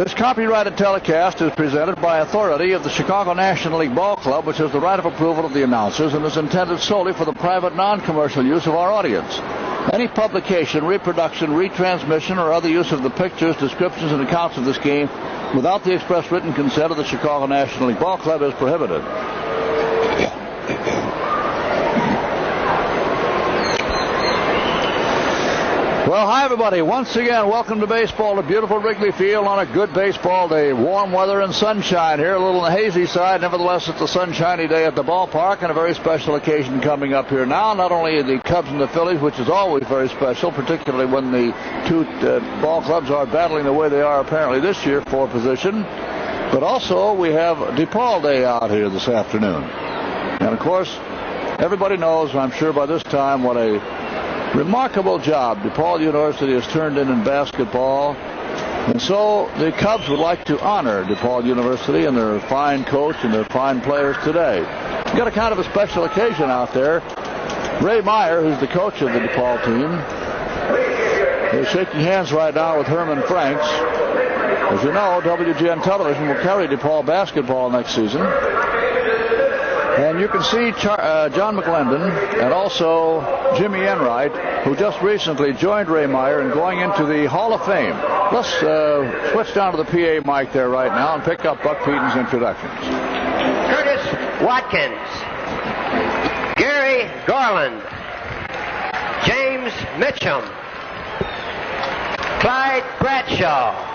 This copyrighted telecast is presented by authority of the Chicago National League Ball Club, which has the right of approval of the announcers and is intended solely for the private non-commercial use of our audience. Any publication, reproduction, retransmission, or other use of the pictures, descriptions, and accounts of this game without the express written consent of the Chicago National League Ball Club is prohibited. Well, hi, everybody. Once again, welcome to baseball at beautiful Wrigley Field on a good baseball day. Warm weather and sunshine here, a little on the hazy side. Nevertheless, it's a sunshiny day at the ballpark and a very special occasion coming up here now. Not only the Cubs and the Phillies, which is always very special, particularly when the two ball clubs are battling the way they are apparently this year for position, but also we have DePaul Day out here this afternoon. And, of course, everybody knows, I'm sure by this time, what a remarkable job DePaul University has turned in basketball. And so the Cubs would like to honor DePaul University and their fine coach and their fine players today. We've got a kind of a special occasion out there. Ray Meyer, who's the coach of the DePaul team, is shaking hands right now with Herman Franks. As you know, WGN Television will carry DePaul basketball next season. And you can see John McClendon and also Jimmy Enright, who just recently joined Ray Meyer in going into the Hall of Fame. Let's switch down to the PA mic there right now and pick up Buck Peden's introductions. Curtis Watkins, Gary Garland, James Mitchum, Clyde Bradshaw,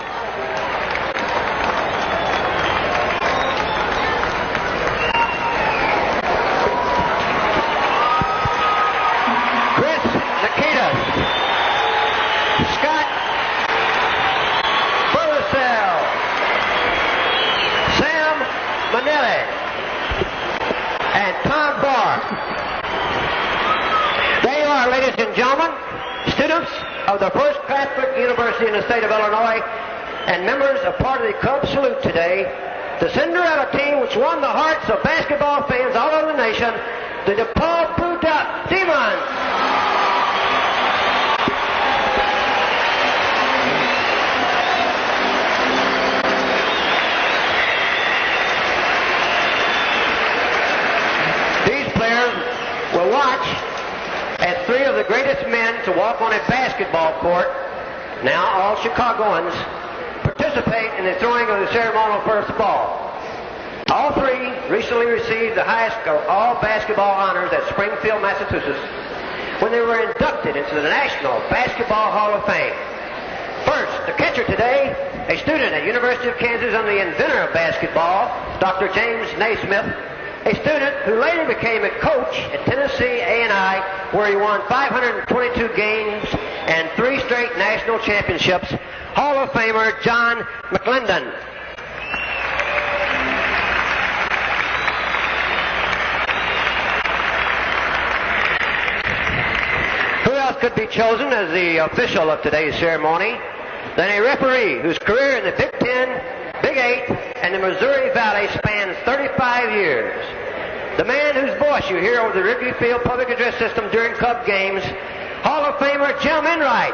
Scott Burlesell, Sam Manelli, and Tom Barr. They are, ladies and gentlemen, students of the First Catholic University in the state of Illinois and members of part of the Cubs salute today, the Cinderella team which won the hearts of basketball fans all over the nation, the DePaul Blue Demons. Will watch as three of the greatest men to walk on a basketball court, now all Chicagoans, participate in the throwing of the ceremonial first ball. All three recently received the highest of all basketball honors at Springfield, Massachusetts, when they were inducted into the National Basketball Hall of Fame. First, the catcher today, a student at University of Kansas and the inventor of basketball, Dr. James Naismith, a student who later became a coach at Tennessee A&I, where he won 522 games and 3 straight national championships, Hall of Famer John McClendon. Who else could be chosen as the official of today's ceremony than a referee whose career in the Big Ten, Big 8, and the Missouri Valley spans 35 years. The man whose voice you hear over the Wrigley Field public address system during Cub games, Hall of Famer Jim Enright.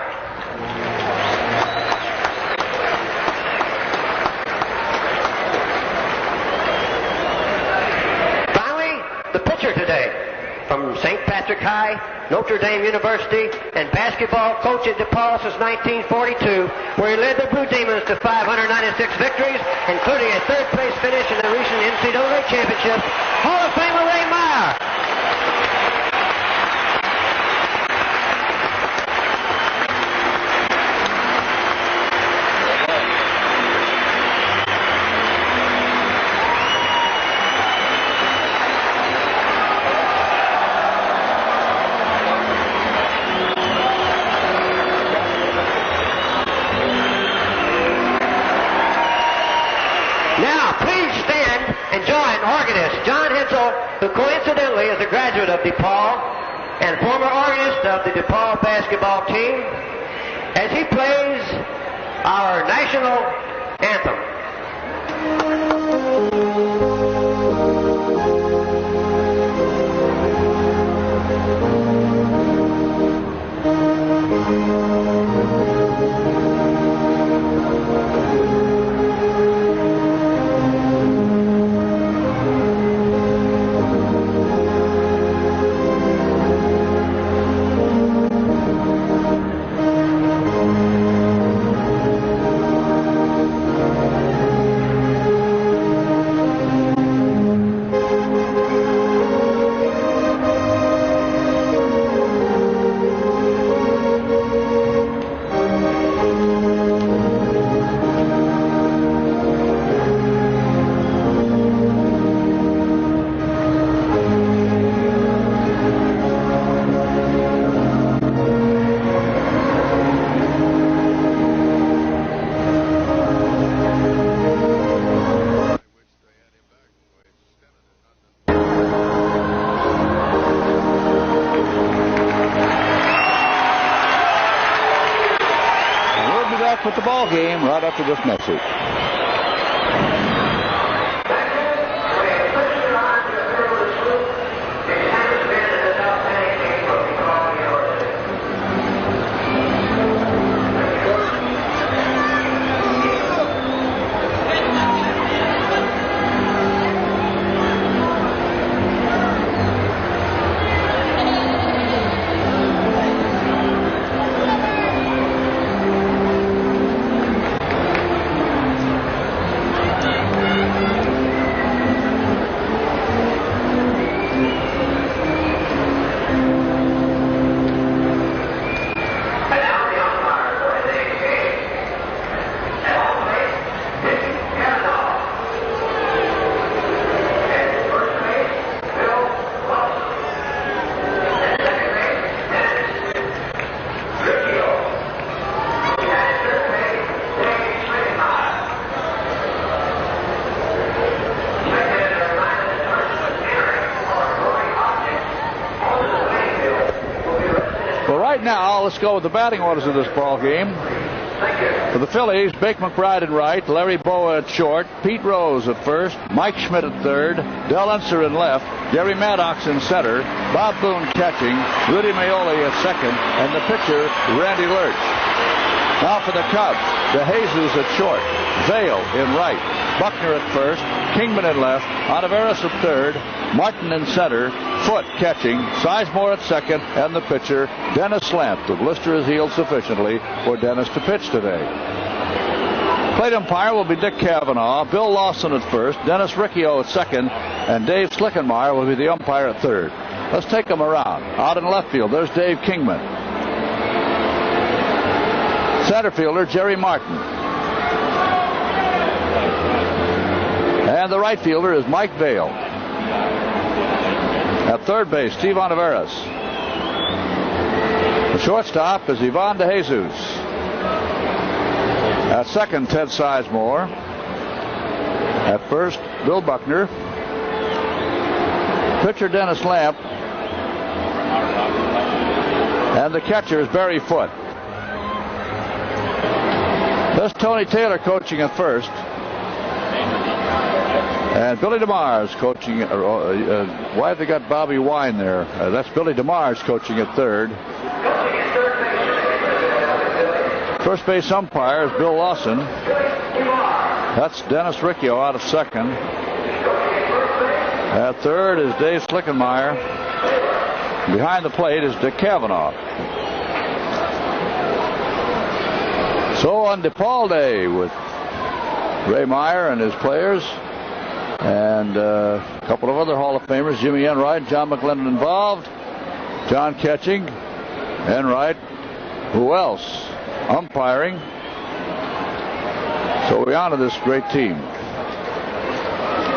Finally, the pitcher today, from St. Patrick High, Notre Dame University, and basketball coach at DePaul since 1942, where he led the Blue Demons to 596 victories, including a third-place finish in the recent NCAA championship, Hall of Famer Ray Meyer. Who coincidentally is a graduate of DePaul and former organist of the DePaul basketball team, as he plays our national anthem. the ball game right after this message. Now, let's go with the batting orders of this ball game. For the Phillies, Bake McBride at right, Larry Boa at short, Pete Rose at first, Mike Schmidt at third, Del Unser in left, Gary Maddox in center, Bob Boone catching, Rudy Maoli at second, and the pitcher, Randy Lurch. Now for the Cubs, DeJesus at short, Vail in right, Buckner at first, Kingman at left, Oliveras at third, Martin in center, Foote catching, Sizemore at second, and the pitcher, Dennis Lamp, to blister his heel sufficiently for Dennis to pitch today. Plate umpire will be Dick Cavanaugh, Bill Lawson at first, Dennis Riccio at second, and Dave Slickenmeyer will be the umpire at third. Let's take them around. Out in left field, there's Dave Kingman. Center fielder, Jerry Martin. And the right fielder is Mike Vail. At third base, Steve Oliveras. The shortstop is Ivan DeJesus. At second, Ted Sizemore. At first, Bill Buckner. Pitcher, Dennis Lamp. And the catcher is Barry Foote. There's Tony Taylor coaching at first. And Billy DeMars coaching. Why have they got Bobby Wine there? That's Billy DeMars coaching at third. First base umpire is Bill Lawson. That's Dennis Riccio out of second. At third is Dave Slickenmeyer. Behind the plate is Dick Cavanaugh. So on DePaul Day with Ray Meyer and his players, and a couple of other Hall of Famers, Jimmy Enright, John McLennan involved, John Ketching, Enright, who else? Umpiring. So we honor this great team.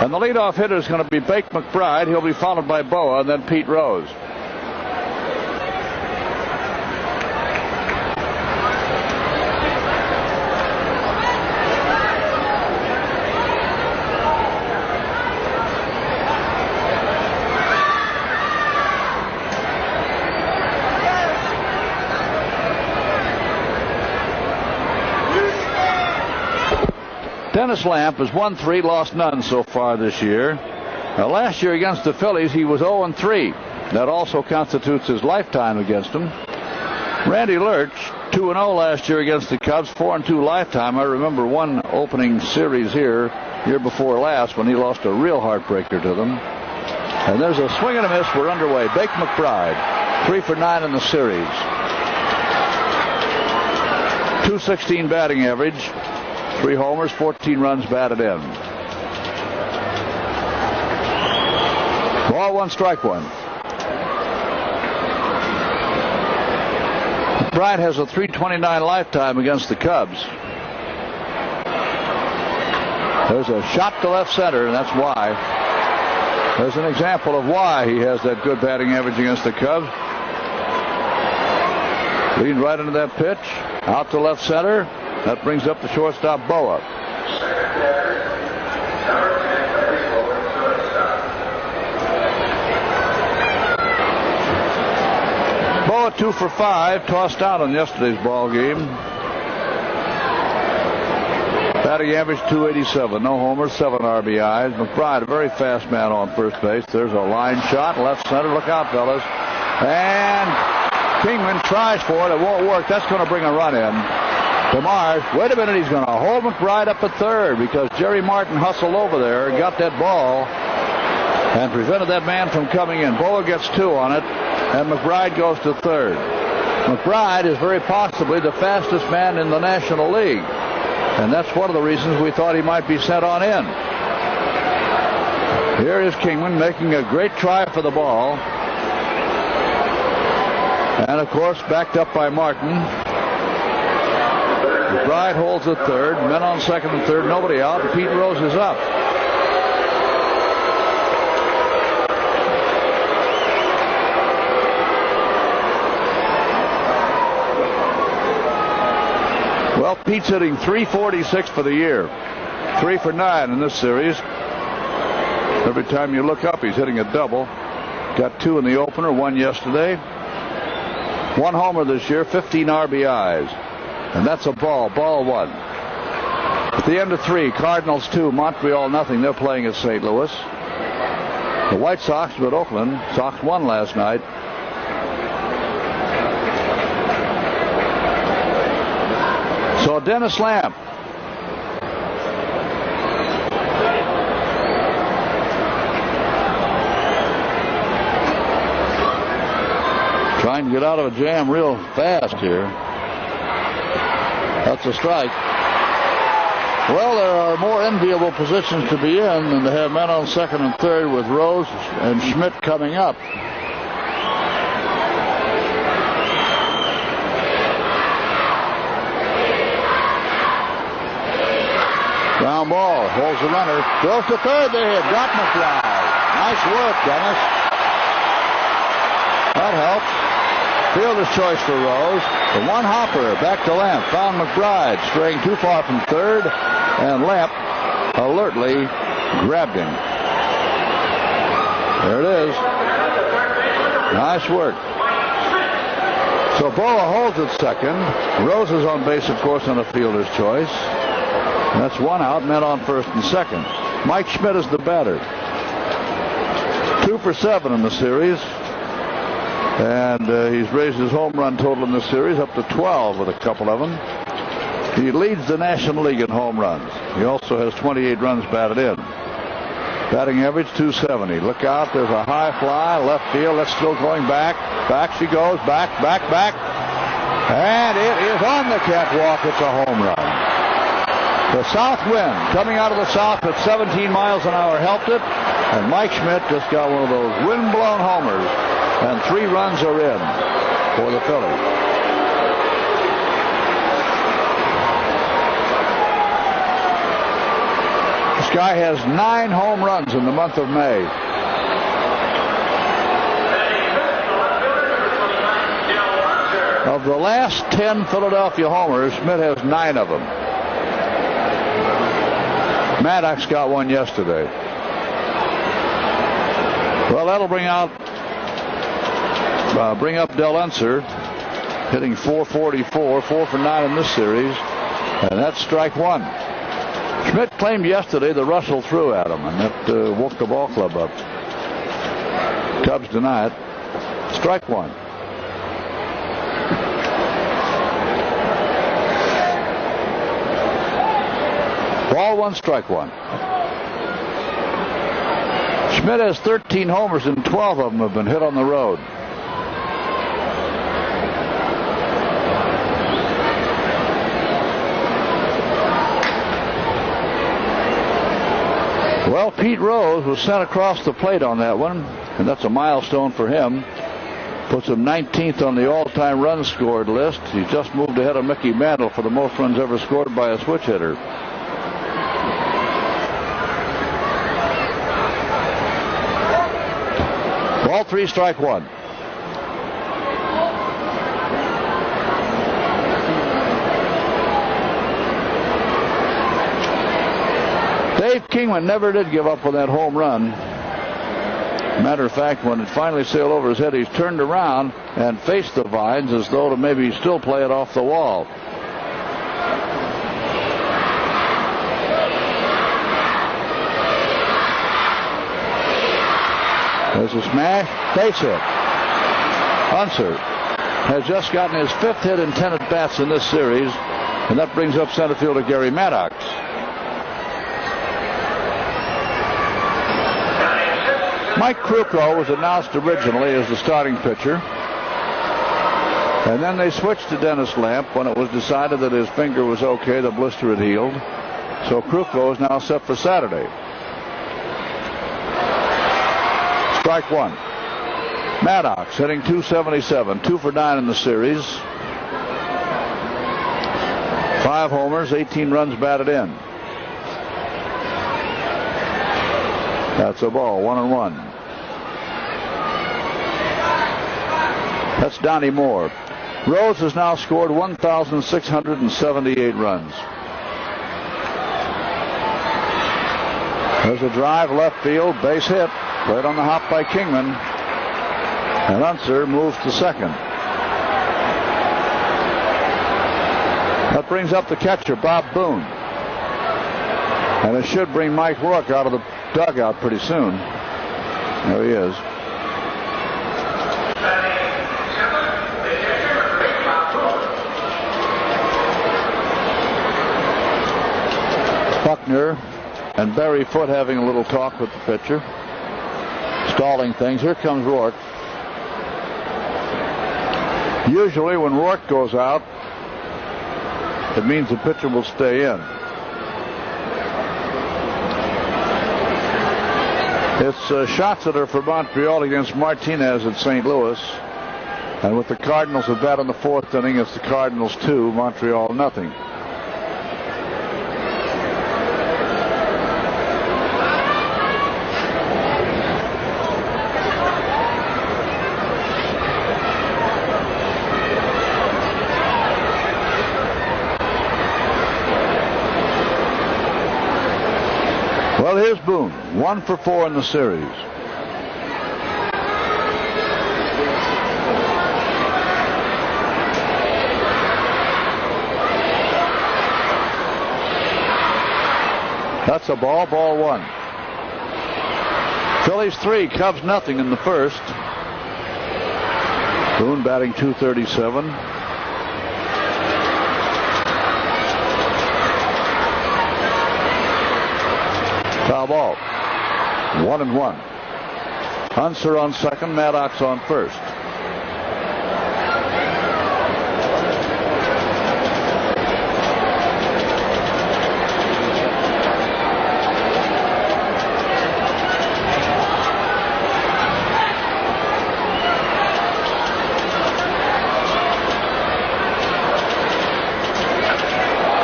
And the leadoff hitter is going to be Bake McBride. He'll be followed by Boa and then Pete Rose. Dennis Lamp has won 3, lost none so far this year. Now, last year against the Phillies, he was 0-3. That also constitutes his lifetime against them. Randy Lurch, 2-0 last year against the Cubs, 4-2 lifetime. I remember one opening series here, year before last, when he lost a real heartbreaker to them. And there's a swing and a miss. We're underway. Bake McBride, 3 for 9 in the series. .216 batting average. 3 homers, 14 runs batted in. Ball 1, strike 1. McBride has a .329 lifetime against the Cubs. There's a shot to left center, and that's why. There's an example of why he has that good batting average against the Cubs. Lead right into that pitch. Out to left center. That brings up the shortstop, Boa. Boa 2 for 5, tossed out on yesterday's ball game. Batting average .287. No homers, 7 RBIs. McBride, a very fast man on first base. There's a line shot, left center. Look out, fellas. And Kingman tries for it. It won't work. That's going to bring a run in. DeMars, wait a minute, he's going to hold McBride up at third because Jerry Martin hustled over there and got that ball and prevented that man from coming in. Boa gets 2 on it, and McBride goes to third. McBride is very possibly the fastest man in the National League, and that's one of the reasons we thought he might be sent on in. Here is Kingman making a great try for the ball, and of course backed up by Martin. McBride holds at third, men on second and third, nobody out. Pete Rose is up. Well, Pete's hitting .346 for the year. 3 for 9 in this series. Every time you look up, he's hitting a double. Got 2 in the opener, 1 yesterday. 1 homer this year, 15 RBIs. And that's a ball. Ball 1. At the end of 3, Cardinals 2, Montreal nothing. They're playing at St. Louis. The White Sox at Oakland. Sox won last night. So Dennis Lamb. Trying to get out of a jam real fast here. That's a strike. Well, there are more enviable positions to be in than to have men on second and third with Rose and Schmidt coming up. Ground ball, holds the runner, throws to third. They hit. Got McBride. Nice work, Dennis. That helps. Fielder's choice for Rose. The one hopper back to Lamp. Found McBride straying too far from third, and Lamp alertly grabbed him. There it is. Nice work. So Boa holds at second. Rose is on base, of course, on a fielder's choice. And that's 1 out, men on first and second. Mike Schmidt is the batter. 2 for 7 in the series. And he's raised his home run total in this series up to 12 with a couple of them. He leads the National League in home runs. He also has 28 runs batted in. Batting average .270. Look out, there's a high fly, left field. That's still going back. Back she goes, back. And it is on the catwalk. It's a home run. The south wind coming out of the south at 17 miles an hour helped it. And Mike Schmidt just got one of those wind-blown homers. And 3 runs are in for the Phillies. This guy has 9 home runs in the month of May. Of the last 10 Philadelphia homers, Schmidt has 9 of them. Maddox got 1 yesterday. Well, that'll bring up Del Unser, hitting .444, 4 for 9 in this series, and that's strike 1. Schmidt claimed yesterday that Russell threw at him, and that woke the ball club up. Cubs deny it. Strike 1. Ball 1, strike 1. Schmidt has 13 homers, and 12 of them have been hit on the road. Well, Pete Rose was sent across the plate on that one, and that's a milestone for him. Puts him 19th on the all-time runs scored list. He just moved ahead of Mickey Mantle for the most runs ever scored by a switch hitter. Ball 3, strike 1. Dave Kingman never did give up on that home run. Matter of fact, when it finally sailed over his head, he turned around and faced the vines as though to maybe still play it off the wall. There's a smash, base hit. Unser has just gotten his 5th hit in 10 at-bats in this series, and that brings up center fielder Gary Maddox. Mike Krukow was announced originally as the starting pitcher, and then they switched to Dennis Lamp when it was decided that his finger was okay, the blister had healed. So Krukow is now set for Saturday. Strike one. Maddox hitting .277, 2 for 9 in the series. 5 homers, 18 runs batted in. That's a ball, 1-1. That's Donnie Moore. Rose has now scored 1,678 runs. There's a drive left field, base hit, right on the hop by Kingman. And Unser moves to second. That brings up the catcher, Bob Boone. And it should bring Mike Rourke out of the dugout pretty soon. There he is. Buckner and Barry Foote having a little talk with the pitcher, stalling things. Here comes Rourke. Usually when Rourke goes out, it means the pitcher will stay in. It's Schatzeder for Montreal against Martinez at St. Louis. And with the Cardinals at bat in the 4th inning, it's the Cardinals 2, Montreal nothing. Well, here's Boone, 1 for 4 in the series. That's a ball, ball 1. Phillies 3, Cubs nothing in the first. Boone batting .237. Foul ball. 1-1. Unser on second, Maddox on first.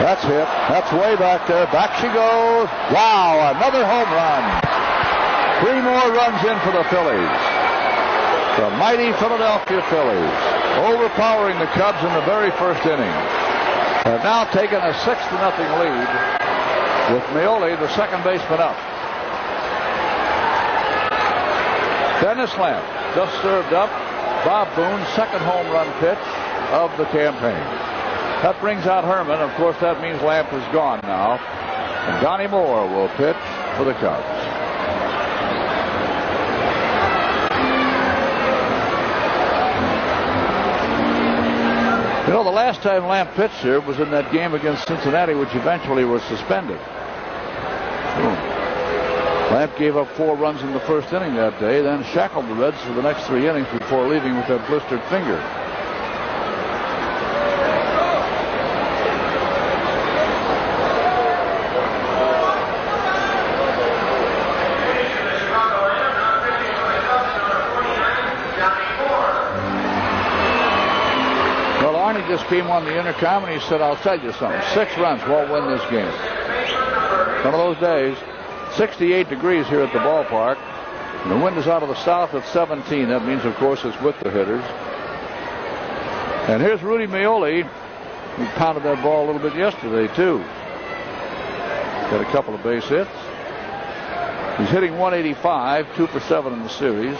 That's hit. That's way back there. Back she goes. Wow, another home run. 3 more runs in for the Phillies. The mighty Philadelphia Phillies, overpowering the Cubs in the very first inning, have now taken a 6-0 lead with Meoli, the second baseman, up. Dennis Lamp just served up Bob Boone's second home run pitch of the campaign. That brings out Herman. Of course, that means Lamp is gone now. And Donnie Moore will pitch for the Cubs. You know, the last time Lamp pitched here was in that game against Cincinnati, which eventually was suspended. Lamp gave up 4 runs in the first inning that day, then shackled the Reds for the next 3 innings before leaving with that blistered finger. Just came on the intercom and he said, I'll tell you something, 6 runs won't win this game. One of those days. 68 degrees here at the ballpark, and the wind is out of the south at 17. That means, of course, it's with the hitters. And here's Rudy Meoli. He pounded that ball a little bit yesterday too. Got a couple of base hits. He's hitting 185, 2 for 7 in the series.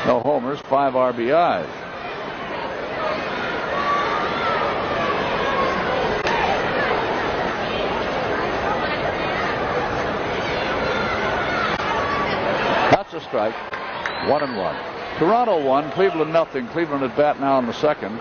No homers, 5 RBIs. A strike. 1-1. Toronto 1, Cleveland nothing. Cleveland at bat now in the second.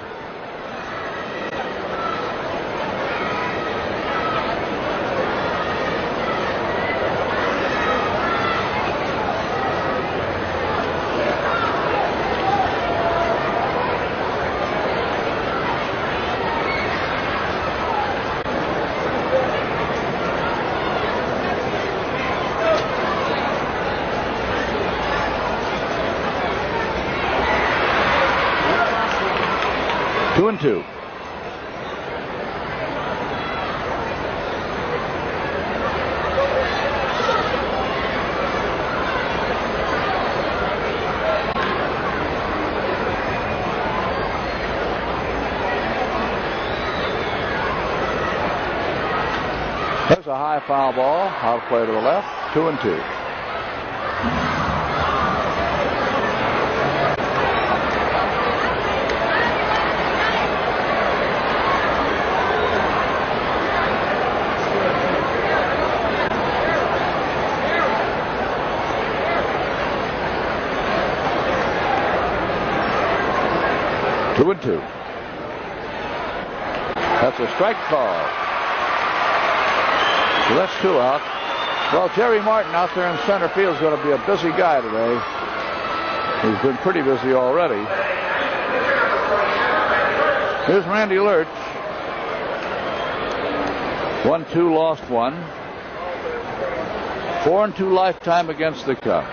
Two and two. There's a high foul ball. Out play to the left. 2-2. Two and two. That's a strike call. So that's 2 out. Well, Jerry Martin out there in center field is going to be a busy guy today. He's been pretty busy already. Here's Randy Lurch. 1-2, lost 1. 4-2 lifetime against the Cubs.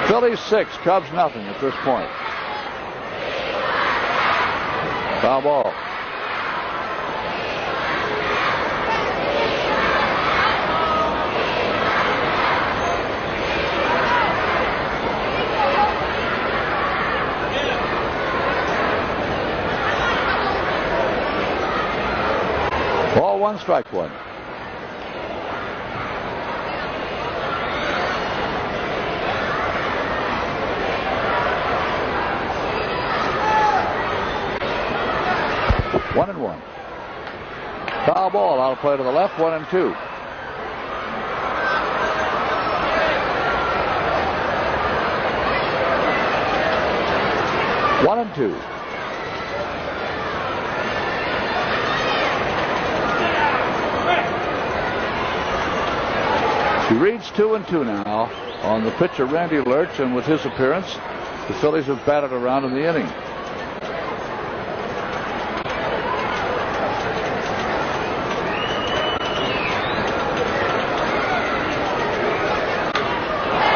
Phillies 6, Cubs nothing at this point. Foul ball. Ball 1, strike 1. One and one. Foul ball. Out of play to the left. 1-2. One and two. She reads 2-2 now on the pitcher Randy Lurch, and with his appearance, the Phillies have batted around in the inning.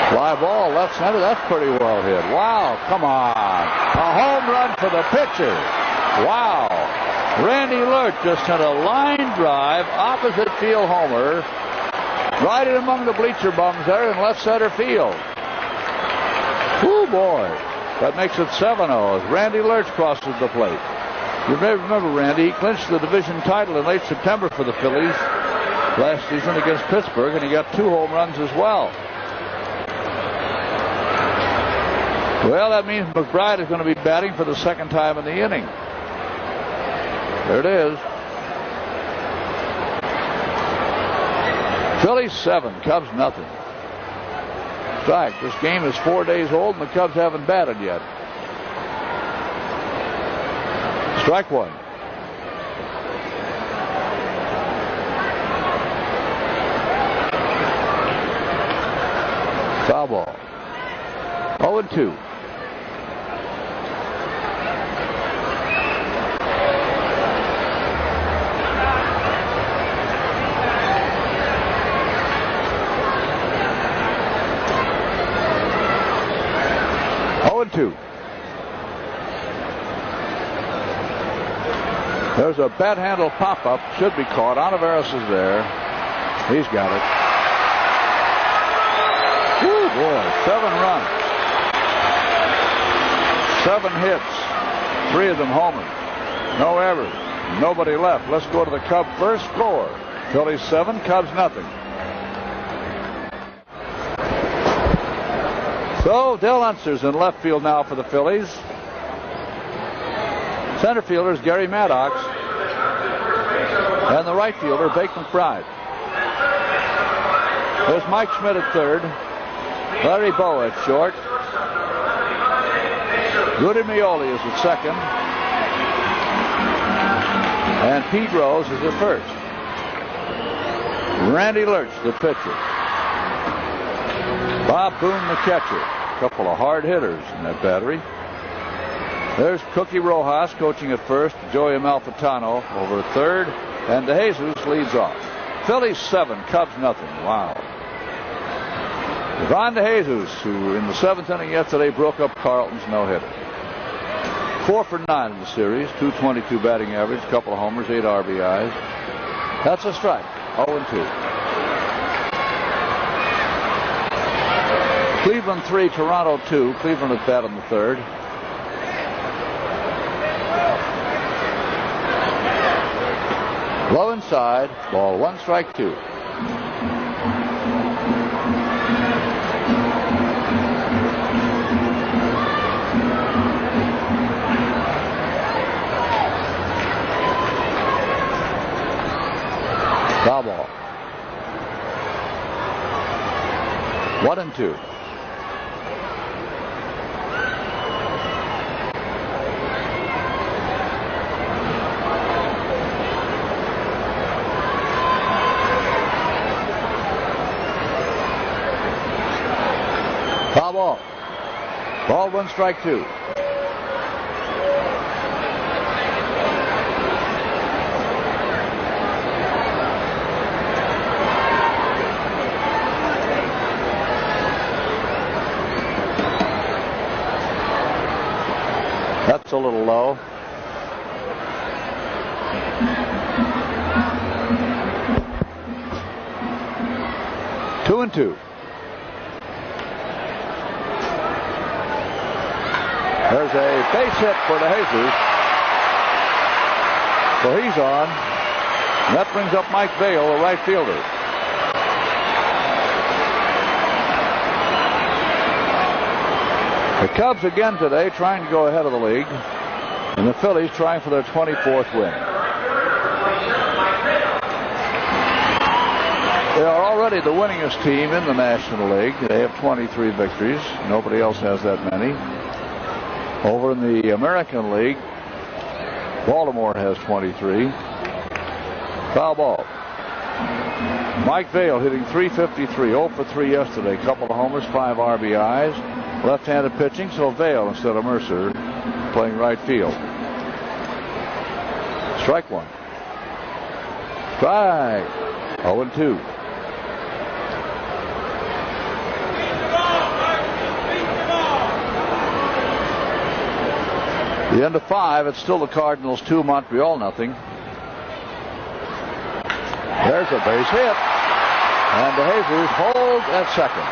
Fly ball, left center. That's pretty well hit. Wow, come on. A home run for the pitcher. Wow. Randy Lurch just hit a line drive, opposite field homer, right in among the bleacher bums there in left center field. Oh boy. That makes it 7-0 as Randy Lurch crosses the plate. You may remember Randy. He clinched the division title in late September for the Phillies last season against Pittsburgh, and he got 2 home runs as well. Well, that means McBride is going to be batting for the second time in the inning. There it is. Phillies 7, Cubs nothing. In fact, this game is 4 days old and the Cubs haven't batted yet. Strike 1. Foul ball. 0-2. There's a bat handle pop-up. Should be caught. Olivares is there. He's got it. Woo, boy. 7 runs. 7 hits. 3 of them homers. No errors. Nobody left. Let's go to the Cub first score. Phillies 7, Cubs nothing. So Dale Unser's in left field now for the Phillies. Center fielder is Gary Maddox. And the right fielder, Bake McBride. There's Mike Schmidt at third. Larry Bowe at short. Rudy Meoli is at second. And Pete Rose is at first. Randy Lurch, the pitcher. Bob Boone, the catcher. A couple of hard hitters in that battery. There's Cookie Rojas coaching at first. Joey Malfitano over at third. And DeJesus leads off. Phillies 7, Cubs nothing. Wow. Ron DeJesus, who in the 7th inning yesterday broke up Carlton's no-hitter. 4 for 9 in the series, .222 batting average, couple of homers, 8 RBIs. That's a strike. 0-2. Cleveland 3, Toronto 2. Cleveland at bat in the third. Low inside, ball 1, strike 2. Foul ball. 1-2. Foul ball. Ball 1, strike 2. That's a little low. Two and two. There's a base hit for DeJesus. So he's on. And that brings up Mike Vail, the right fielder. The Cubs again today trying to go ahead of the league. And the Phillies trying for their 24th win. They are already the winningest team in the National League. They have 23 victories. Nobody else has that many. Over in the American League, Baltimore has 23. Foul ball. Mike Vail hitting .353, 0 for 3 yesterday. Couple of homers, 5 RBIs. Left-handed pitching, so Vail instead of Mercer playing right field. Strike 1. Strike. 0-2. The end of 5. It's still the Cardinals 2, Montreal nothing. There's a base hit. And DeJesus holds at second.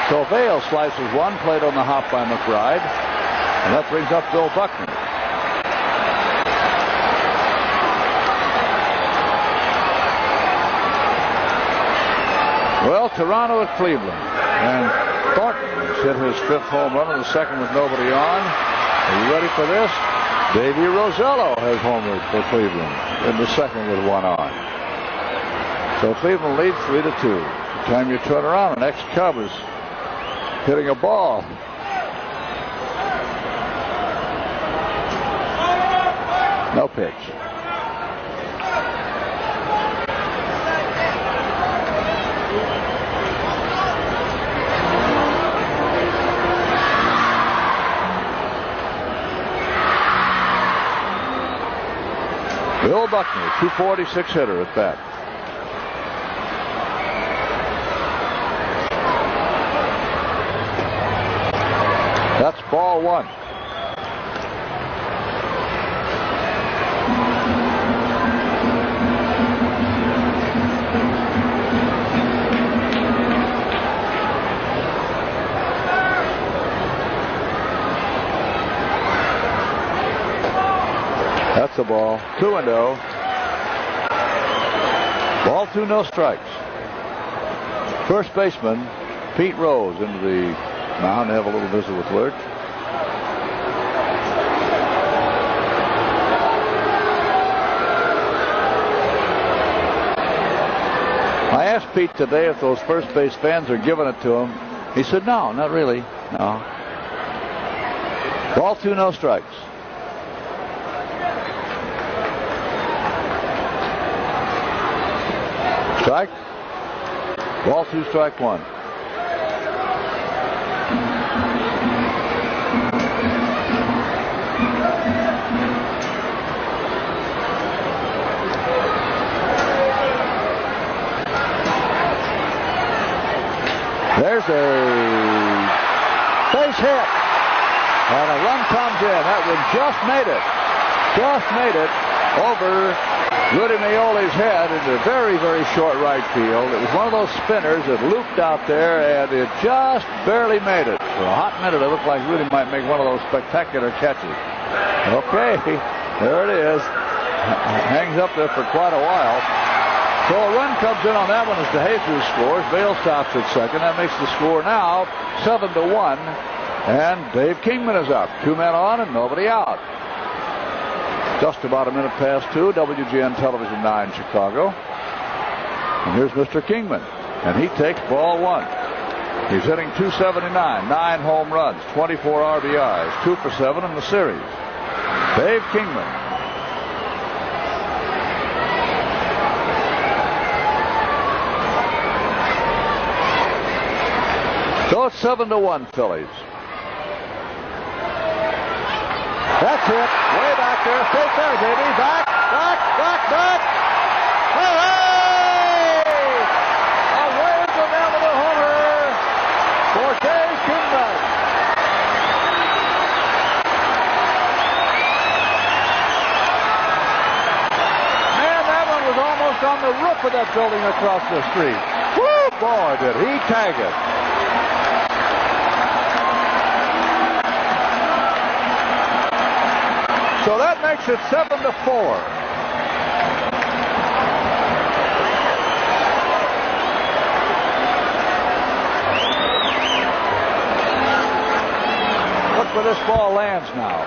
So Vail slices one, played on the hop by McBride. And that brings up Bill Buckner. Well, Toronto at Cleveland. And Thornton has hit his 5th home run in the second with nobody on. Are you ready for this? Davey Rosello has homered for Cleveland in the second with 1 on. So Cleveland leads 3-2. By the time you turn around, an ex-Cub is hitting a ball. No pitch. Bill Buckner, .246 hitter at bat. That's ball 1. That's a ball. 2-0. Ball 2, no strikes. First baseman Pete Rose into the mound to have a little visit with Lurch. I asked Pete today if those first base fans are giving it to him. He said, no, not really. No. Ball 2, no strikes. Strike. Ball 2, strike 1. There's a base hit. And a run comes in. That one just made it. Just made it over Rudy Meoli's head into very, very short right field. It was one of those spinners that looped out there, and it just barely made it. For a hot minute, it looked like Rudy might make one of those spectacular catches. Okay, there it is. Hangs up there for quite a while. So a run comes in on that one as DeJesus scores. Vail stops at second. That makes the score now 7-1. And Dave Kingman is up. 2 men on and nobody out. Just about a minute past 2. WGN Television 9, Chicago. And here's Mr. Kingman. And he takes ball 1. He's hitting .279. 9 home runs. 24 RBIs. 2 for 7 in the series. Dave Kingman. So it's 7-1 Phillies. That's it. Way back there. Straight there, baby. Back. Hooray! A wave of Avenue homer for Dave Kingman. Man, that one was almost on the roof of that building across the street. Woo, boy, did he tag it. So that makes it 7-4. Look where this ball lands now.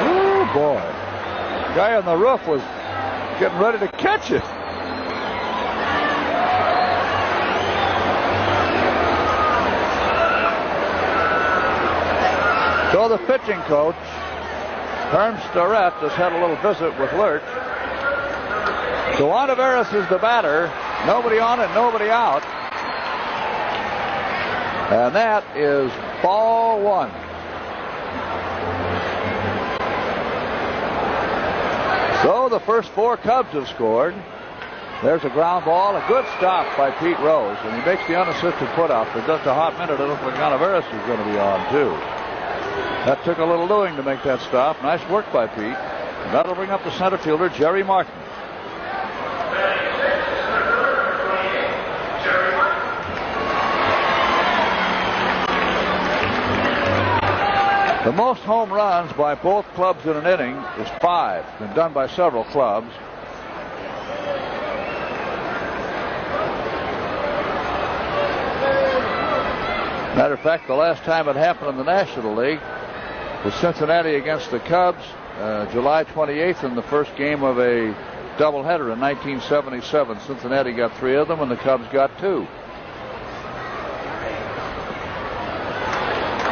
Ooh, boy. The guy on the roof was getting ready to catch it. So the pitching coach, Herm Starrett, just had a little visit with Lurch. So Ontiveros is the batter. Nobody on and nobody out. And that is ball 1. So the first 4 Cubs have scored. There's a ground ball, a good stop by Pete Rose. And he makes the unassisted put-out. For just a hot minute, it looks like Ontiveros is going to be on, too. That took a little doing to make that stop. Nice work by Pete. And that'll bring up the center fielder, Jerry Martin. The most home runs by both clubs in an inning is 5. Been done by several clubs. Matter of fact, the last time it happened in the National League was Cincinnati against the Cubs, July 28th in the first game of a doubleheader in 1977. Cincinnati got 3 of them and the Cubs got 2.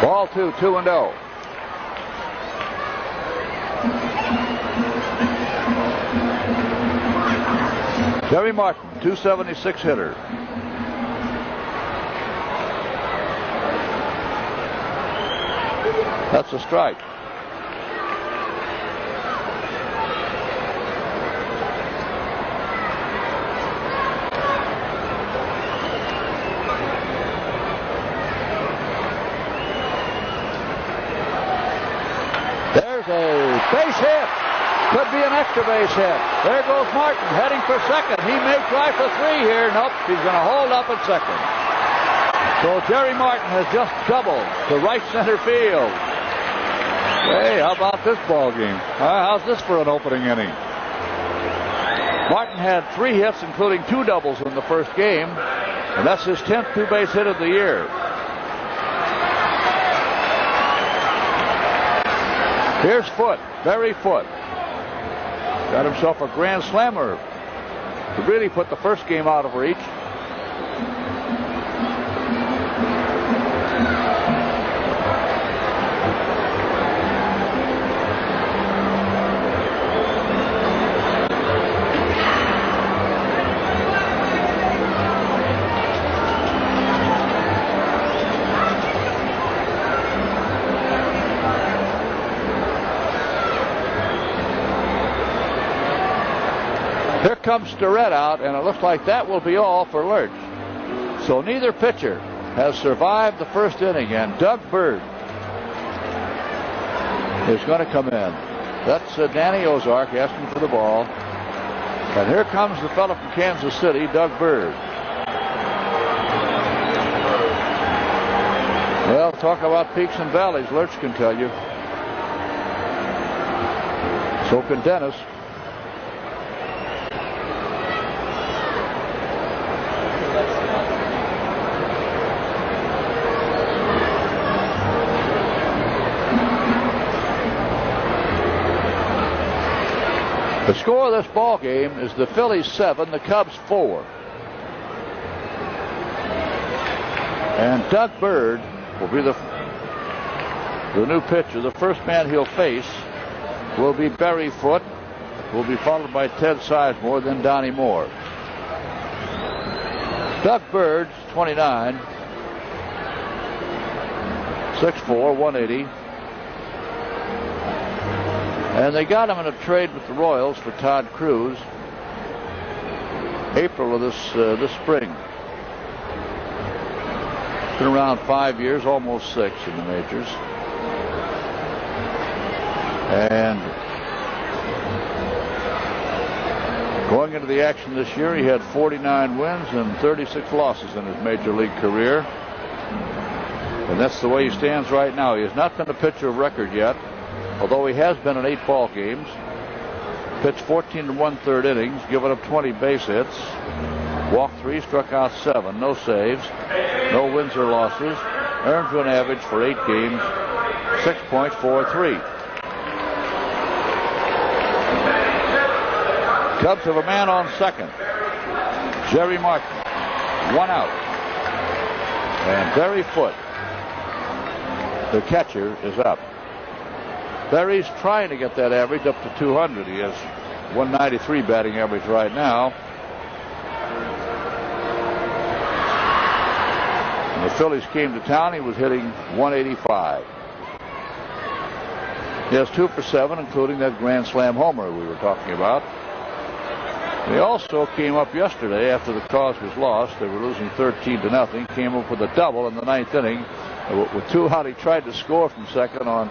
Ball 2, 2-0. Jerry Martin, .276 hitter. That's a strike. There's a base hit. Could be an extra base hit. There goes Martin heading for second. He may try for 3 here. Nope, he's going to hold up at second. So Jerry Martin has just doubled to right center field. Hey, how about this ball game? How's this for an opening inning? Martin had 3 hits, including 2 doubles in the first game, and that's his 10th 2-base hit of the year. Here's Foote, Barry Foote. Got himself a grand slammer to really put the first game out of reach. Here comes Starrett out, and it looks like that will be all for Lurch. So neither pitcher has survived the first inning, and Doug Bird is going to come in. That's Danny Ozark asking for the ball. And here comes the fellow from Kansas City, Doug Bird. Well, talk about peaks and valleys, Lurch can tell you. So can Dennis. The score of this ball game is the Phillies 7, the Cubs 4. And Doug Bird will be the new pitcher. The first man he'll face will be Barry Foote, will be followed by Ted Sizemore, then Donnie Moore. Doug Bird, 29, 6'4", 180. And they got him in a trade with the Royals for Todd Cruz, April of this spring. It's been around 5 years, almost 6 in the majors. And going into the action this year, he had 49 wins and 36 losses in his major league career. And that's the way he stands right now. He has not been a pitcher of record yet, although he has been in 8 ball games. Pitched 14 1/3 innings, given up 20 base hits, walked 3, struck out 7, no saves, no wins or losses, earned run average for 8 games, 6.43. Cubs have a man on second, Jerry Martin, 1 out. And Barry Foote, the catcher, is up. Barry's trying to get that average up to 200. He has 193 batting average right now. When the Phillies came to town, he was hitting 185. He has 2 for 7, including that grand slam homer we were talking about. They also came up yesterday after the Cubs was lost. They were losing 13-0. Came up with a double in the 9th inning. With 2 out, he tried to score from second on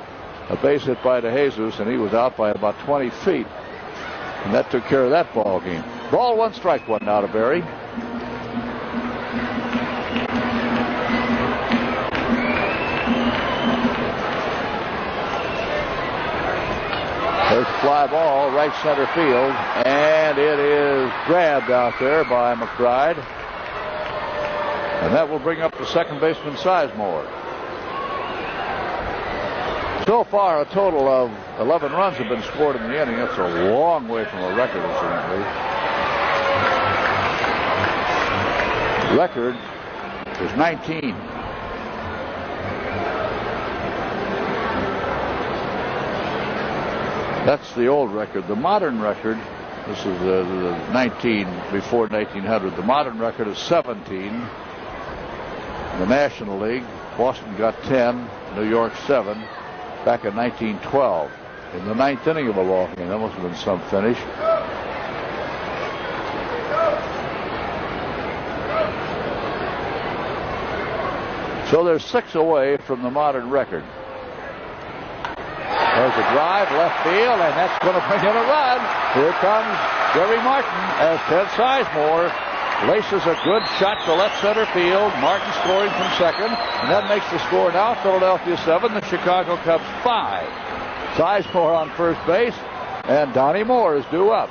a base hit by DeJesus, and he was out by about 20 feet. And that took care of that ball game. Ball 1, strike 1 now to Barry. There's a fly ball, right center field, and it is grabbed out there by McBride. And that will bring up the second baseman Sizemore. So far, a total of 11 runs have been scored in the inning. That's a long way from a record, incidentally. Record is 19. That's the old record. The modern record, this is the 19 before 1900. The modern record is 17. In the National League, Boston got 10, New York 7. Back in 1912, in the 9th inning of a ball game. That must have been some finish. So they're 6 away from the modern record. There's a drive, left field, and that's going to bring in a run. Here comes Jerry Martin as Ted Sizemore laces a good shot to left center field. Martin scoring from second, and that makes the score now Philadelphia 7, the Chicago Cubs 5. Sizemore on first base, and Donnie Moore is due up.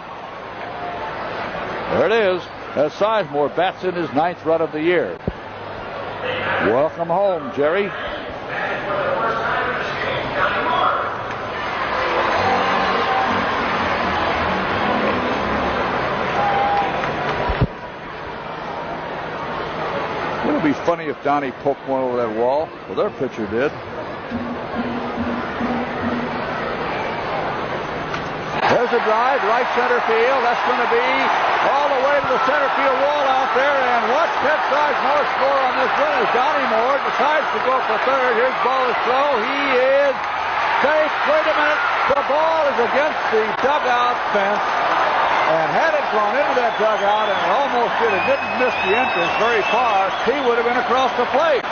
There it is, as Sizemore bats in his 9th run of the year. Welcome home, Jerry. funny if Donnie poked one over that wall. Well, their pitcher did. There's a drive, right center field. That's going to be all the way to the center field wall out there. And what Ted Size Moore score on this one is Donnie Moore decides to go for third. His ball is throw. He is safe. Wait a minute. The ball is against the dugout fence. And had it gone into that dugout, and it almost did, it didn't miss the entrance very far, he would have been across the plate.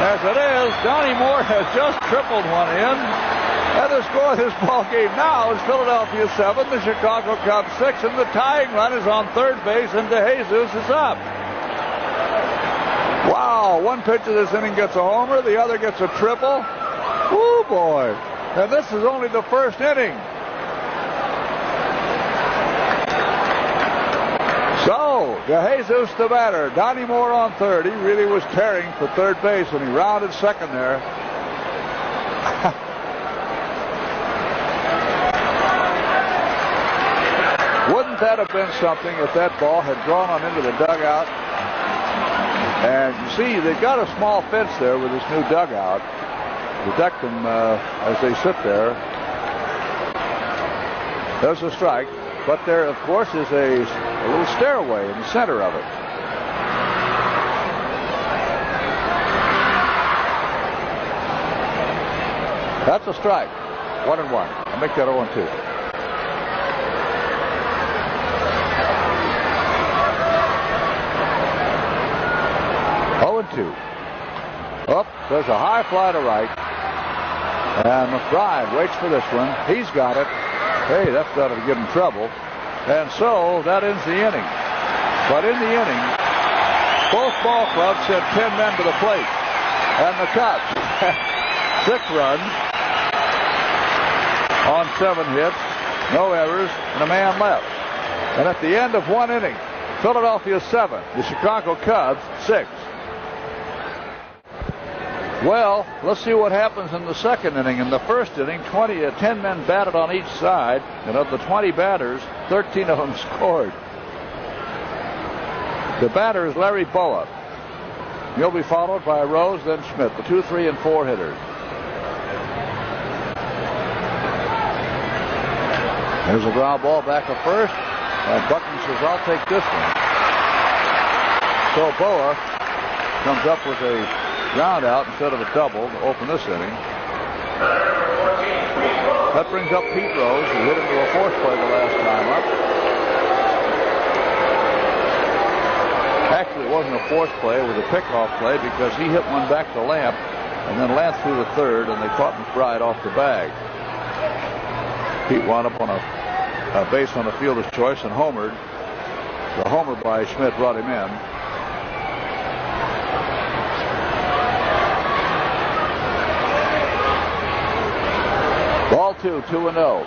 As it is, Donnie Moore has just tripled one in. And the score of this ball game now is Philadelphia 7, the Chicago Cubs 6, and the tying run is on third base, and DeJesus is up. Wow, one pitcher this inning gets a homer, the other gets a triple. Woo, boy. And this is only the first inning. So, DeJesus the batter. Donnie Moore on third. He really was tearing for third base when he rounded second there. Wouldn't that have been something if that ball had gone on into the dugout? And you see, they've got a small fence there with this new dugout to protect them as they sit there. There's a strike. But there, of course, is a little stairway in the center of it. That's a strike. 1-1. I'll make that 0-2. Up, there's a high fly to right. And McBride waits for this one. He's got it. Hey, that's got to give him trouble. And so that ends the inning. But in the inning, both ball clubs sent 10 men to the plate. And the Cubs, 6 runs on 7 hits, no errors, and a man left. And at the end of one inning, Philadelphia 7, the Chicago Cubs 6. Well, let's see what happens in the second inning. In the first inning, 10 men batted on each side, and of the 20 batters, 13 of them scored. The batter is Larry Boa. He'll be followed by Rose, then Schmidt, the 2, 3, and 4 hitters. There's a ground ball back at first, and Buckner says, I'll take this one. So Boa comes up with a ground out instead of a double to open this inning. That brings up Pete Rose, who hit into a force play the last time up. Actually, it wasn't a force play, it was a pickoff play because he hit one back to Lamp, and then Lamp threw the third, and they caught McBride off the bag. Pete wound up on a base on the fielder's choice and homered. The homer by Schmidt brought him in. Ball 2, 2-0.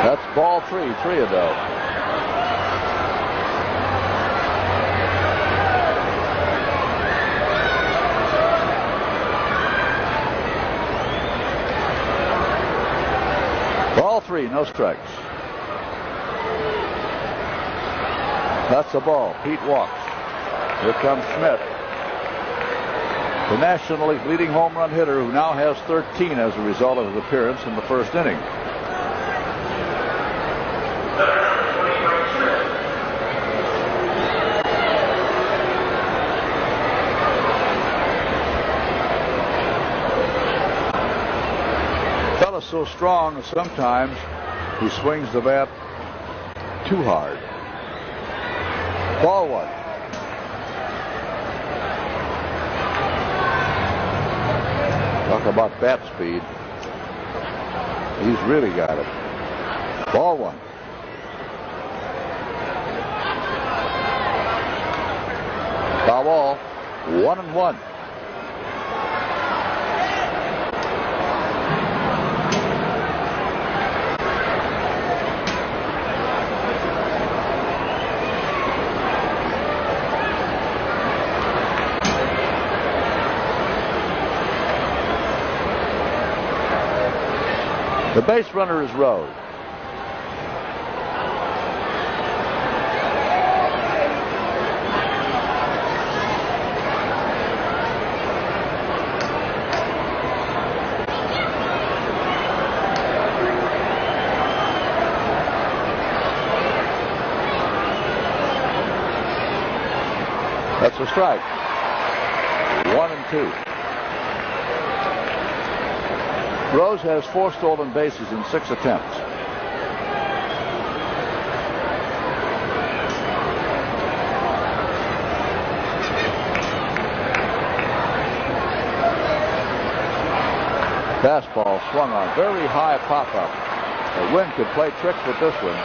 That's ball 3, 3-0. Ball 3, no strikes. That's the ball. Pete walks. Here comes Schmidt, the National League leading home run hitter, who now has 13 as a result of his appearance in the first inning. Fella's so strong that sometimes he swings the bat too hard. Ball 1. Talk about bat speed. He's really got it. Ball 1. Foul ball. 1-1. The base runner is Rose. That's a strike. 1-2. Rose has 4 stolen bases in 6 attempts. Fastball swung on. Very high pop-up. The wind could play tricks with this one.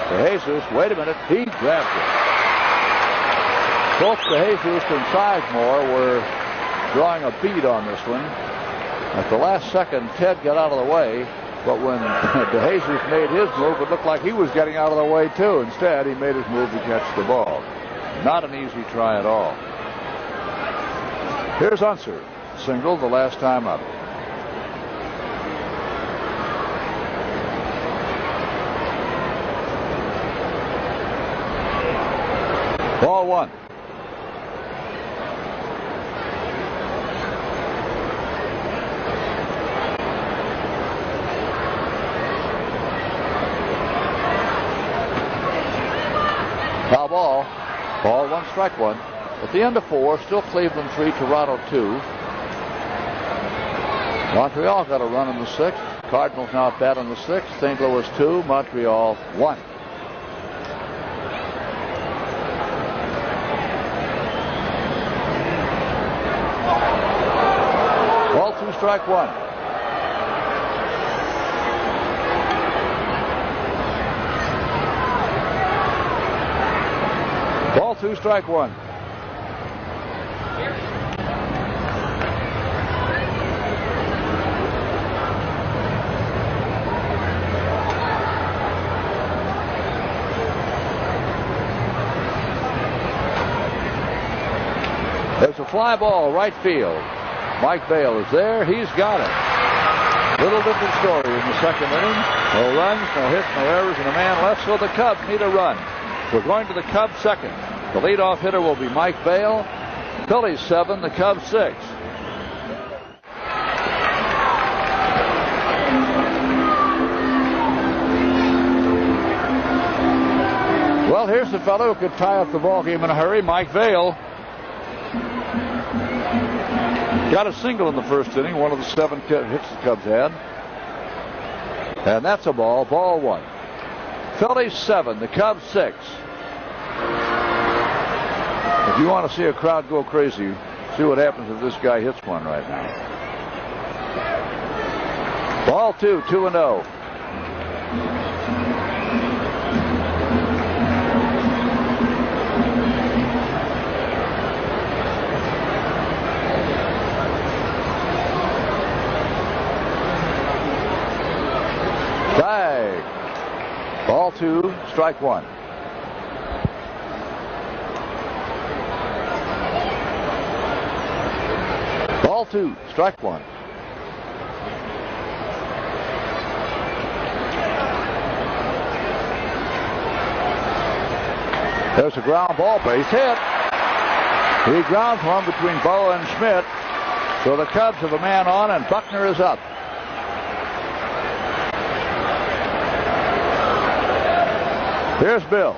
DeJesus, wait a minute, he grabs it. Both DeJesus and Sizemore were drawing a bead on this one. At the last second, Ted got out of the way, but when DeJesus made his move, it looked like he was getting out of the way too. Instead, he made his move to catch the ball. Not an easy try at all. Here's Unser, single the last time up. Ball 1. Foul ball. Ball 1, strike 1. At the end of 4, still Cleveland 3, Toronto 2. Montreal got a run in the 6th. Cardinals now at bat in the 6th. St. Louis 2, Montreal 1. Ball 2, strike 1. Ball 2, strike 1. There's a fly ball, right field. Mike Vail is there. He's got it. Little different story in the 2nd inning. No runs, no hits, no errors, and a man left, so the Cubs need a run. We're going to the Cubs 2nd. The leadoff hitter will be Mike Vail. Phillies 7, the Cubs 6. Well, here's the fellow who could tie up the ball game in a hurry, Mike Vail. Got a single in the 1st inning, one of the 7 hits the Cubs had. And that's a ball, ball 1. Phillies 7, the Cubs 6. If you want to see a crowd go crazy, see what happens if this guy hits one right now. Ball 2, 2-0. Bag. Ball 2, strike 1. Ball 2, strike 1. There's a ground ball, base hit. He grounds one between Bo and Schmidt. So the Cubs have a man on, and Buckner is up. Here's Bill.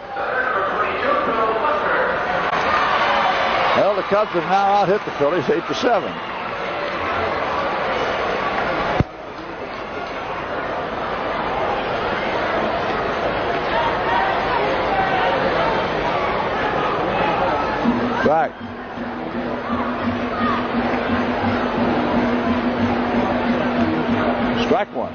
Well, the Cubs have now out-hit the Phillies 8-7. Right. Strike 1.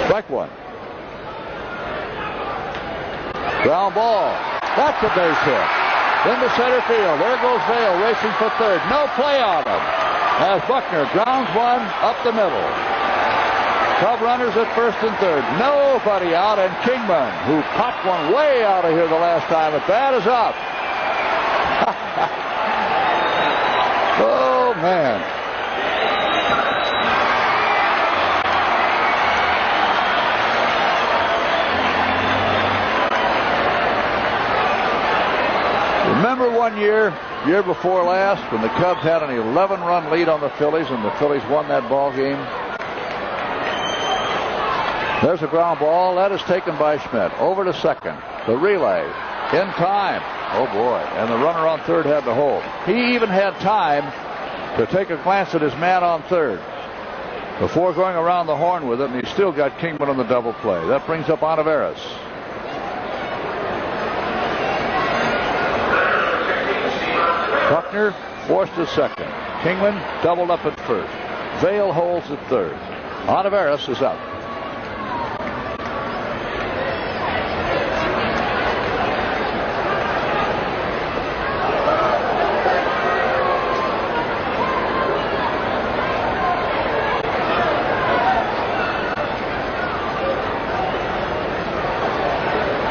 Strike 1. Ground ball. That's a base hit. Into center field. There goes Vail racing for 3rd. No play on him. As Buckner grounds one up the middle. Cub runners at first and third. Nobody out, and Kingman, who popped one way out of here the last time at bat, is up. Oh, man. Remember one year before last, when the Cubs had an 11-run lead on the Phillies, and the Phillies won that ball game? There's a ground ball. That is taken by Schmidt. Over to second. The relay. In time. Oh, boy. And the runner on third had to hold. He even had time to take a glance at his man on third before going around the horn with it, and he still got Kingman on the double play. That brings up Olivares. Buckner forced to second. Kingman doubled up at first. Vail holds at third. Olivares is up.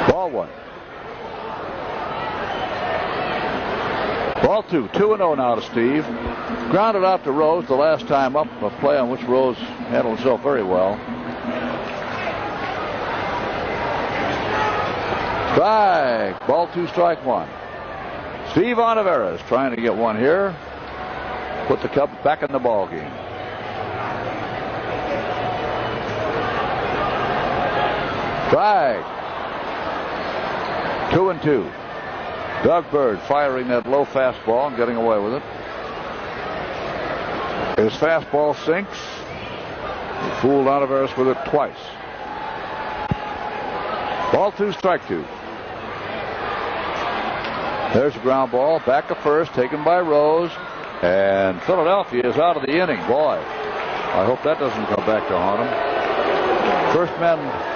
Ball one. Ball two. 2-0 now to Steve. Grounded out to Rose the last time up, a play on which Rose handled himself very well. Strike. Ball two, strike one. Steve Olivares trying to get one here. Put the Cubs back in the ball game. Strike. 2-2. Doug Bird firing that low fastball and getting away with it. His fastball sinks. He fooled Olivares with it twice. Ball two, strike two. There's a ground ball. Back to first, taken by Rose. And Philadelphia is out of the inning. Boy, I hope that doesn't come back to haunt him.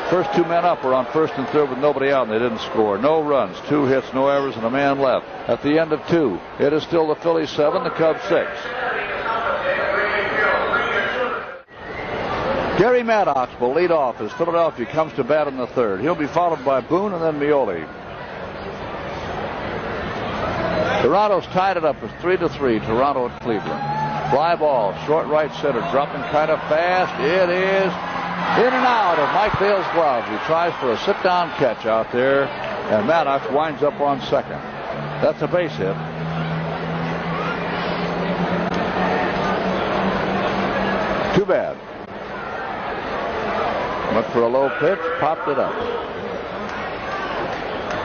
First two men up were on first and third with nobody out, and they didn't score. No runs, 2 hits, no errors, and a man left. At the end of 2, it is still the Phillies 7, the Cubs 6. Gary Maddox will lead off as Philadelphia comes to bat in the third. He'll be followed by Boone and then Mioli. Toronto's tied it up as 3-3. Toronto at Cleveland. Fly ball, short right center, dropping kind of fast. It is in and out of Mike Bale's glove. He tries for a sit-down catch out there, and Maddox winds up on second. That's a base hit. Too bad. Went for a low pitch, popped it up.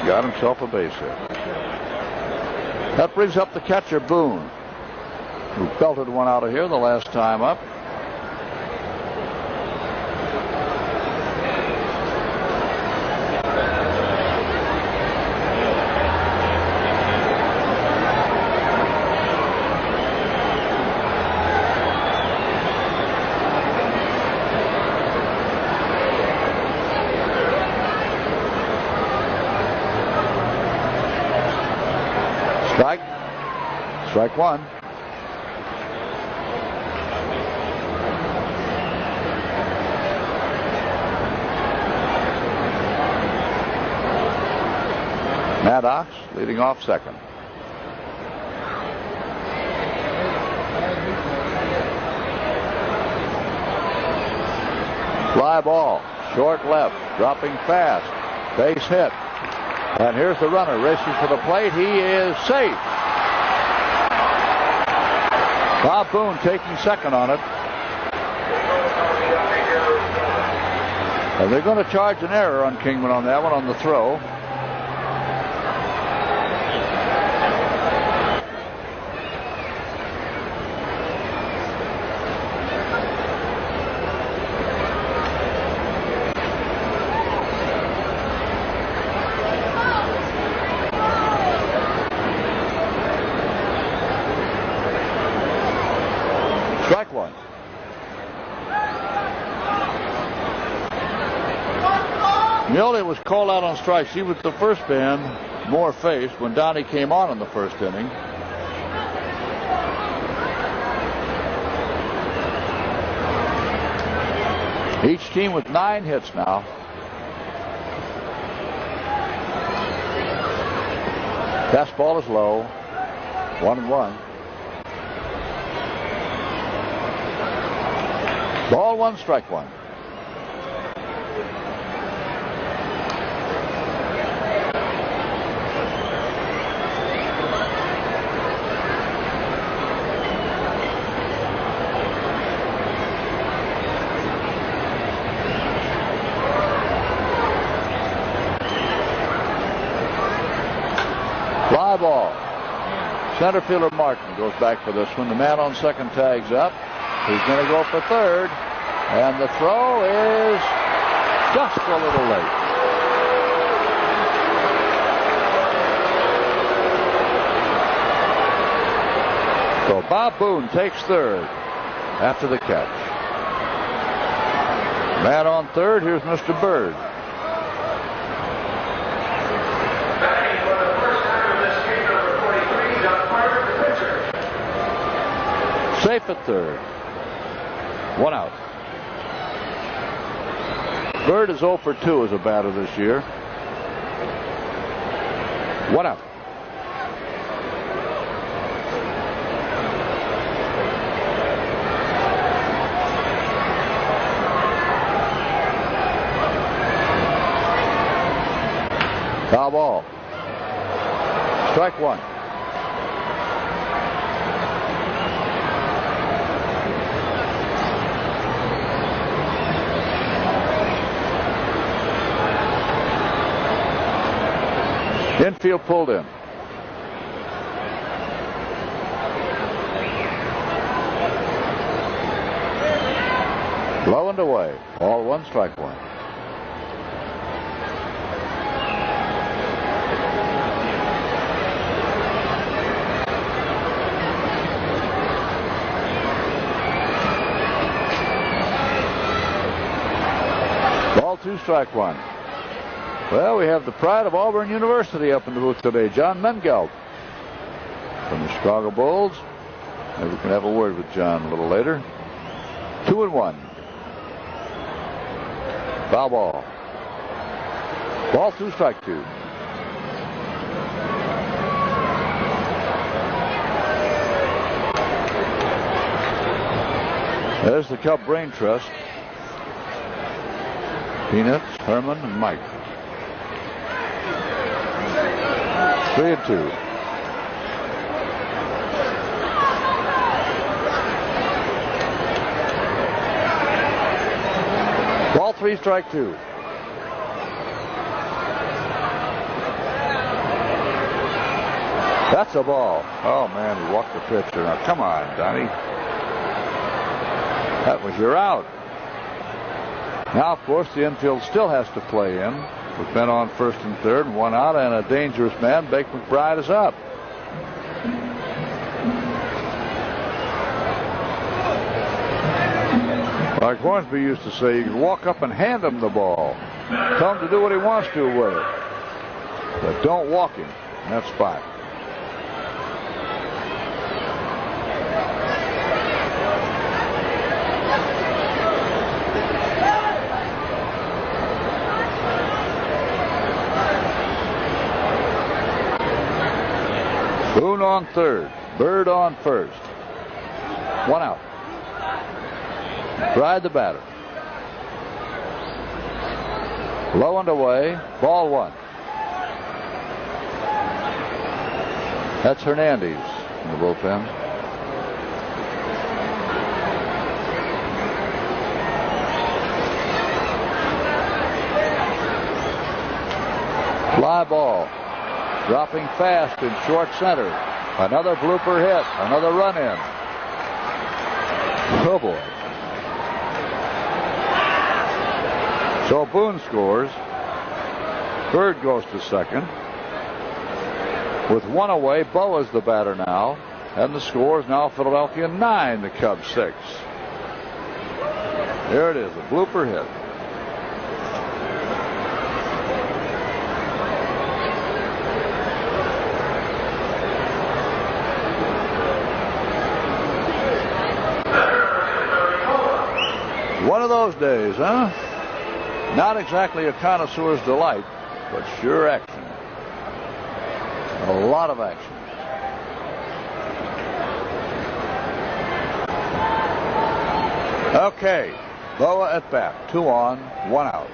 Got himself a base hit. That brings up the catcher, Boone, who belted one out of here the last time up. Strike one. Maddox leading off second. Fly ball, short left, dropping fast, base hit. And here's the runner racing for the plate. He is safe. Bob Boone taking second on it. And they're going to charge an error on Kingman on that one on the throw. Strike one. Mioli was called out on strikes. He was the first man more faced when Donnie came on in the first inning. Each team with 9 hits now. Fastball is low. 1-1. Ball 1, strike 1. Fly ball. Center fielder Martin goes back for this one. The man on second tags up. He's going to go for third. And the throw is just a little late. So Bob Boone takes third after the catch. Man on third, here's Mr. Bird. Safe at third. 1 out. Bird is 0 for 2 as a batter this year. 1 out. Foul ball. Strike 1. Infield pulled in. Low and away. Ball 1, strike 1. Ball 2, strike 1. Well, we have the pride of Auburn University up in the booth today, John Mengelt from the Chicago Bulls. Maybe we can have a word with John a little later. 2-1. Foul ball. Ball 2, strike 2. There's the Cub Brain Trust. Peanuts, Herman, and Mike. 3-2. Ball 3, strike 2. That's a ball. Oh man, he walked the pitcher. Now come on, Donnie. That was your out. Now, of course, the infield still has to play in, with men on first and third, and 1 out, and a dangerous man. Bake McBride is up. Like Hornsby used to say, you can walk up and hand him the ball. Tell him to do what he wants to with it. But don't walk him in that spot. Boone on third. Bird on first. 1 out. Bride the batter. Low and away. Ball 1. That's Hernandez in the bullpen. Fly ball. Dropping fast in short center. Another blooper hit. Another run in. Oh boy. So Boone scores. Bird goes to second. With 1 away, Bo is the batter now. And the score is now Philadelphia 9, the Cubs 6. There it is, a blooper hit. One of those those days, huh? Not exactly a connoisseur's delight, but sure action. A lot of action. Okay, Boa at bat. 2 on, 1 out.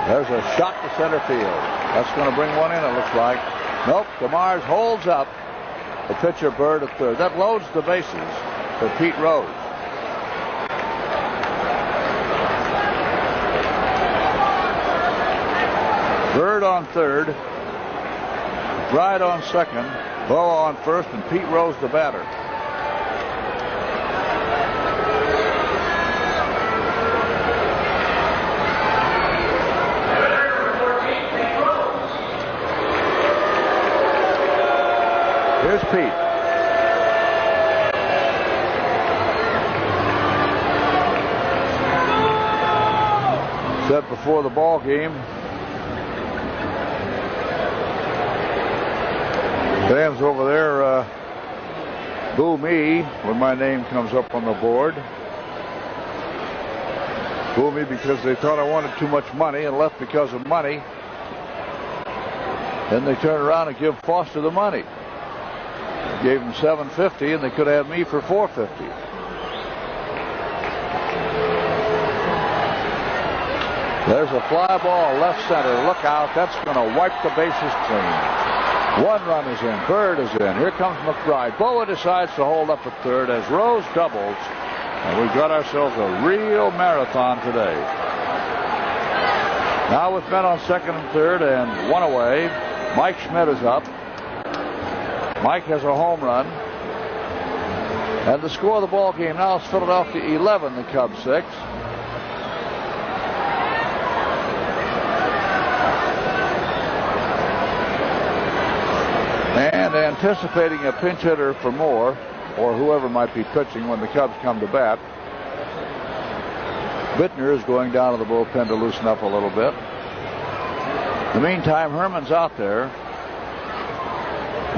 There's a shot to center field. That's going to bring one in, it looks like. Nope, DeMars holds up the pitcher Bird at third. That loads the bases for Pete Rose. Bird on third, Bride on second, Boa on first, and Pete Rose the batter. Here's Pete. Said before the ball game, fans over there boo me when my name comes up on the board. Boo me because they thought I wanted too much money and left because of money. Then they turn around and give Foster the money. Gave him $750 and they could have me for $450. There's a fly ball left center. Look out. That's going to wipe the bases clean. 1 run is in. Bird is in. Here comes McBride. Boa decides to hold up at third as Rose doubles. And we've got ourselves a real marathon today. Now with men on second and third and 1 away, Mike Schmidt is up. Mike has a home run. And the score of the ball game now is Philadelphia 11, the Cubs 6. And anticipating a pinch hitter for Moore, or whoever might be pitching when the Cubs come to bat, Bittner is going down to the bullpen to loosen up a little bit. In the meantime, Herman's out there.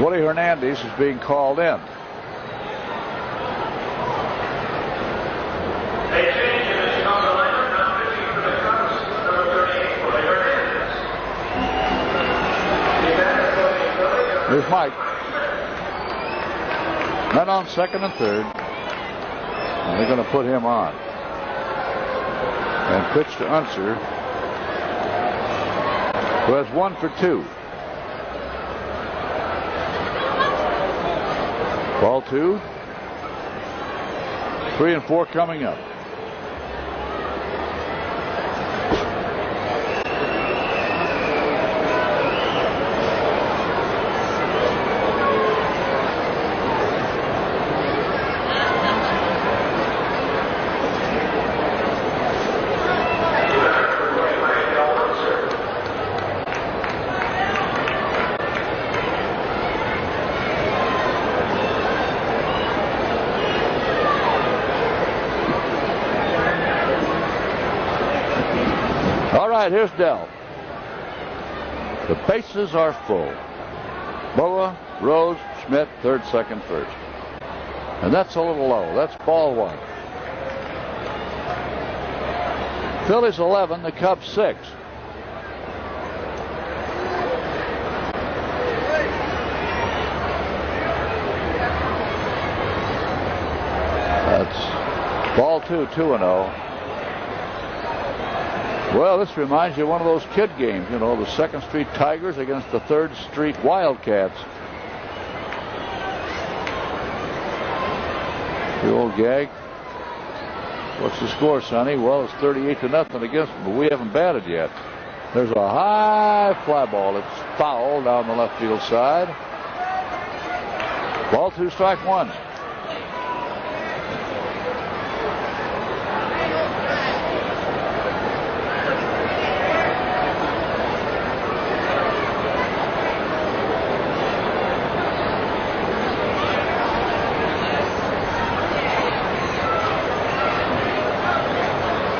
Woody Hernandez is being called in. Here's Mike. Men on second and third. And they're going to put him on. And pitch to Unser, who has 1 for 2. Ball 2. 3 and 4 coming up. Here's Dell. The bases are full. Boa, Rose, Schmidt, third, second, first. And that's a little low. That's ball 1. Phillies 11, the Cubs 6. That's ball 2, 2-0. Well, this reminds you of one of those kid games, you know, the 2nd Street Tigers against the 3rd Street Wildcats. The old gag. What's the score, Sonny? Well, it's 38-0 against them, but we haven't batted yet. There's a high fly ball. It's foul down the left field side. Ball 2, strike 1.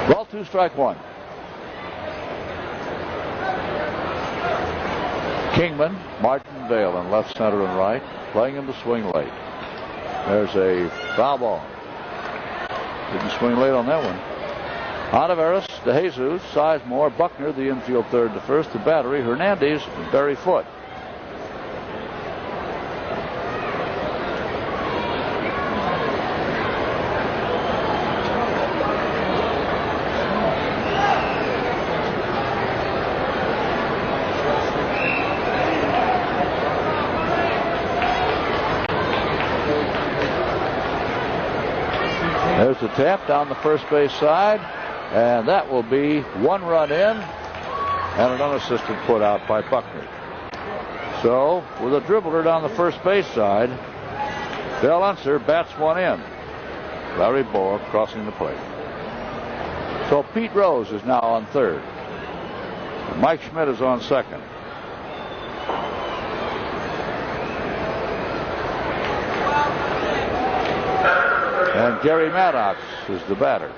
Ball 2, strike 1. Kingman, Martin, Dale in left, center, and right, playing in the swing late. There's a foul ball. Didn't swing late on that one. Olivares, DeJesus, Sizemore, Buckner, the infield third to first, the battery, Hernandez, Barry Foote. There's the tap down the first base side, and that will be 1 run in and an unassisted put out by Buckner. So with a dribbler down the first base side, Dale Unser bats 1 in. Larry Bowa crossing the plate. So Pete Rose is now on third. Mike Schmidt is on second. And Gary Maddox is the batter.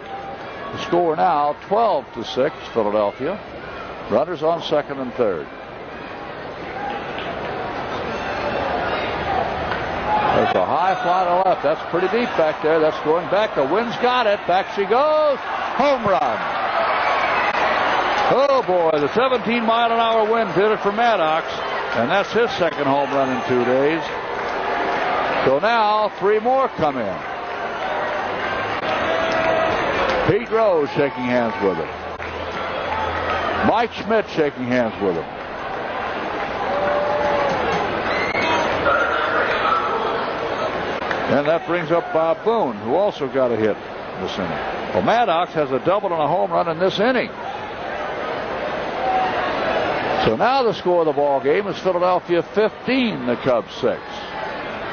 The score now 12-6 Philadelphia. Runners on second and third. There's a high fly to left. That's pretty deep back there. That's going back. The wind's got it. Back she goes. Home run. Oh boy, the 17-mile-an-hour wind did it for Maddox. And that's his second home run in 2 days. So now 3 more come in. Pete Rose shaking hands with him. Mike Schmidt shaking hands with him. And that brings up Bob Boone, who also got a hit this inning. Well, Maddox has a double and a home run in this inning. So now the score of the ball game is Philadelphia 15, the Cubs 6.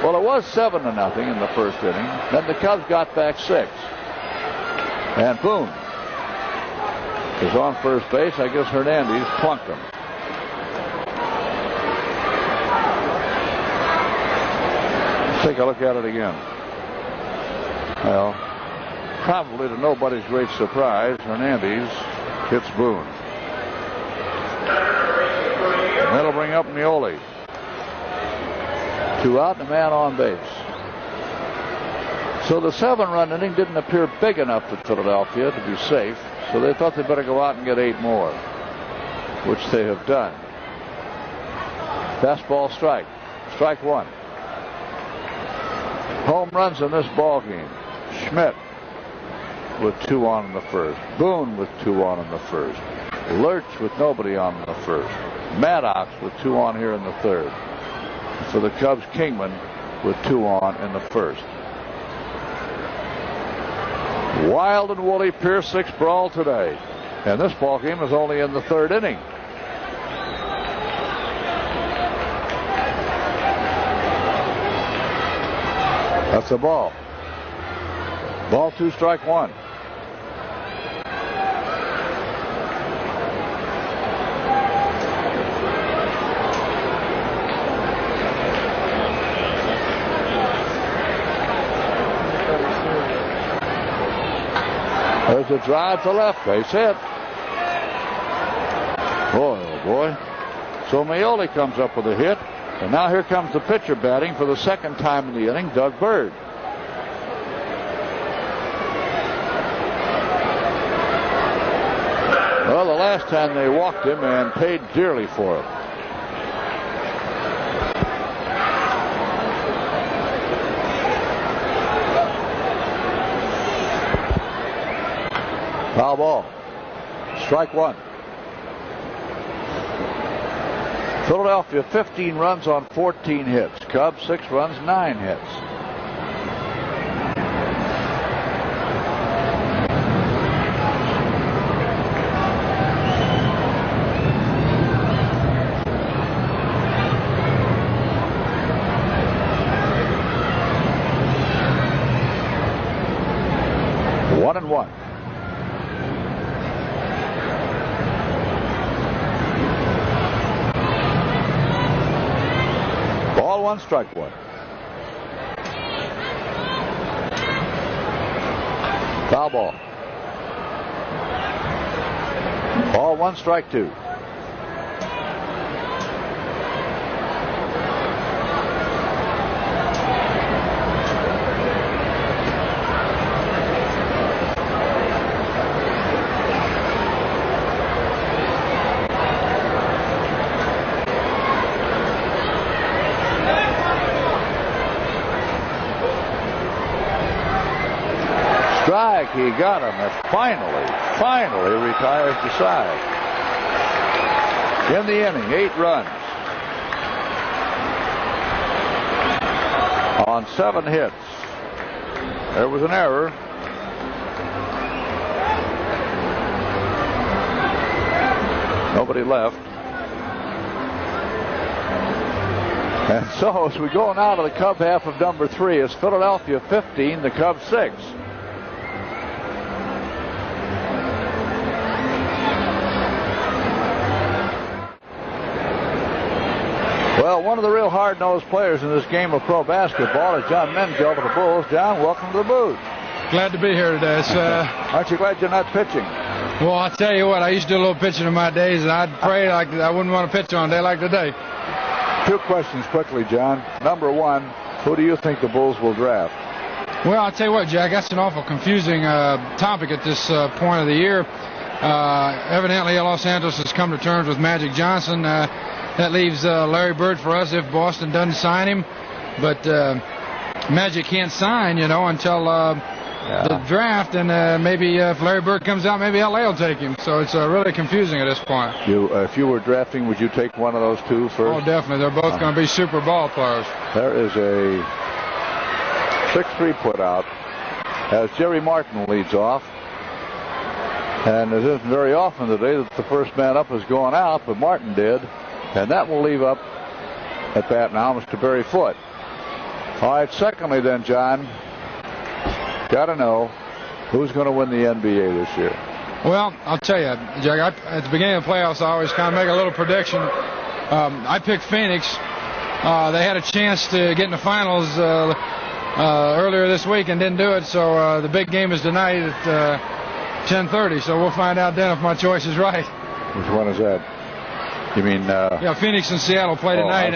Well, it was 7-0 in the first inning. Then the Cubs got back 6. And Boone is on first base. I guess Hernandez plunked him. Let's take a look at it again. Well, probably to nobody's great surprise, Hernandez hits Boone. And that'll bring up Mioli. 2 out and a man on base. So the 7-run inning didn't appear big enough for Philadelphia to be safe, so they thought they'd better go out and get 8 more, which they have done. Fastball strike. Strike 1. Home runs in this ball game. Schmidt with 2 on in the first. Boone with 2 on in the first. Lurch with nobody on in the first. Maddox with 2 on here in the third. For the Cubs, Kingman with 2 on in the first. Wild and woolly Pier 6 brawl today. And this ball game is only in the 3rd inning. That's a ball. Ball 2, strike 1. There's a drive to left, base hit. Boy, oh boy. So Mioli comes up with a hit. And now here comes the pitcher batting for the 2nd time in the inning, Doug Bird. Well, the last time they walked him and paid dearly for it. Foul ball. Strike 1. Philadelphia 15 runs on 14 hits. Cubs 6 runs, 9 hits. One and one. Ball 1, strike 1. Foul ball. Ball 1, strike 2. He got him and finally retires the side. In the inning, 8 runs on 7 hits. There was an error. Nobody left. And so as we go now to the Cub half of number 3, it's Philadelphia 15, the Cubs 6. Well, one of the real hard-nosed players in this game of pro basketball is John Mengill of the Bulls. John, welcome to the booth. Glad to be here today. Aren't you glad you're not pitching? Well, I'll tell you what, I used to do a little pitching in my days, and I'd pray like I wouldn't want to pitch on a day like today. 2 questions quickly, John. Number 1, who do you think the Bulls will draft? Well, I'll tell you what, Jack, that's an awful confusing topic at this point of the year. Evidently, Los Angeles has come to terms with Magic Johnson. That leaves Larry Bird for us if Boston doesn't sign him. But Magic can't sign, until the draft, and maybe if Larry Bird comes out, maybe LA will take him. So it's really confusing at this point. If you were drafting, would you take one of those 2 first? Oh, definitely. They're both going to be super ball players. There is a 6-3 put out as Jerry Martin leads off. And it isn't very often today that the first man up is going out, but Martin did. And that will leave up at bat now Mr. Barry Foote. All right, secondly then, John, got to know who's going to win the NBA this year. Well, I'll tell you, Jack, at the beginning of the playoffs, I always kind of make a little prediction. I picked Phoenix. They had a chance to get in the finals earlier this week and didn't do it, so the big game is tonight at 10:30, so we'll find out then if my choice is right. Which one is that? You mean... yeah, Phoenix and Seattle play tonight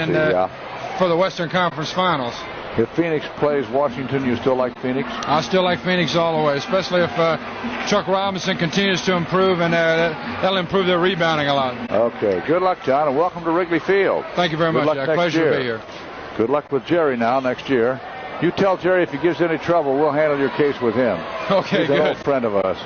for the Western Conference Finals. If Phoenix plays Washington, you still like Phoenix? I still like Phoenix all the way, especially if Chuck Robinson continues to improve, and that'll improve their rebounding a lot. Okay. Good luck, John, and welcome to Wrigley Field. Thank you very much, Jack. Pleasure to be here. Good luck with Jerry now next year. You tell Jerry if he gives any trouble, we'll handle your case with him. Okay, He's good. an old friend of us.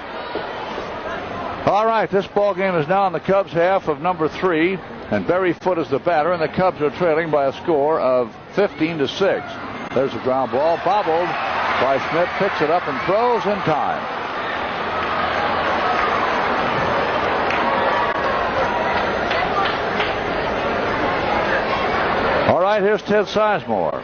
All right, this ball game is now in the Cubs half of number 3, and Barry Foote is the batter, and the Cubs are trailing by a score of 15-6. There's a ground ball, bobbled by Schmidt, picks it up and throws in time. All right, here's Ted Sizemore.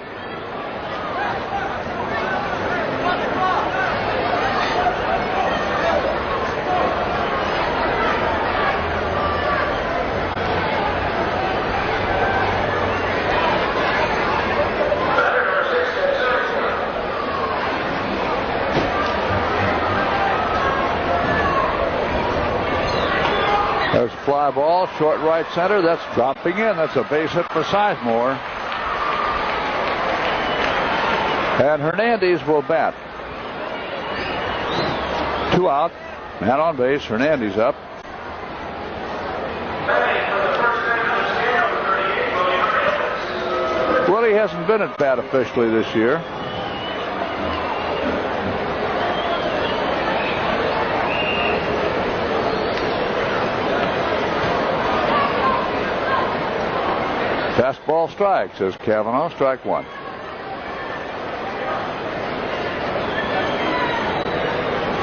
There's a fly ball, short right center. That's dropping in. That's a base hit for Sizemore. And Hernandez will bat. 2 out. Man on base. Hernandez up. Willie hasn't been at bat officially this year. Fastball strike, says Cavanaugh. Strike 1.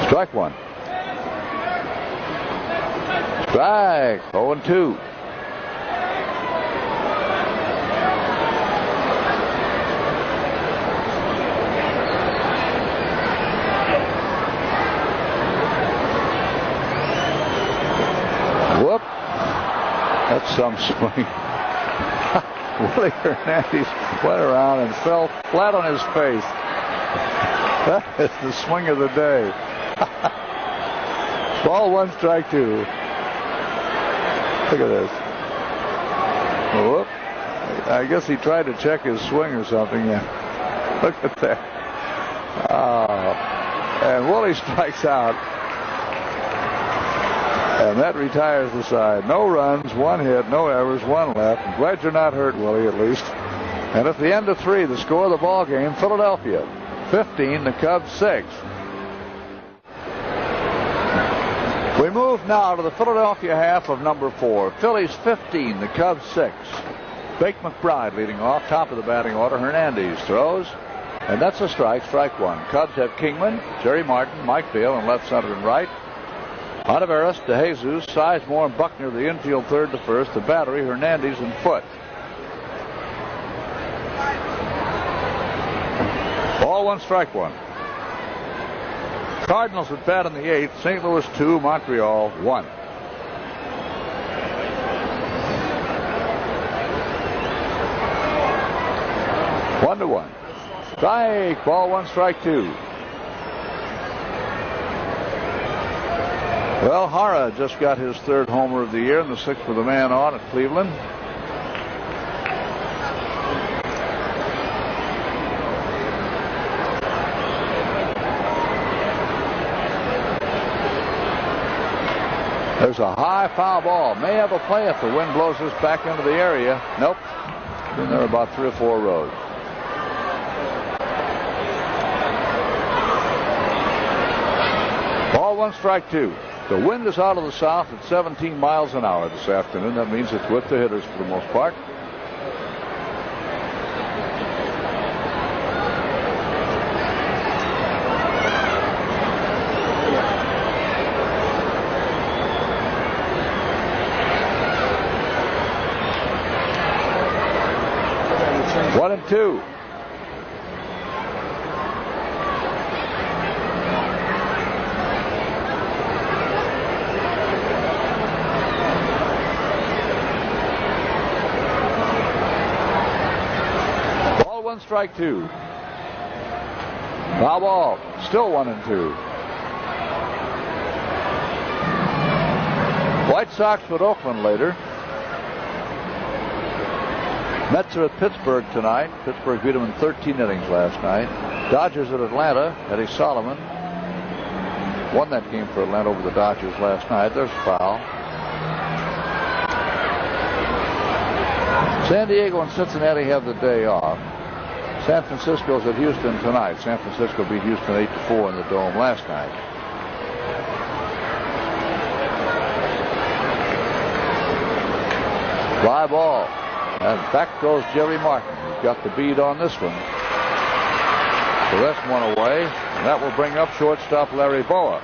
Strike 1. Strike. 0-2. Whoop. That's some swing. Willie Hernandez went around and fell flat on his face. That is the swing of the day. Ball 1, strike 2. Look at this. Whoop. I guess he tried to check his swing or something. Yeah. Look at that. And Willie strikes out. And that retires the side. No runs, 1 hit, no errors, 1 left. I'm glad you're not hurt, Willie, at least. And at the end of 3, the score of the ball game, Philadelphia 15, the Cubs 6. We move now to the Philadelphia half of number 4. Phillies 15, the Cubs 6. Bake McBride leading off, top of the batting order. Hernandez throws, and that's a strike, strike one. Cubs have Kingman, Jerry Martin, Mike Vail in left, center, and right. Olivares, DeJesus, Sizemore, and Buckner, the infield third to first. The battery, Hernandez and Foote. Ball one, strike one. Cardinals would bat in the 8th. St. Louis 2, Montreal 1. One to one. Strike. Ball one, strike two. Well, Hara just got his 3rd homer of the year and the 6th with a man on at Cleveland. There's a high foul ball. May have a play if the wind blows this back into the area. Nope. Been there about 3 or 4 rows. Ball one, strike two. The wind is out of the south at 17 miles an hour this afternoon. That means it's with the hitters for the most part. One and two. Ball one, strike two. Foul ball. Still 1 and 2. White Sox with Oakland later. Mets are at Pittsburgh tonight. Pittsburgh beat them in 13 innings last night. Dodgers at Atlanta. Eddie Solomon won that game for Atlanta over the Dodgers last night. There's a foul. San Diego and Cincinnati have the day off. San Francisco's at Houston tonight. San Francisco beat Houston 8-4 in the Dome last night. Fly ball. And back goes Jerry Martin. He's got the bead on this one. So that's one away. And that will bring up shortstop Larry Boa.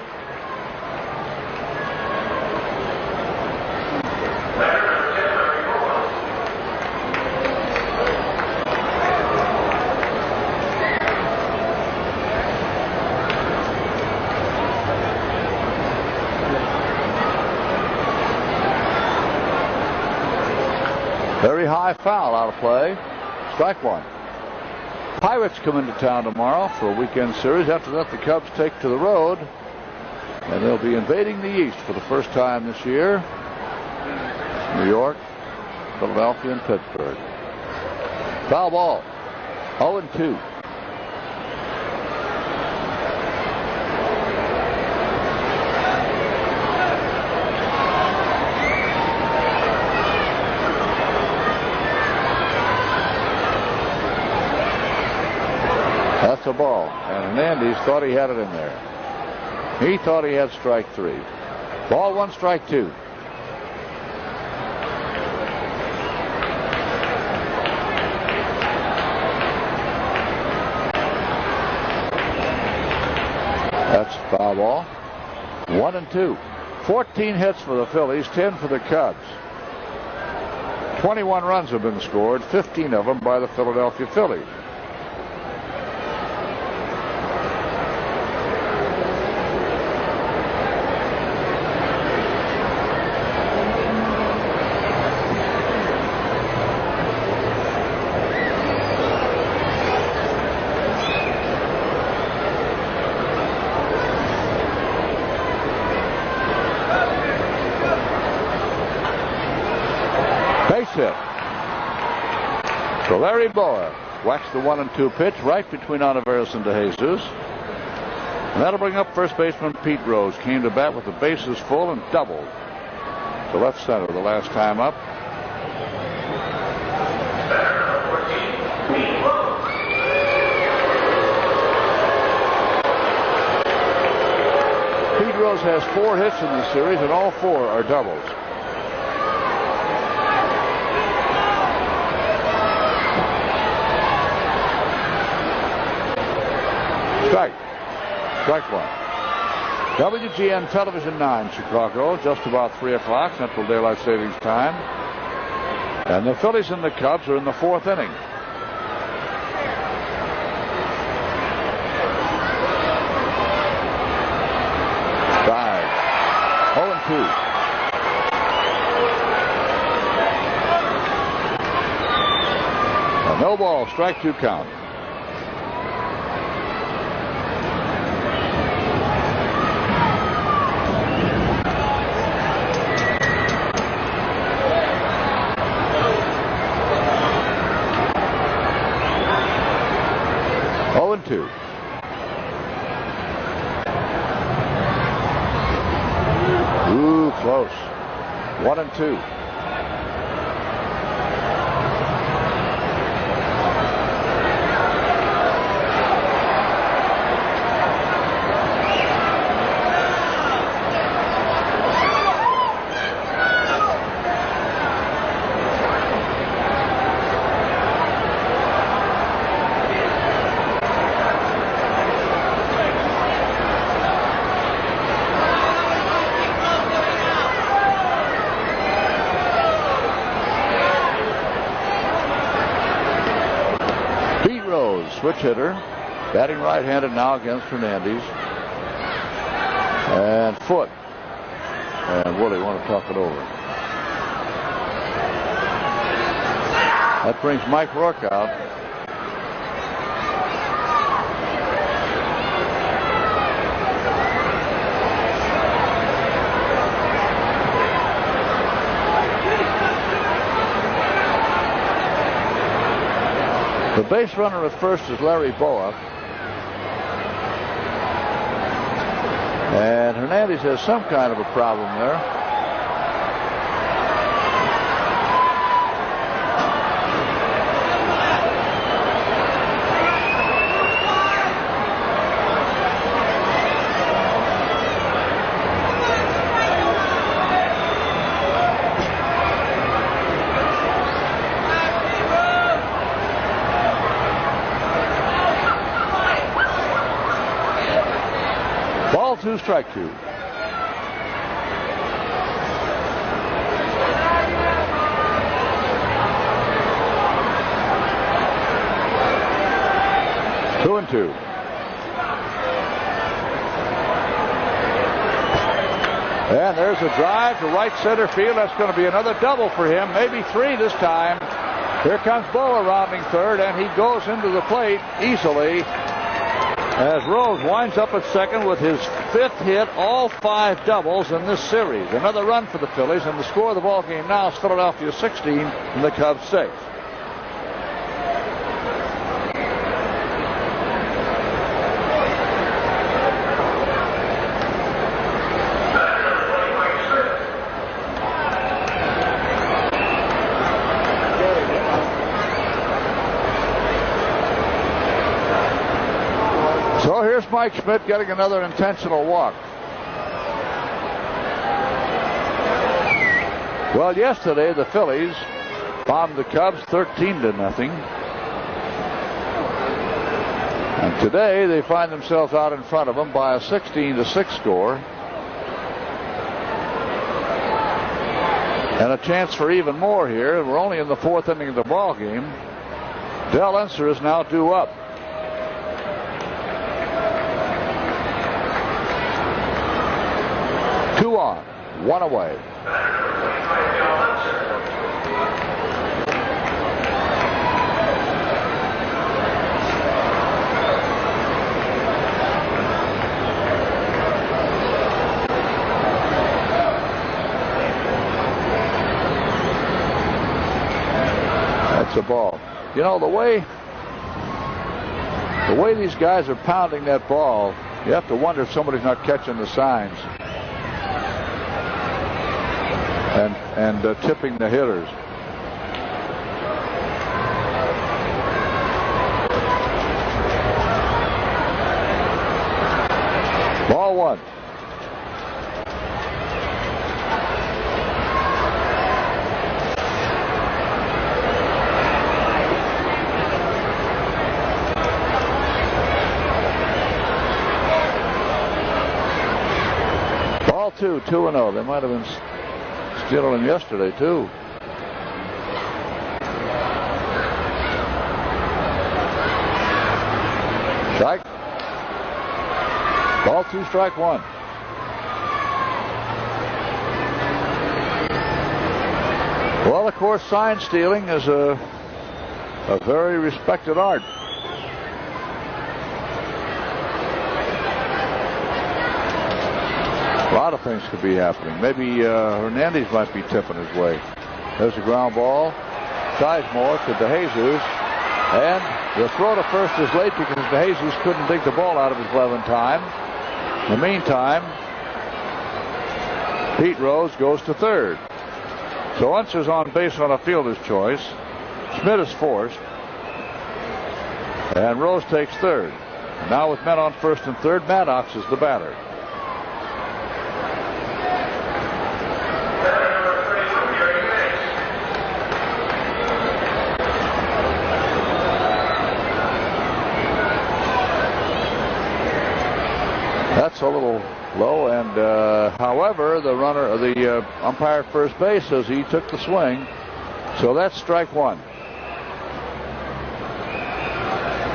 Very high foul out of play. Strike one. Pirates come into town tomorrow for a weekend series. After that, the Cubs take to the road. And they'll be invading the East for the first time this year. New York, Philadelphia, and Pittsburgh. Foul ball. 0-2. That's a ball. And Hernandez thought he had it in there. He thought he had strike three. Ball one, strike two. That's foul ball. 1-2. 14 hits for the Phillies, 10 for the Cubs. 21 runs have been scored, 15 of them by the Philadelphia Phillies. Hit. So Larry Boa whacks the 1-2 pitch right between Olivares and DeJesus. And that'll bring up first baseman Pete Rose. Came to bat with the bases full and doubled to left center the last time up. Pete Rios has 4 hits in this series, and all 4 are doubles. Strike one. WGN Television 9, Chicago, just about 3 o'clock, Central Daylight Savings Time. And the Phillies and the Cubs are in the 4th inning. Drive. 0-2. A no ball, strike 2 count. Ooh, close. 1-2. Switch hitter, batting right-handed now against Hernandez. And Foot. And Willie want to talk it over. That brings Mike Rourke out. The base runner at first is Larry Boa. And Hernandez has some kind of a problem there. Ball 2, strike 2. Two and 2. And there's a drive to right center field. That's going to be another double for him, maybe 3 this time. Here comes Boa rounding third, and he goes into the plate easily as Rose winds up at second with his 5th hit, all 5 doubles in this series. Another run for the Phillies, and the score of the ball game now is Philadelphia 16 and the Cubs 6. So here's Mike Schmidt getting another intentional walk. Well, yesterday the Phillies bombed the Cubs 13-0. And today they find themselves out in front of them by a 16-6 score. And a chance for even more here. We're only in the 4th inning of the ball game. Del Enser is now due up. Two on, 1 away. That's a ball. You know, the way these guys are pounding that ball, you have to wonder if somebody's not catching the signs and tipping the hitters. Ball 1. 2, 2-0. They might have been stealing him yesterday, too. Strike. Ball 2, strike 1. Well, of course, sign stealing is a very respected art. A lot of things could be happening. Maybe Hernandez might be tipping his way. There's a ground ball. Sizemore to DeJesus. And the throw to first is late because DeJesus couldn't dig the ball out of his glove in time. In the meantime, Pete Rose goes to third. So Unser's on base on a fielder's choice. Schmidt is forced. And Rose takes third. Now with men on first and third, Maddox is the batter. That's a little low, and however, the umpire at first base says he took the swing, so that's strike 1.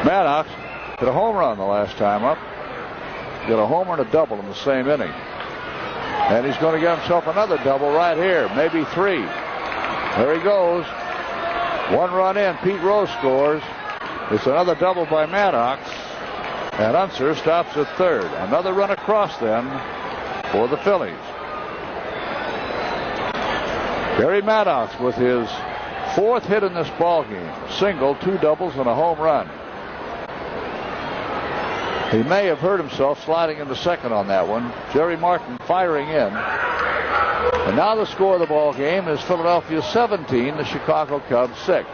Maddox hit a home run the last time up. Got a homer and a double in the same inning, and he's going to get himself another double right here, maybe 3. There he goes. 1 run in. Pete Rose scores. It's another double by Maddox. And Unser stops at third. Another run across then for the Phillies. Barry Maddox with his 4th hit in this ball game. Single, 2 doubles, and a home run. He may have hurt himself sliding into second on that one. Jerry Martin firing in. And now the score of the ball game is Philadelphia 17, the Chicago Cubs 6.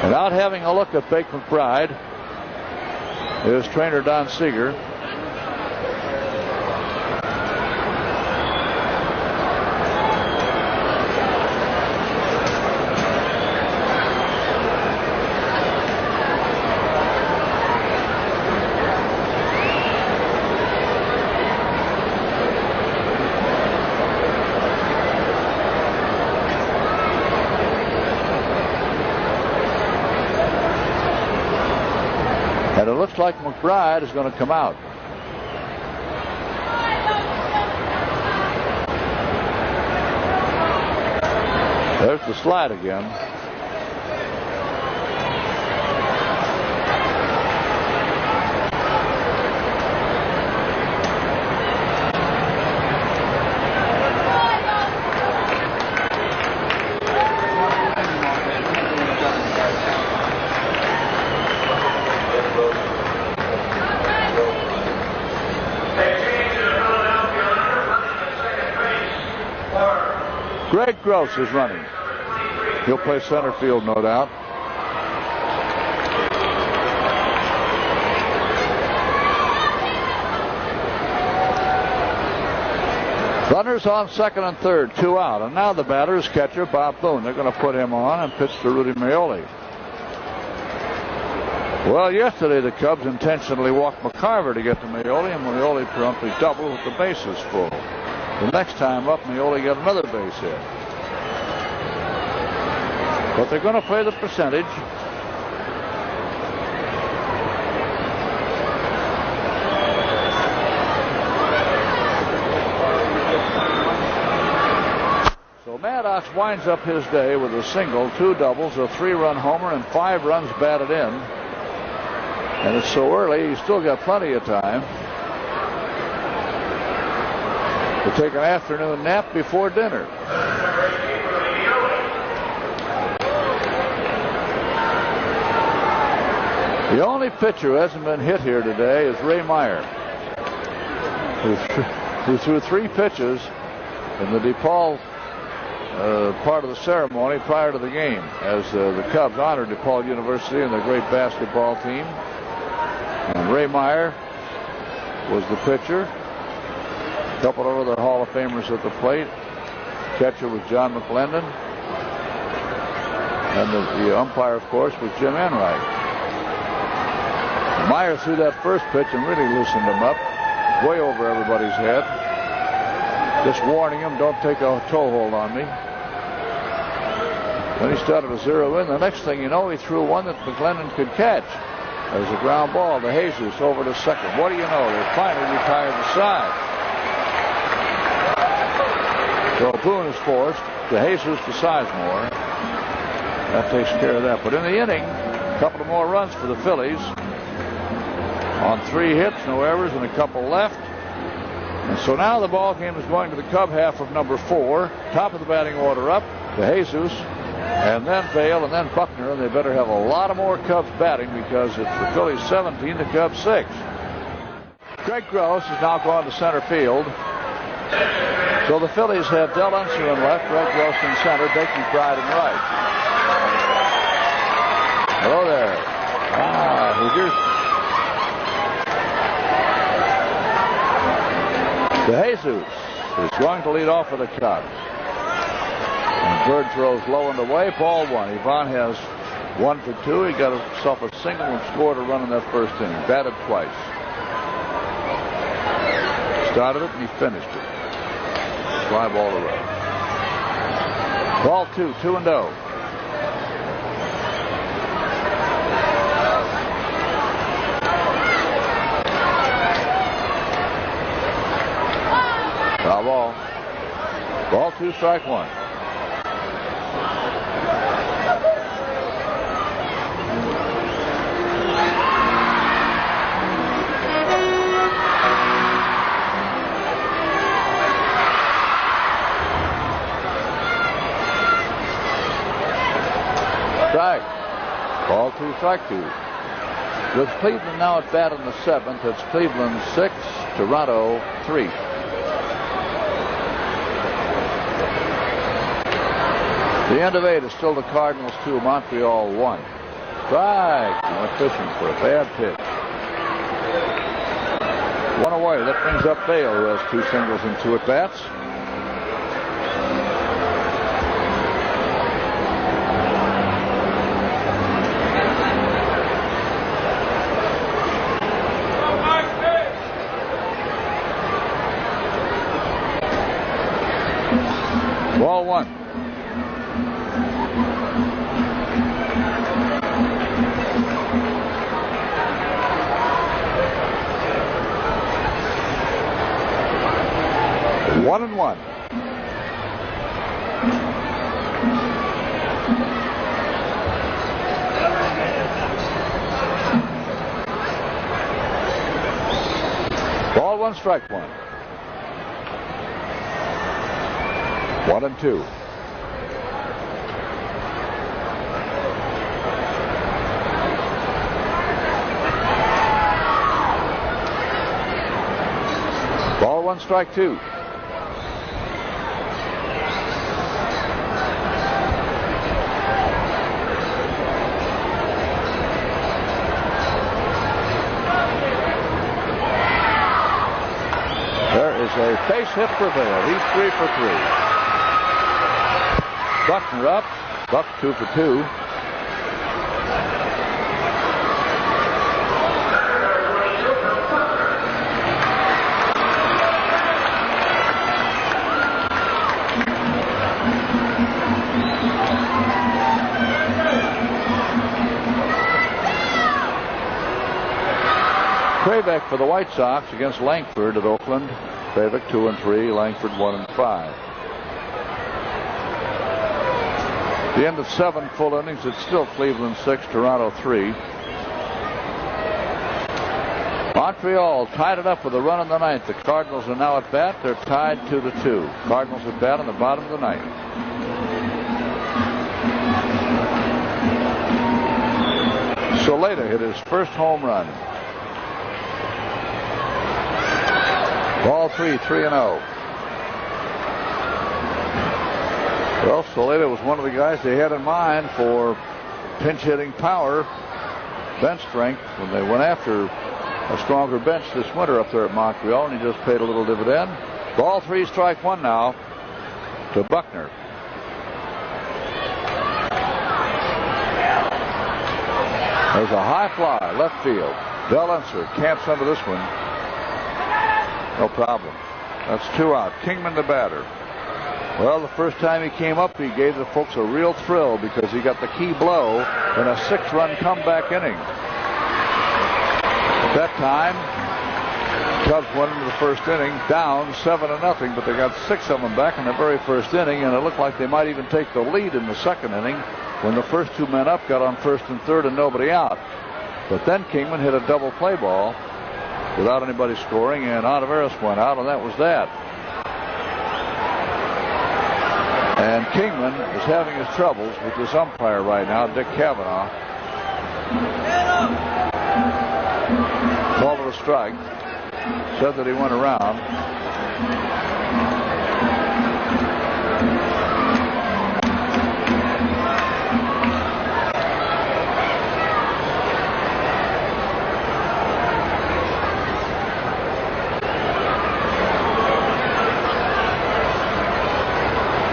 And out having a look at Bake McBride is trainer Don Seeger. And it looks like McBride is going to come out. There's the slide again. Greg Gross is running. He'll play center field, no doubt. Runners on second and third, 2 out. And now the batter is catcher Bob Boone. They're going to put him on and pitch to Rudy Maioli. Well, yesterday the Cubs intentionally walked McCarver to get to Maioli, and Maioli promptly doubled with the bases full. The next time up, Maioli got another base hit. But they're going to play the percentage. So Maddox winds up his day with a single, 2 doubles, a 3-run homer, and 5 runs batted in. And it's so early, he's still got plenty of time to take an afternoon nap before dinner. The only pitcher who hasn't been hit here today is Ray Meyer, who threw 3 pitches in the DePaul part of the ceremony prior to the game, as the Cubs honored DePaul University and their great basketball team. And Ray Meyer was the pitcher. A couple of other Hall of Famers at the plate. Catcher was John McClendon. And the umpire, of course, was Jim Enright. Meyer threw that first pitch and really loosened him up. way over everybody's head. Just warning him, don't take a toehold on me. Then he started to zero in. The next thing you know, he threw one that McLennan could catch. There's a ground ball to Jesus over to second. What do you know? They finally retired the side. So Boone is forced to Jesus to Sizemore. That takes care of that. But in the inning, a couple of more runs for the Phillies. On 3 hits, no errors, and a couple left. And so now the ball game is going to the Cub half of number 4. Top of the batting order up to Jesus, and then Vail, and then Buckner. And they better have a lot of more Cubs batting because it's the Phillies 17, the Cubs 6. Greg Gross has now gone to center field. So the Phillies have Del Unser in left, Greg Gross in center, Becky Pride in right. Hello there. Here's Jesus is going to lead off for the Cubs. And Bird throws low and away, ball 1. Ivan has 1 for 2. He got himself a single and scored a run in that first inning. Batted twice. Started it and he finished it. Fly ball to right. Ball 2, 2-0. Foul ball. Ball 2, strike 1. Strike. Ball 2, strike 2. With Cleveland now at bat in the 7th, it's Cleveland 6, Toronto 3. The end of 8 is still the Cardinals 2, Montreal 1. Strike. He went fishing for a bad pitch. 1 away. That brings up Vail, who has 2 singles and 2 at-bats. Ball 1. One and one. Ball 1, strike 1. 1 and 2. Ball 1, strike 2. A base hit for Vail. He's 3 for 3. Buckner up. Buck 2 for 2. Kraybeck for the White Sox against Langford at Oakland. Kraybeck 2 and 3, Langford 1 and 5. The end of 7 full innings. It's still Cleveland 6, Toronto 3. Montreal tied it up with a run in the 9th. The Cardinals are now at bat. They're tied 2-2. Cardinals at bat in the bottom of the 9th. Soleta hit his first home run. Ball 3, 3-0. Well, Soleta was one of the guys they had in mind for pinch hitting power, bench strength, when they went after a stronger bench this winter up there at Montreal, and he just paid a little dividend. Ball 3, strike 1 now to Buckner. There's a high fly, left field. Del Unser camps under this one. No problem. That's 2 out. Kingman the batter. Well, the first time he came up, he gave the folks a real thrill because he got the key blow in a 6-run comeback inning. At that time, Cubs went into the first inning down 7-0, but they got 6 of them back in the very first inning, and it looked like they might even take the lead in the second inning when the first 2 men up got on first and third and nobody out. But then Kingman hit a double play ball without anybody scoring, and Olivares went out, and that was that. And Kingman is having his troubles with this umpire right now, Dick Cavanaugh. Called it a strike. Said that he went around.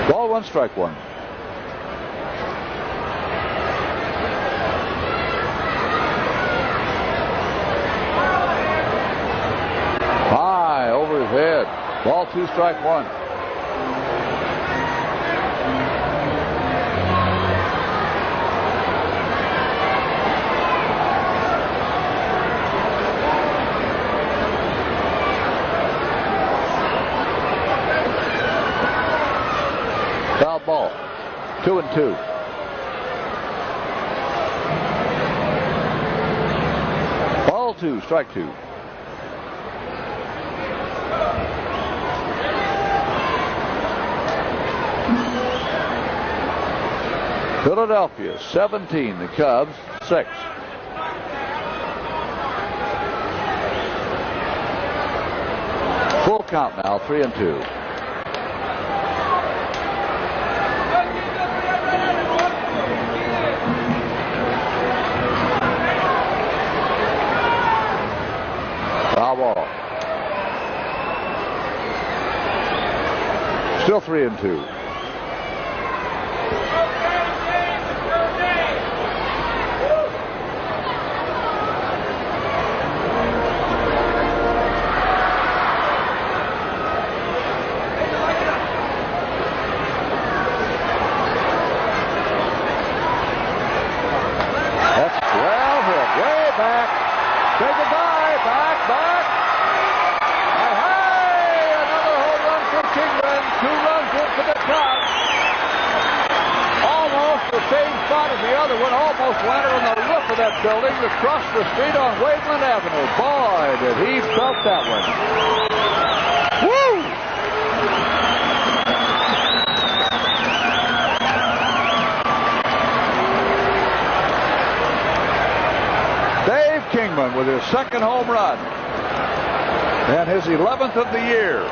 Ball 1, strike 1. High over his head. Ball 2, strike 1. Foul ball. 2-2. Ball 2, strike 2. Philadelphia 17, the Cubs 6. Full count now, 3-2. Foul ball. Still 3-2. Building across the street on Waveland Avenue. Boy, did he belt that one. Woo! Dave Kingman with his second home run and his 11th of the year.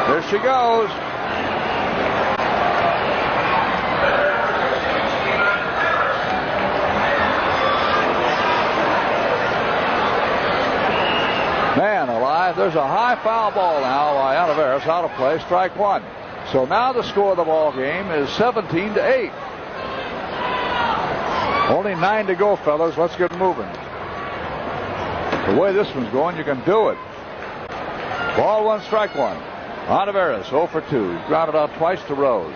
There she goes. Man alive, there's a high foul ball now by Olivares, out of play, strike 1. So now the score of the ball game is 17-8. Only 9 to go, fellas. Let's get moving. The way this one's going, you can do it. Ball 1, strike 1. Olivares 0 for 2. He's grounded out twice to Rose.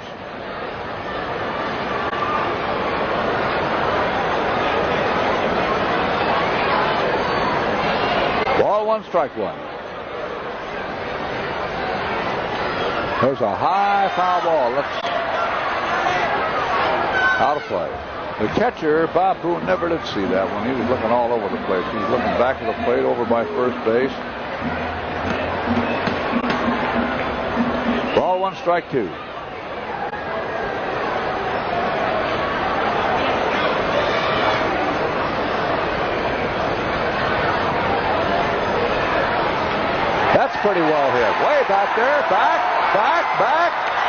Ball 1, strike 1. There's a high foul ball. Out of play. The catcher, Bob Boone, never did see that one. He was looking all over the place. He was looking back of the plate over by first base. Ball 1, strike 2. That's pretty well hit. Way back there. Back.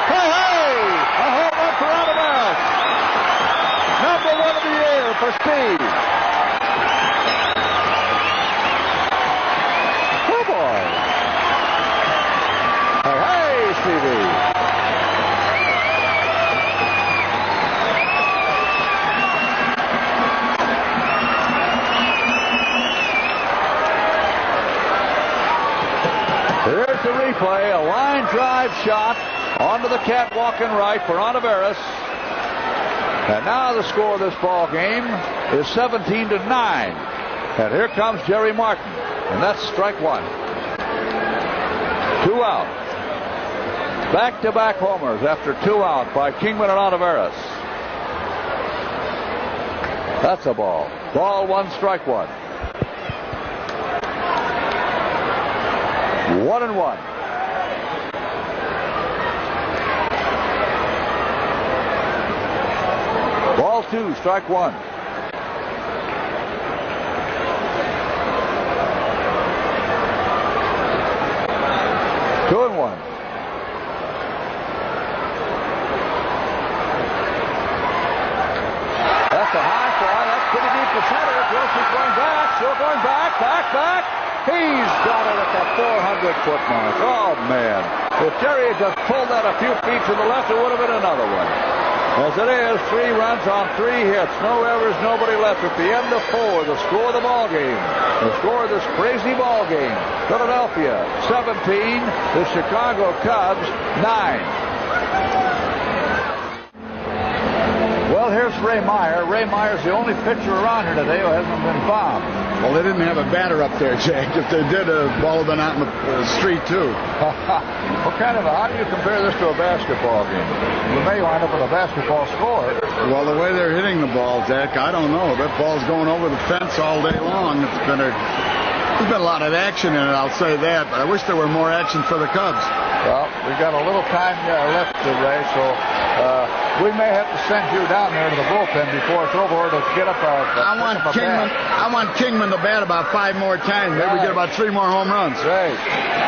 Hey, hey! A home run for Olivares. Number 1 of the year for Steve. Oh, boy. Hey, hey, Stevie. replay. A line drive shot onto the catwalk in right for Olivares. And now the score of this ball game is 17-9. And here comes Jerry Martin. And that's strike one. 2 out. Back-to-back homers after 2 out by Kingman and Olivares. That's a ball. Ball 1, strike 1. 1-1. Ball 2, strike 1. Two and 1. That's a high fly. That's pretty deep to center. Wilson's going back. Still going back. Back. He's got it at the 400-foot mark. Oh, man. If Jerry had just pulled that a few feet to the left, it would have been another one. As it is, 3 runs on 3 hits. No errors, nobody left. At the end of 4, the score of the ball game. The score of this crazy ball game. Philadelphia 17, the Chicago Cubs 9. Well, here's Ray Meyer. Ray Meyer's the only pitcher around here today who hasn't been bombed. Well, they didn't have a batter up there, Jack. If they did, a ball would have been out in the street, too. How do you compare this to a basketball game? We may wind up with a basketball score. Well, the way they're hitting the ball, Jack, I don't know. That ball's going over the fence all day long. There's been a lot of action in it, I'll say that. But I wish there were more action for the Cubs. Well, we've got a little time left, Ray, so we may have to send you down there to the bullpen before it's over to get up I want Kingman to bat about 5 more times. Maybe we get about 3 more home runs. Great.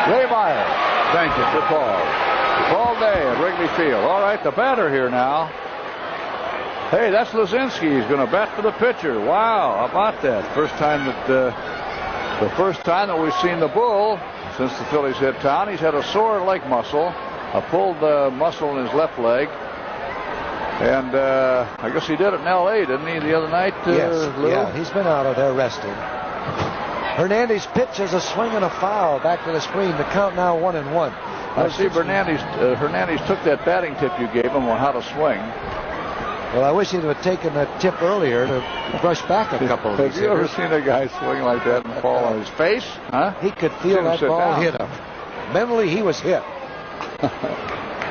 Ray Meyer. Thank you. Good call. All day at Wrigley Field. All right, the batter here now. Hey, that's Luzinski. He's going to bat for the pitcher. Wow, how about that? The first time that we've seen the Bull since the Phillies hit town. He's had a sore leg muscle, a pulled muscle in his left leg. And I guess he did it in L.A., didn't he, the other night? Yes, Lou? yeah, he's been out of there resting. Hernandez pitches a swing and a foul back to the screen. The count now 1-1. I see Hernandez took that batting tip you gave him on how to swing. Well, I wish he'd have taken that tip earlier to brush back a couple of these. Have you ever seen a guy swing like that and fall on his face? Huh? He could feel that ball hit him. Mentally, he was hit.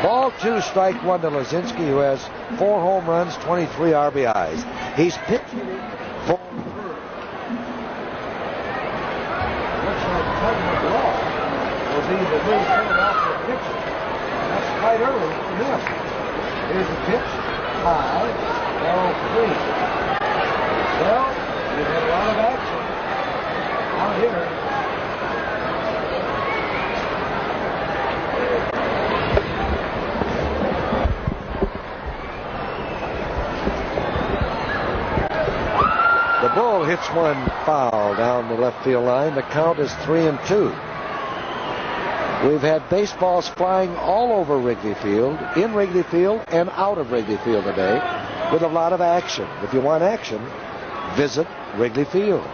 Ball 2, strike 1 to Luzinski, who has 4 home runs, 23 RBIs. He's pitching for looks like Tug McGraw will be the new Philadelphia pitcher. That's quite early for him. Here's the pitch. 5-0-3. Well, we've had a lot of action out here. The Bull hits one foul down the left field line. The count is 3-2. We've had baseballs flying all over Wrigley Field, in Wrigley Field and out of Wrigley Field today, with a lot of action. If you want action, visit Wrigley Field.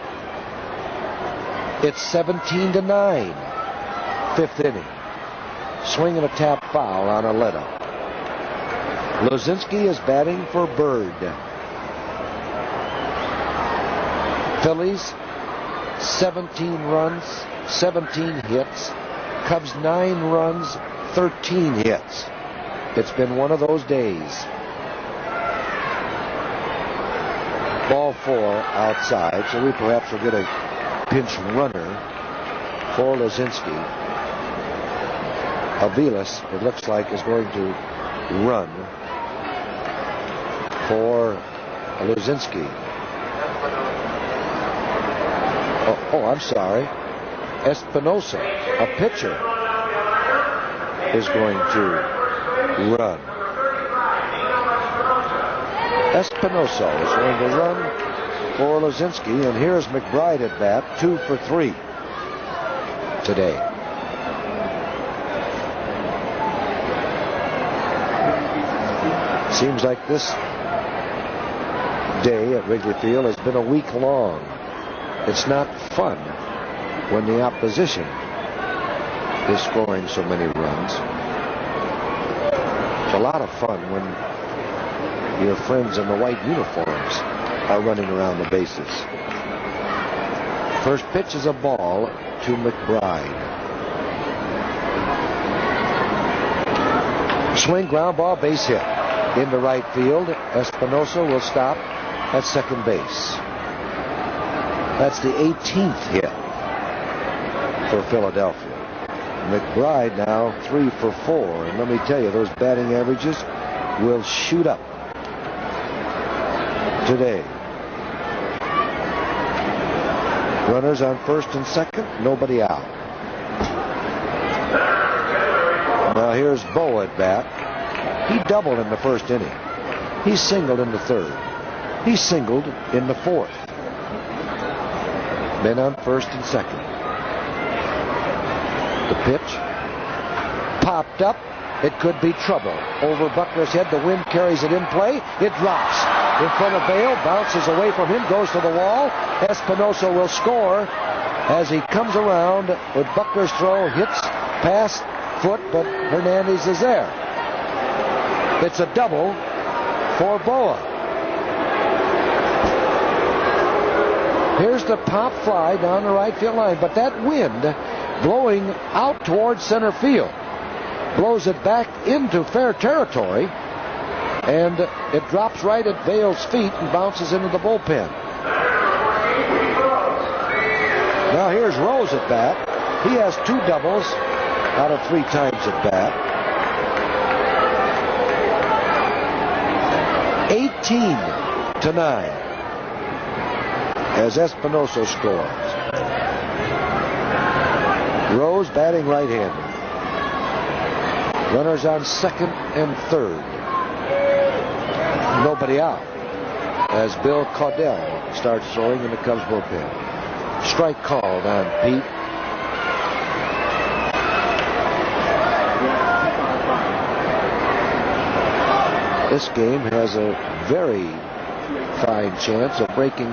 It's 17-9. 5th inning. Swing and a tap foul on Aletta. Luzinski is batting for Bird. Phillies, 17 runs, 17 hits. Cubs 9 runs, 13 hits. It's been one of those days. Ball 4 outside, so we perhaps will get a pinch runner for Luzinski. Aviles, it looks like, is going to run for Luzinski. Oh, I'm sorry. Espinosa, a pitcher, is going to run. Espinosa is going to run for Luzinski, and here's McBride at bat, 2 for 3 today. Seems like this day at Wrigley Field has been a week long. It's not fun when the opposition is scoring so many runs. It's a lot of fun when your friends in the white uniforms are running around the bases. First pitch is a ball to McBride. Swing, ground ball, base hit. Into right field. Espinosa will stop at second base. That's the 18th hit for Philadelphia. McBride now 3 for 4. And let me tell you, those batting averages will shoot up today. Runners on first and second, nobody out. Now here's Bo at bat. He doubled in the first inning. He singled in the third. He singled in the fourth. Men on first and second. The pitch popped up. It could be trouble. Over Buckner's head, the wind carries it in play. It drops in front of Bale, bounces away from him, goes to the wall. Espinosa will score as he comes around with Buckner's throw, hits past foot, but Hernandez is there. It's a double for Boa. Here's the pop fly down the right field line, but that wind blowing out towards center field blows it back into fair territory, and it drops right at Bale's feet and bounces into the bullpen. Now here's Rose at bat. He has 2 doubles out of 3 times at bat. 18-9 as Espinosa scores. Rose batting right-handed. Runners on second and third. Nobody out as Bill Caudell starts throwing in the Cubs bullpen. Strike called on Pete. This game has a very fine chance of breaking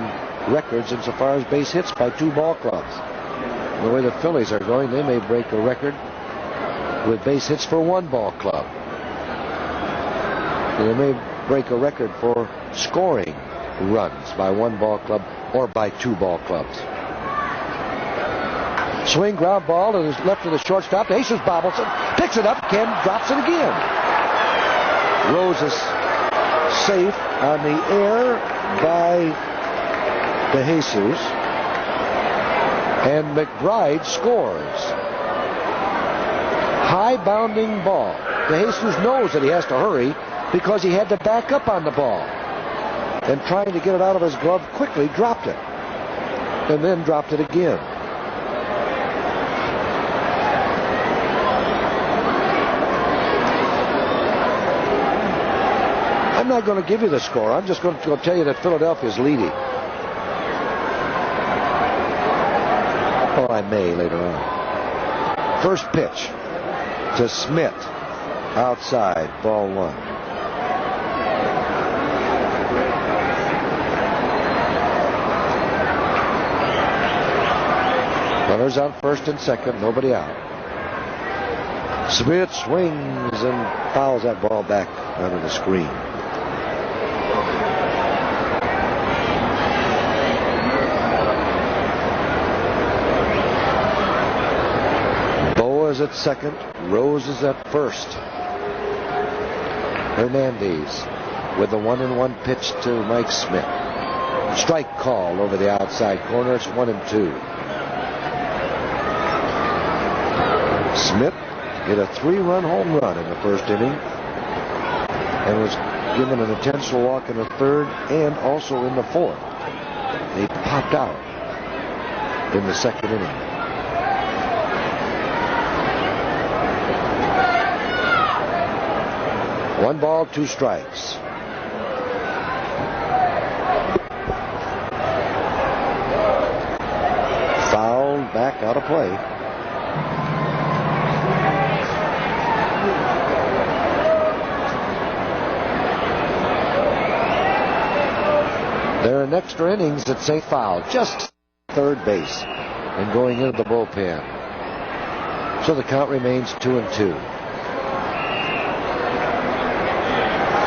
records insofar as base hits by 2 ball clubs. The way the Phillies are going, they may break a record with base hits for 1 ball club. They may break a record for scoring runs by 1 ball club or by 2 ball clubs. Swing, ground ball to the left of the shortstop. Jesus bobbles it, picks it up, Ken drops it again. Rose is safe on the air by De Jesus, and McBride scores. High bounding ball. De Jesus knows that he has to hurry because he had to back up on the ball, and trying to get it out of his glove quickly dropped it, and then dropped it again. I'm not going to give you the score. I'm just going to go tell you that Philadelphia is leading. Or I may later on. First pitch to Smith. Outside, ball 1. Runners on first and second, nobody out. Smith swings and fouls that ball back under the screen. Boas at second, Rose is at first. Hernandez with the 1-1 pitch to Mike Smith. Strike call over the outside corner. It's 1-2. Smith hit a 3-run home run in the first inning and was given an intentional walk in the third and also in the fourth. He popped out in the second inning. One ball, 2 strikes. Fouled back out of play. There are extra innings that say foul, just third base and going into the bullpen. So the count remains 2-2.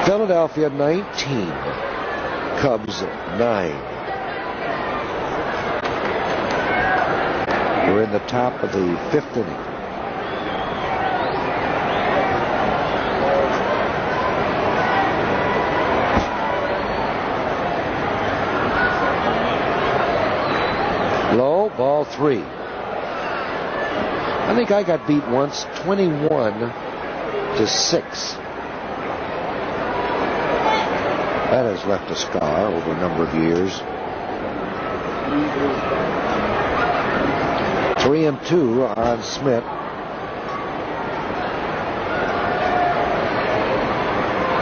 Philadelphia 19, Cubs 9. We're in the top of the 5th inning. Low, ball 3. I think I got beat once, 21-6. That has left a scar over a number of years. 3-2 on Smith.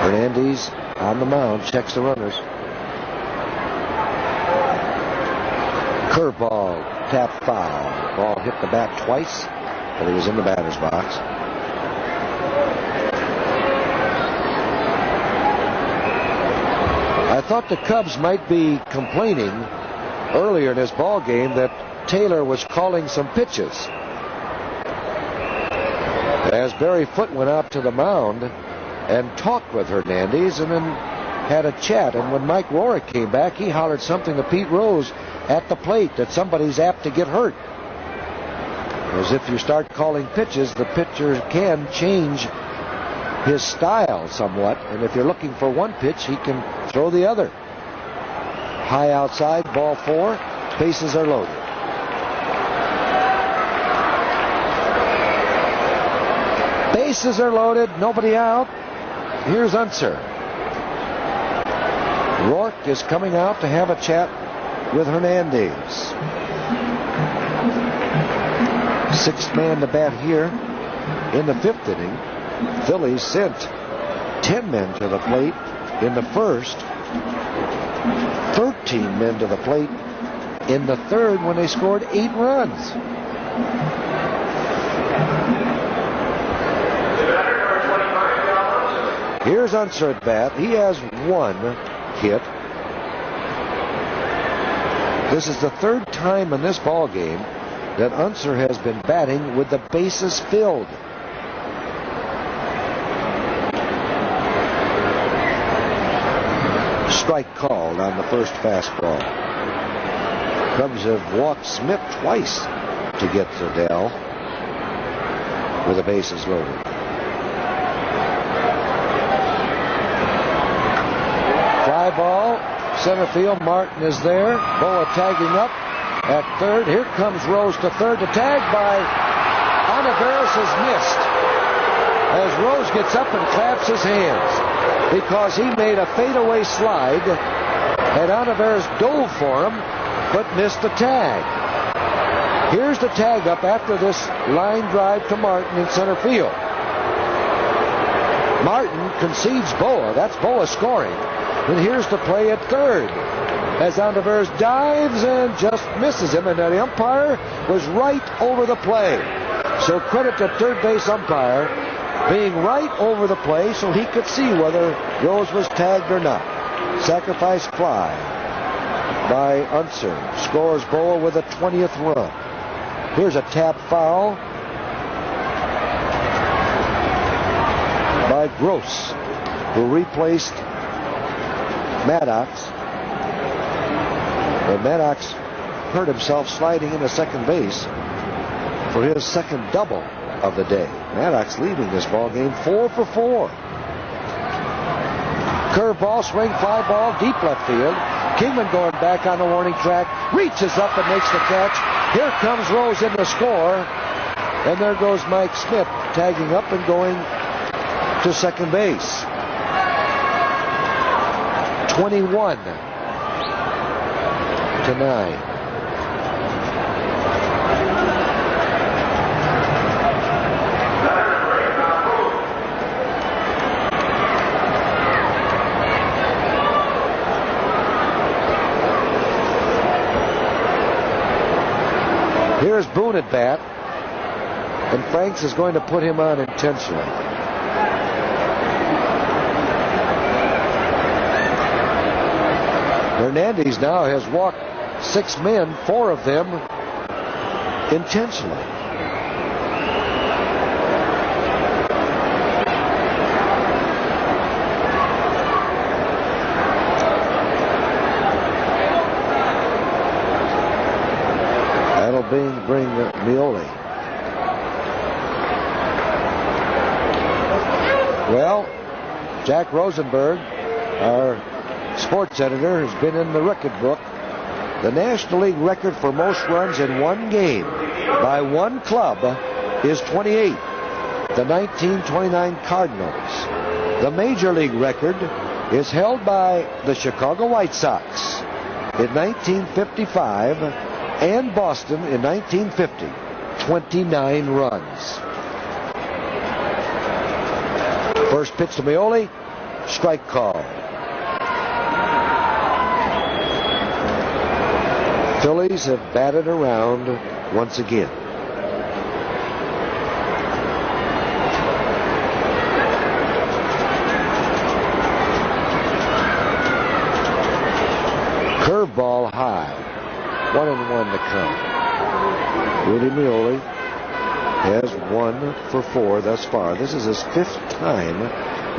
Hernandez on the mound, checks the runners. Curveball, tap foul. Ball hit the bat twice, but he was in the batter's box. I thought the Cubs might be complaining earlier in this ball game that Taylor was calling some pitches. As Barry Foote went out to the mound and talked with Hernandez and then had a chat. And when Mike Rohrer came back, he hollered something to Pete Rose at the plate that somebody's apt to get hurt. As if you start calling pitches, the pitcher can change his style somewhat. And if you're looking for one pitch, he can throw the other. High outside, ball 4. Bases are loaded. Bases are loaded, nobody out. Here's Unser. Rourke is coming out to have a chat with Hernandez. 6th man to bat here in the 5th inning. Phillies sent 10 men to the plate in the 1st. 13 men to the plate in the 3rd when they scored 8 runs. Here's Unser at bat. He has 1 hit. This is the 3rd time in this ball game that Unser has been batting with the bases filled. Strike called on the first fastball. Cubs have walked Smith twice to get to Dell with the bases loaded. Fly ball, center field. Martin is there. Boa tagging up at 3rd. Here comes Rose to 3rd. The tag by Olivares is missed as Rose gets up and claps his hands because he made a fadeaway slide and Olivares dove for him but missed the tag. Here's the tag up after this line drive to Martin in center field. Martin concedes Boa. That's Boa scoring. And here's the play at 3rd as Olivares dives and just misses him, and the umpire was right over the play. So credit to third base umpire being right over the play so he could see whether Rose was tagged or not. Sacrifice fly by Unser. Scores Boa with a 20th run. Here's a tap foul by Gross, who replaced Maddox. But Maddox hurt himself sliding into second base for his 2nd double of the day. Maddox leaving this ball game 4 for 4. Curveball, swing, fly ball, deep left field. Kingman going back on the warning track, reaches up and makes the catch. Here comes Rose in to score, and there goes Mike Smith tagging up and going to second base. 21-9. Here's Boone at bat, and Franks is going to put him on intentionally. Hernandez now has walked 6 men, 4 of them intentionally. bring Mioli. Well, Jack Rosenberg, our sports editor, has been in the record book. The National League record for most runs in one game by one club is 28. The 1929 Cardinals. The Major League record is held by the Chicago White Sox in 1955 and Boston in 1950. 29 runs. First pitch to Mioli, strike call. Phillies have batted around once again. Curveball high. 1-1 to count. Rudy Mioli has 1 for 4 thus far. This is his 5th time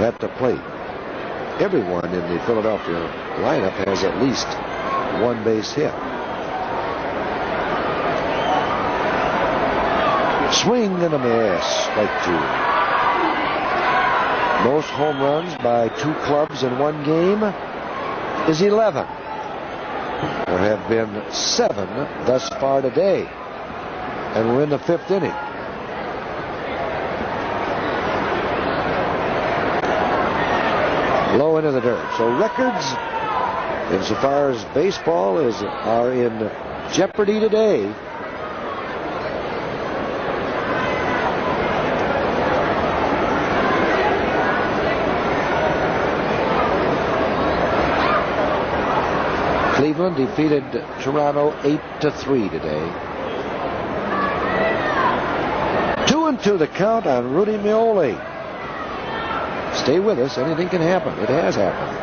at the plate. Everyone in the Philadelphia lineup has at least one base hit. Swing and a miss, strike 2. Most home runs by two clubs in one game is 11. There have been 7 thus far today, and we're in the 5th inning. Low into the dirt. So records, insofar as baseball are in jeopardy today. Cleveland defeated Toronto 8-3 today. 2-2 the count on Rudy Mioli. Stay with us. Anything can happen. It has happened.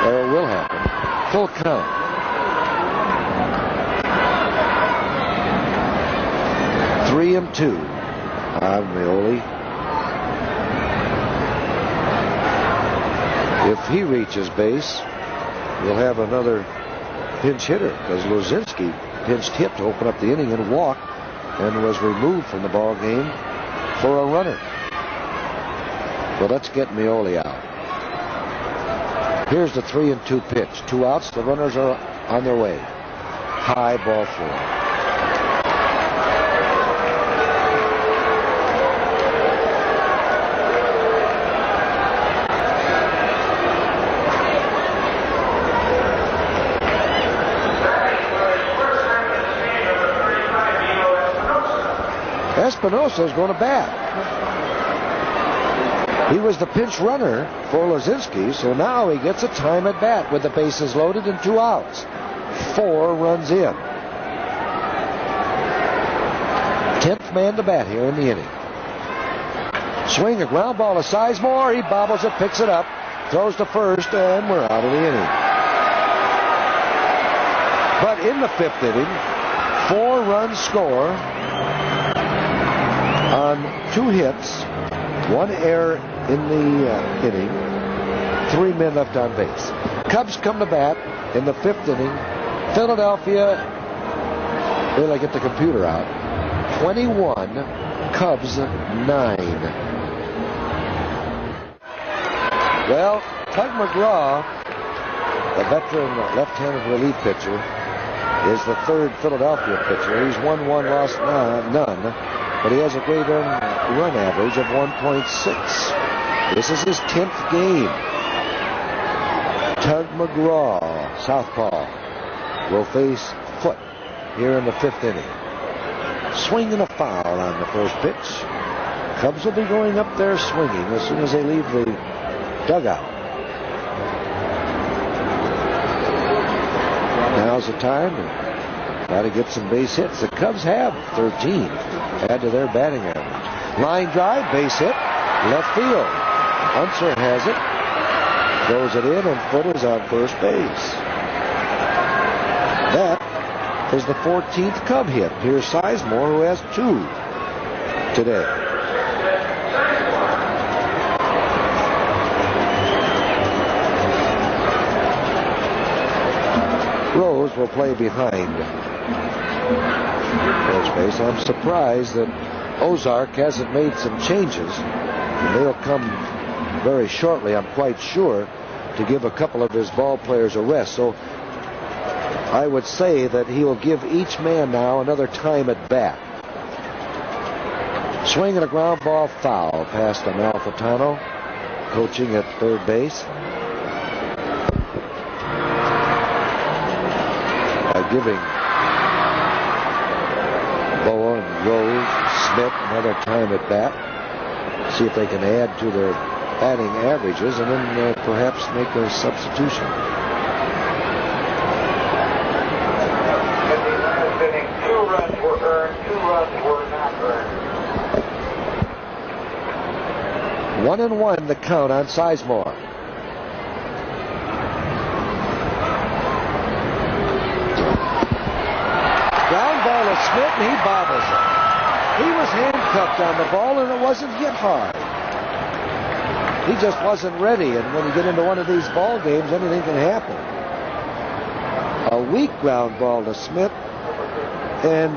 Or it will happen. Full count. Three and 2 on Mioli. If he reaches base, we'll have another pinch hitter, because Lozinski pinched hit to open up the inning and walked and was removed from the ball game for a runner. So let's get Mioli out. Here's the 3-2 pitch. 2 outs. The runners are on their way. High ball 4. Espinosa is going to bat. He was the pinch runner for Lozinski, so now he gets a time at bat with the bases loaded and 2 outs. 4 runs in. 10th man to bat here in the inning. Swing, a ground ball to Sizemore. He bobbles it, picks it up, throws to first, and we're out of the inning. But in the 5th inning, 4 runs score on 2 hits, 1 error in the inning, 3 men left on base. Cubs come to bat in the 5th inning. Philadelphia, will I get the computer out? 21, Cubs 9. Well, Tug McGraw, the veteran left-handed relief pitcher, is the 3rd Philadelphia pitcher. He's won 1, lost none. But he has a great run average of 1.6. This is his 10th game. Tug McGraw, southpaw, will face Foote here in the 5th inning. Swing and a foul on the first pitch. Cubs will be going up there swinging as soon as they leave the dugout. Now's the time to try to get some base hits. The Cubs have 13. Add to their batting average. Line drive, base hit, left field. Unser has it, throws it in, and Foote is on first base. That is the 14th Cub hit. Here's Sizemore, who has 2 today. Rose will play behind first base. I'm surprised that Ozark hasn't made some changes. And they'll come very shortly, I'm quite sure, to give a couple of his ball players a rest. So I would say that he will give each man now another time at bat. Swing and a ground ball foul past Amalfitano, coaching at third base. By giving Boa and Rose, Smith another time at bat. See if they can add to their batting averages and then perhaps make a substitution. In the last inning, 2 runs were earned, 2 runs were not earned. 1-1 the count on Sizemore. Ground ball to Smith and he bobbles it. He was handcuffed on the ball and it wasn't hit hard. He just wasn't ready, and when you get into one of these ball games, anything can happen. A weak ground ball to Smith, and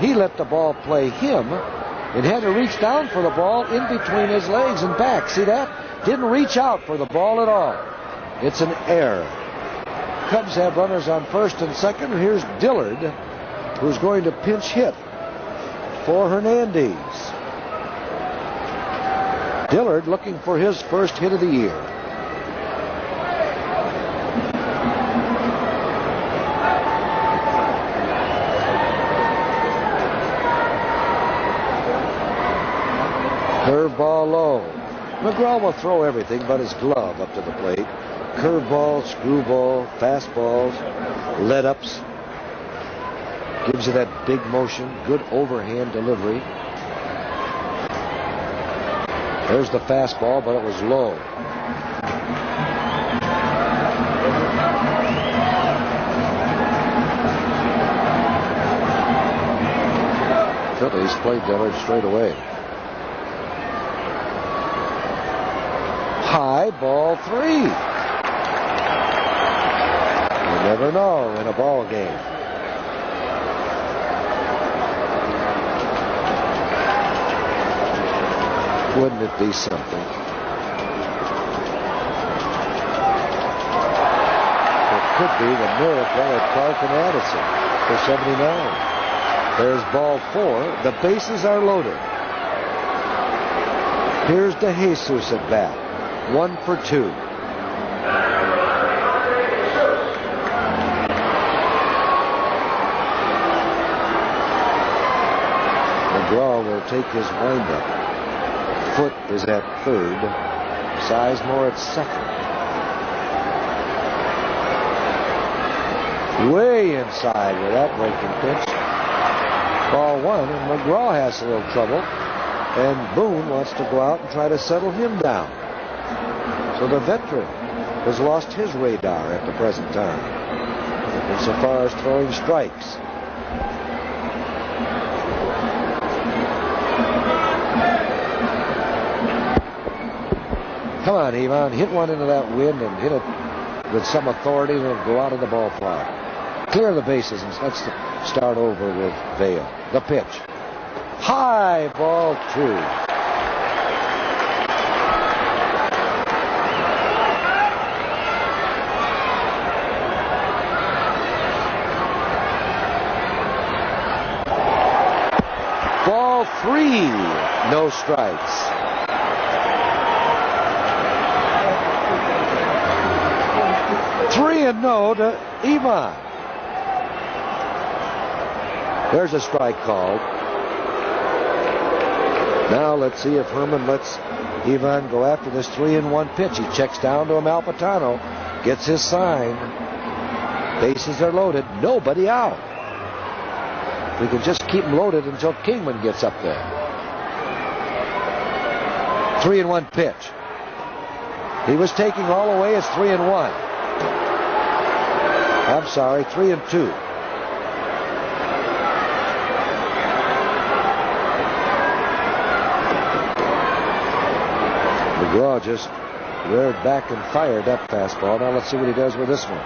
he let the ball play him and had to reach down for the ball in between his legs and back. See that? Didn't reach out for the ball at all. It's an error. Cubs have runners on first and second. Here's Dillard, who's going to pinch hit for Hernandez. Dillard looking for his first hit of the year. Curveball low. McGraw will throw everything but his glove up to the plate. Curveball, screwball, fastballs, let-ups. Gives you that big motion, good overhand delivery. There's the fastball, but it was low. Phillies played Dillard straight away. High, ball 3. You never know in a ball game. Wouldn't it be something? It could be the miracle at Clark and Addison for 79. There's ball 4. The bases are loaded. Here's DeJesus at bat. 1 for 2. McGraw will take his windup. Foot is at third. Sizemore at second. Way inside with that breaking pitch. Ball 1, and McGraw has a little trouble. And Boone wants to go out and try to settle him down. So the veteran has lost his radar at the present time, insofar as throwing strikes. Come on, Ivan, hit one into that wind and hit it with some authority and it'll go out of the ballpark. Clear the bases and let's start over with Vail. The pitch. High, ball 2. Ball 3, no strikes. Three and no to Ivan. There's a strike called. Now let's see if Herman lets Ivan go after this 3-1 pitch. He checks down to Amalfitano, gets his sign. Bases are loaded, nobody out. We can just keep them loaded until Kingman gets up there. 3-1 pitch. He was taking all the way. It's 3-1. I'm sorry, 3-2. McGraw just reared back and fired that fastball. Now let's see what he does with this one.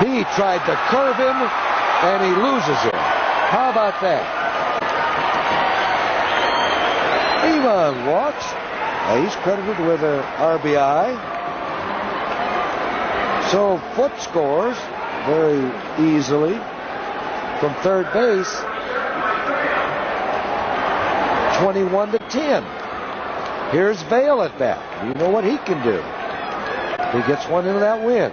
He tried to curve him, and he loses him. How about that? Ivan walks. He's credited with an RBI. So Foote scores very easily from third base, 21-10. Here's Vail at bat. You know what he can do. He gets one into that win.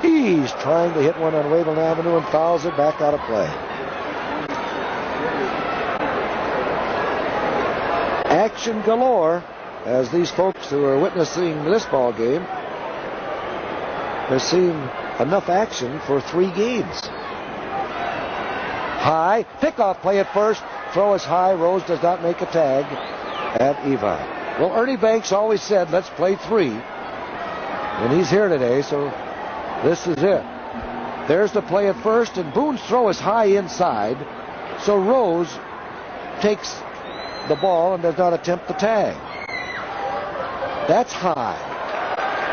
He's trying to hit one on Wayland Avenue and fouls it back out of play. Action galore as these folks who are witnessing this ball game have seen enough action for 3 games. High, pickoff play at first, throw is high, Rose does not make a tag at Ivan. Well, Ernie Banks always said, let's play 3. And he's here today, so this is it. There's the play at first, and Boone's throw is high inside, so Rose takes the ball and does not attempt the tag. That's high.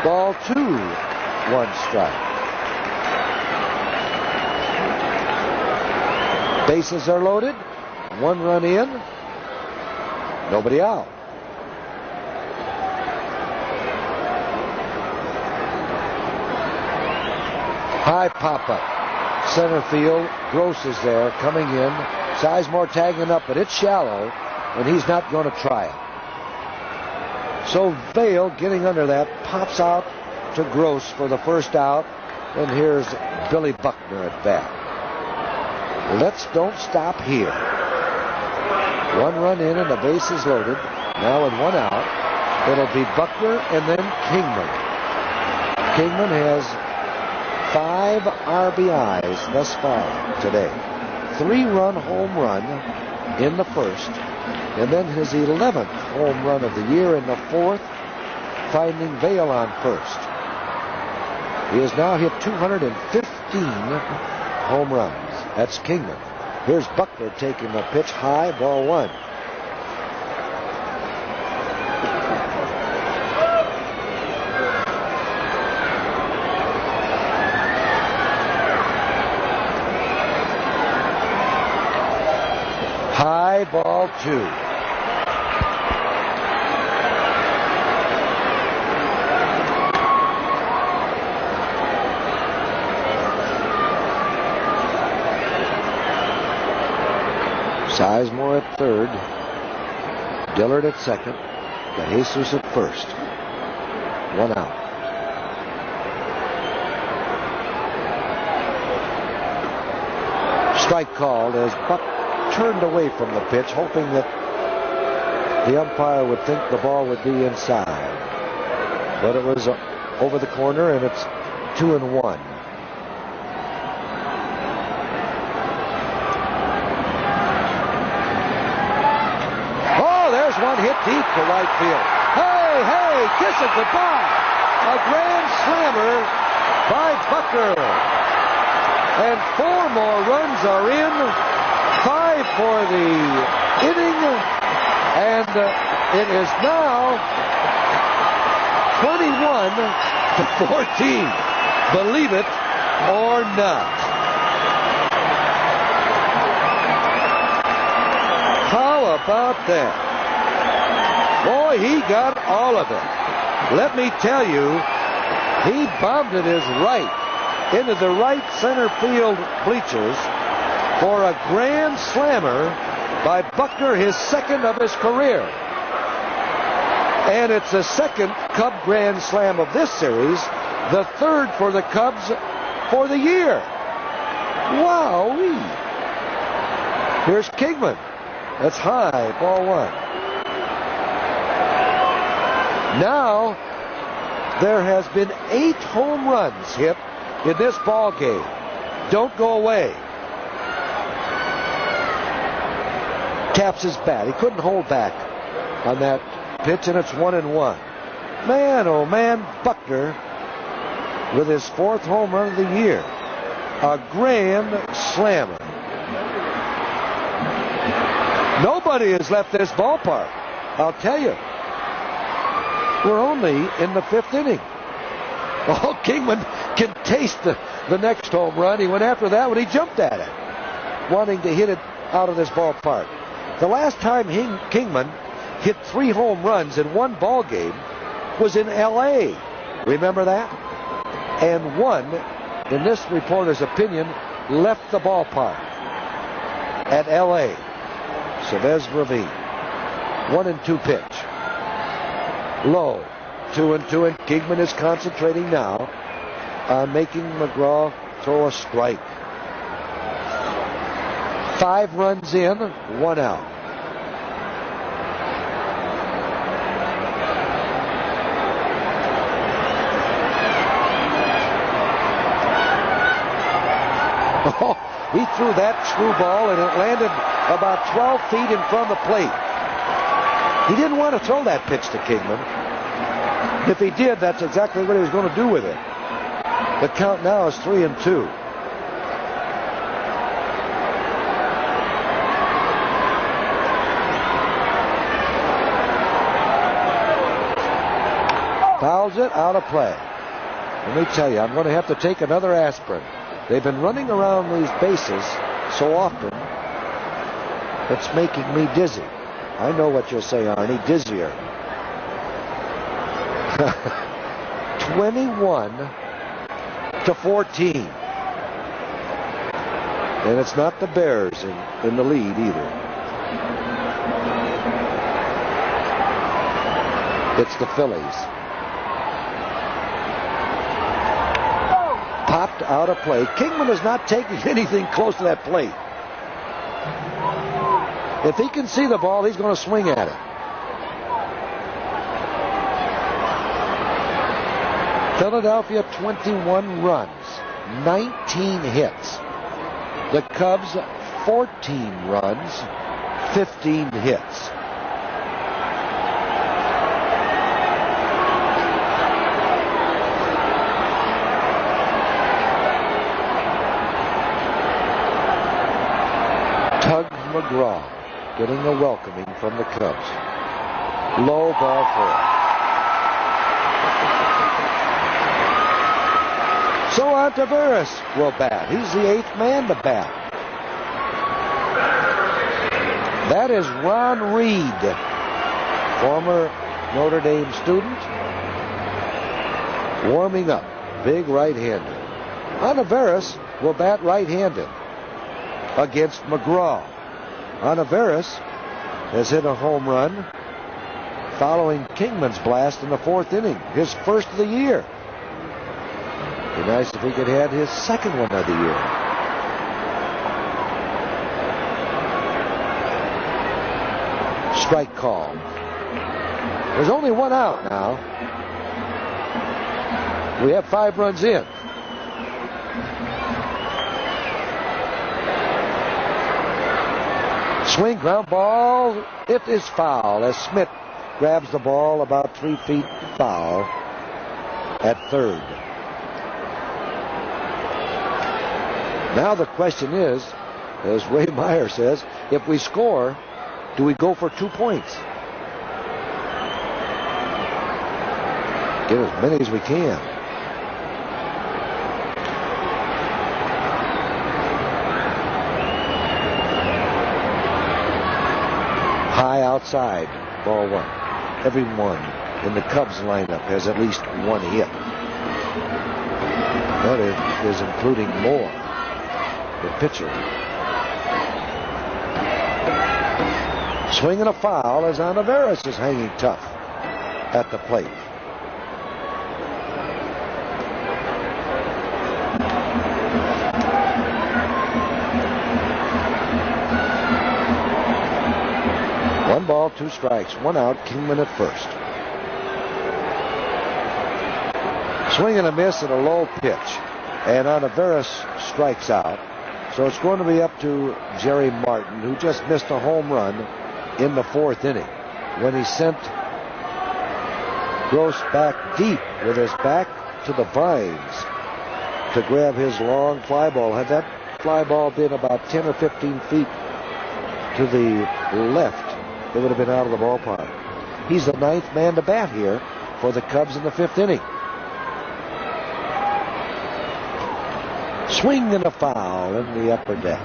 Ball 2, 1 strike. Bases are loaded. 1 run in. Nobody out. High pop-up. Center field. Gross is there coming in. Sizemore tagging up, but it's shallow, and he's not going to try it. So Vail, getting under that, pops out to Gross for the first out, and here's Billy Buckner at bat. Let's don't stop here. 1 run in and the base is loaded. Now with 1 out, it'll be Buckner and then Kingman. Kingman has 5 RBIs thus far today. 3-run home run in the first, and then his 11th home run of the year in the 4th, finding Vail on first. He has now hit 215 home runs. That's Kingman. Here's Buckner taking the pitch high, ball 1. High, ball 2. Sizemore at third, Dillard at second, DeJesus at first. 1 out. Strike called as Buck turned away from the pitch, hoping that the umpire would think the ball would be inside. But it was over the corner, and it's 2-1. There's one hit deep to right field. Hey, kiss it goodbye. A grand slammer by Buckner. And 4 more runs are in. 5 for the inning. And it is now 21-14. Believe it or not. How about that? Boy, he got all of it. Let me tell you, he bombed it his right into the right center field bleachers for a grand slammer by Buckner, his 2nd of his career. And it's the 2nd Cub grand slam of this series, the 3rd for the Cubs for the year. Wowee. Here's Kingman. That's high, ball 1. Now, there has been 8 home runs hit in this ball game. Don't go away. Taps his bat. He couldn't hold back on that pitch, and it's 1-1. Man, oh man, Buckner with his 4th home run of the year. A grand slammer. Nobody has left this ballpark, I'll tell you. We're only in the 5th inning. Oh, Kingman can taste the next home run. He went after that when he jumped at it, wanting to hit it out of this ballpark. The last time Kingman hit 3 home runs in one ball game was in L.A. Remember that? And one, in this reporter's opinion, left the ballpark at L.A. Chavez Ravine. 1-2 pitch. Low. 2-2, and Kingman is concentrating now on making McGraw throw a strike. 5 runs in, 1 out. Oh, he threw that screwball and it landed about 12 feet in front of the plate. He didn't want to throw that pitch to Kingman. If he did, that's exactly what he was going to do with it. The count now is 3-2. Fouls it, out of play. Let me tell you, I'm going to have to take another aspirin. They've been running around these bases so often, it's making me dizzy. I know what you'll say, Arnie, dizzier. 21-14. And it's not the Bears in the lead either. It's the Phillies. Popped out of play. Kingman is not taking anything close to that plate. If he can see the ball, he's going to swing at it. Philadelphia 21 runs, 19 hits. The Cubs 14 runs, 15 hits. Tug McGraw getting a welcoming from the Cubs. Low, ball 4. So on Taveras will bat. He's the 8th man to bat. That is Ron Reed, former Notre Dame student, warming up. Big right-hander. Taveras will bat right-handed against McGraw. Taveras has hit a home run following Kingman's blast in the 4th inning, his first of the year. Be nice if he could have his second one of the year. Strike call. There's only 1 out now. We have 5 runs in. Swing, ground ball. It is foul as Smith grabs the ball about 3 feet foul at third. Now the question is, as Ray Meyer says, if we score, do we go for 2 points? Get as many as we can. High outside, ball 1. Everyone in the Cubs lineup has at least 1 hit. That is including Moore, the pitcher. Swinging a foul as Taveras is hanging tough at the plate. One ball, 2 strikes, 1 out. Kingman at first. Swing and a miss and a low pitch. And Taveras strikes out. So it's going to be up to Jerry Martin, who just missed a home run in the 4th inning when he sent Gross back deep with his back to the vines to grab his long fly ball. Had that fly ball been about 10 or 15 feet to the left, it would have been out of the ballpark. He's the 9th man to bat here for the Cubs in the 5th inning. Swing and a foul in the upper deck.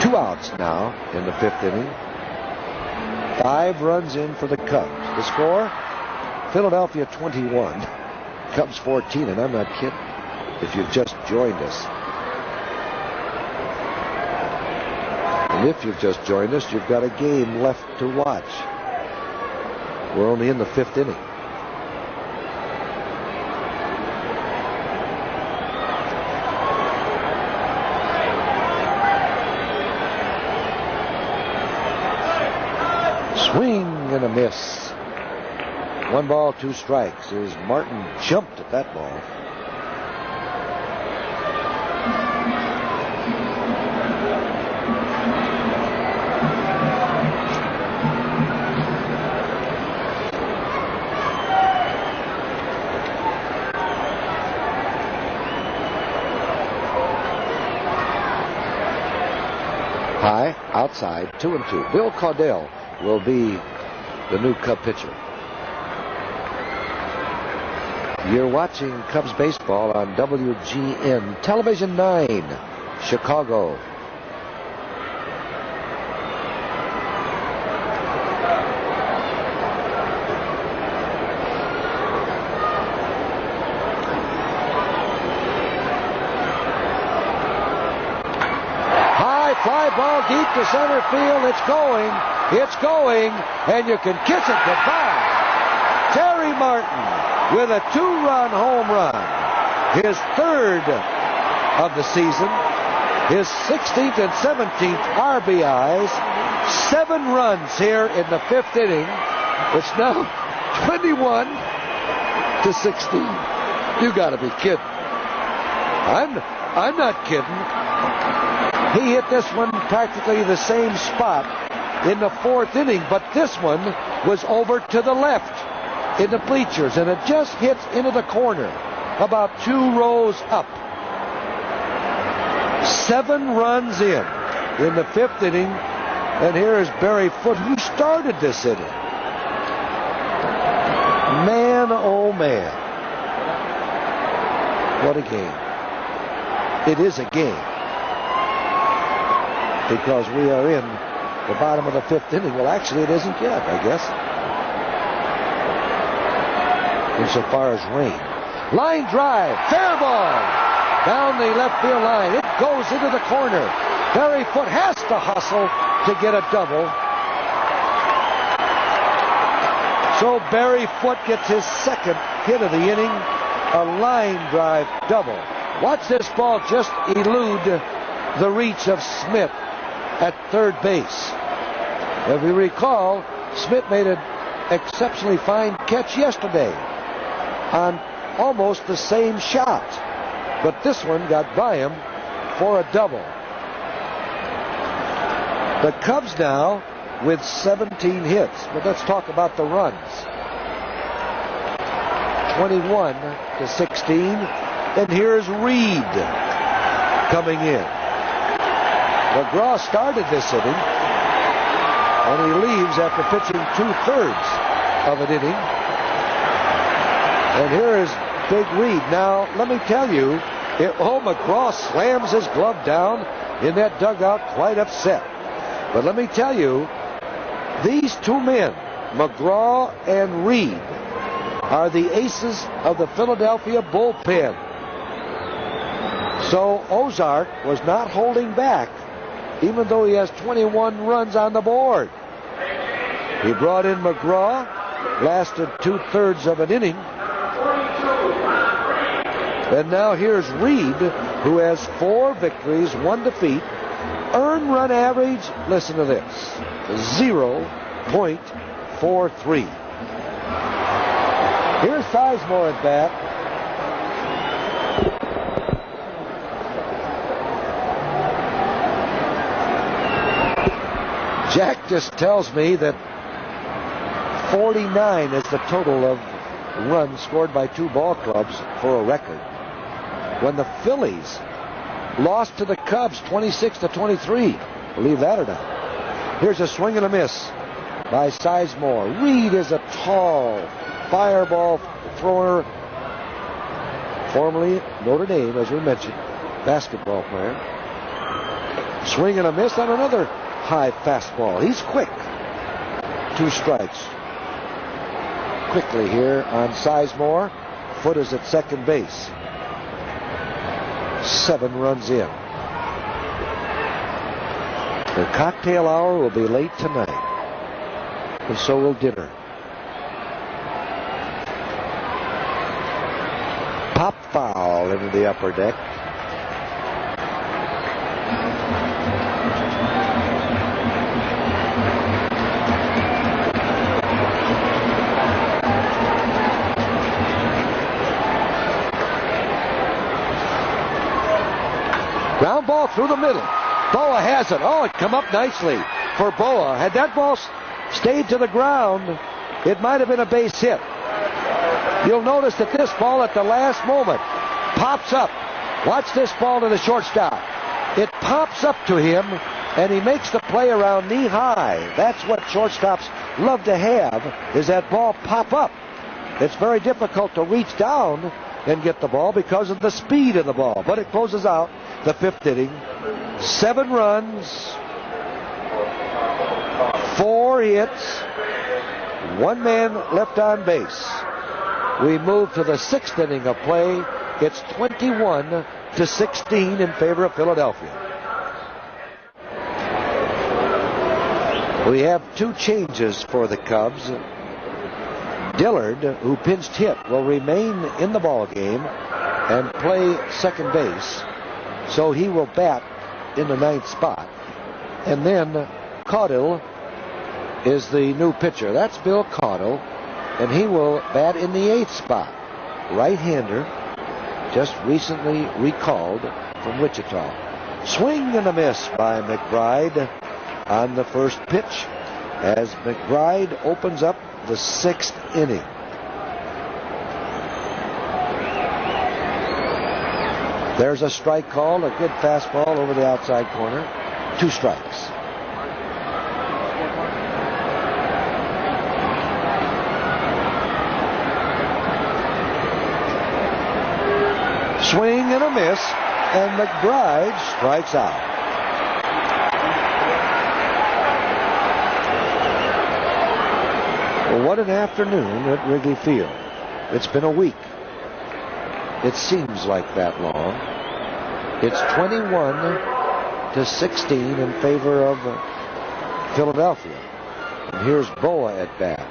Two outs now in the fifth inning. 5 runs in for the Cubs. The score, Philadelphia 21, Cubs 14, and I'm not kidding if you've just joined us. And if you've just joined us, you've got a game left to watch. We're only in the fifth inning. Swing and a miss. 1 ball, 2 strikes. As Martin jumped at that ball. High, outside, 2-2. Bill Caudell will be the new Cub pitcher. You're watching Cubs baseball on WGN Television 9, Chicago. Fly ball deep to center field. It's going. It's going. And you can kiss it goodbye. Terry Martin with a 2-run home run. His 3rd of the season. His 16th and 17th RBIs. 7 runs here in the 5th inning. It's now 21-16. You got to be kidding. I'm not kidding. He hit this one practically the same spot in the 4th inning, but this one was over to the left in the bleachers, and it just hits into the corner about 2 rows up. 7 runs in the 5th inning, and here is Barry Foote, who started this inning. Man, oh man. What a game. It is a game. Because we are in the bottom of the 5th inning. Well, actually, it isn't yet, I guess. Insofar as rain. Line drive. Fair ball. Down the left field line. It goes into the corner. Barry Foote has to hustle to get a double. So Barry Foote gets his 2nd hit of the inning. A line drive double. Watch this ball just elude the reach of Smith at 3rd base. If you recall, Smith made an exceptionally fine catch yesterday on almost the same shot, but this one got by him for a double. The Cubs now with 17 hits, but let's talk about the runs. 21-16, and here's Reed coming in. McGraw started this inning, and he leaves after pitching 2/3 of an inning. And here is Big Reed. Now, let me tell you, McGraw slams his glove down in that dugout, quite upset. But let me tell you, these 2 men, McGraw and Reed, are the aces of the Philadelphia bullpen. So Ozark was not holding back, even though he has 21 runs on the board. He brought in McGraw, lasted 2/3 of an inning. And now here's Reed, who has 4 victories, 1 defeat. Earned run average, listen to this, 0.43. Here's Sizemore at bat. Jack just tells me that 49 is the total of runs scored by 2 ball clubs for a record. When the Phillies lost to the Cubs 26-23, believe that or not. Here's a swing and a miss by Sizemore. Reed is a tall fireball thrower, formerly Notre Dame, as we mentioned, basketball player. Swing and a miss on another high fastball. He's quick. 2 strikes. Quickly here on Sizemore. Foot is at second base. 7 runs in. The cocktail hour will be late tonight, and so will dinner. Pop foul into the upper deck. Ground ball through the middle. Boa has it. Oh, it come up nicely for Boa. Had that ball stayed to the ground, it might have been a base hit. You'll notice that this ball at the last moment pops up. Watch this ball to the shortstop. It pops up to him, and he makes the play around knee high. That's what shortstops love to have, is that ball pop up. It's very difficult to reach down and get the ball because of the speed of the ball. But it closes out the 5th inning. 7 runs, 4 hits, 1 man left on base. We move to the 6th inning of play. It's 21-16 in favor of Philadelphia. We have 2 changes for the Cubs. Dillard, who pinched hit, will remain in the ball game and play second base. So he will bat in the 9th spot. And then Caudill is the new pitcher. That's Bill Caudill, and he will bat in the 8th spot. Right-hander, just recently recalled from Wichita. Swing and a miss by McBride on the first pitch as McBride opens up the 6th inning. There's a strike called, a good fastball over the outside corner. 2 strikes. Swing and a miss, and McBride strikes out. Well, what an afternoon at Wrigley Field. It's been a week. It seems like that long. It's 21-16 in favor of Philadelphia. And here's Boa at bat.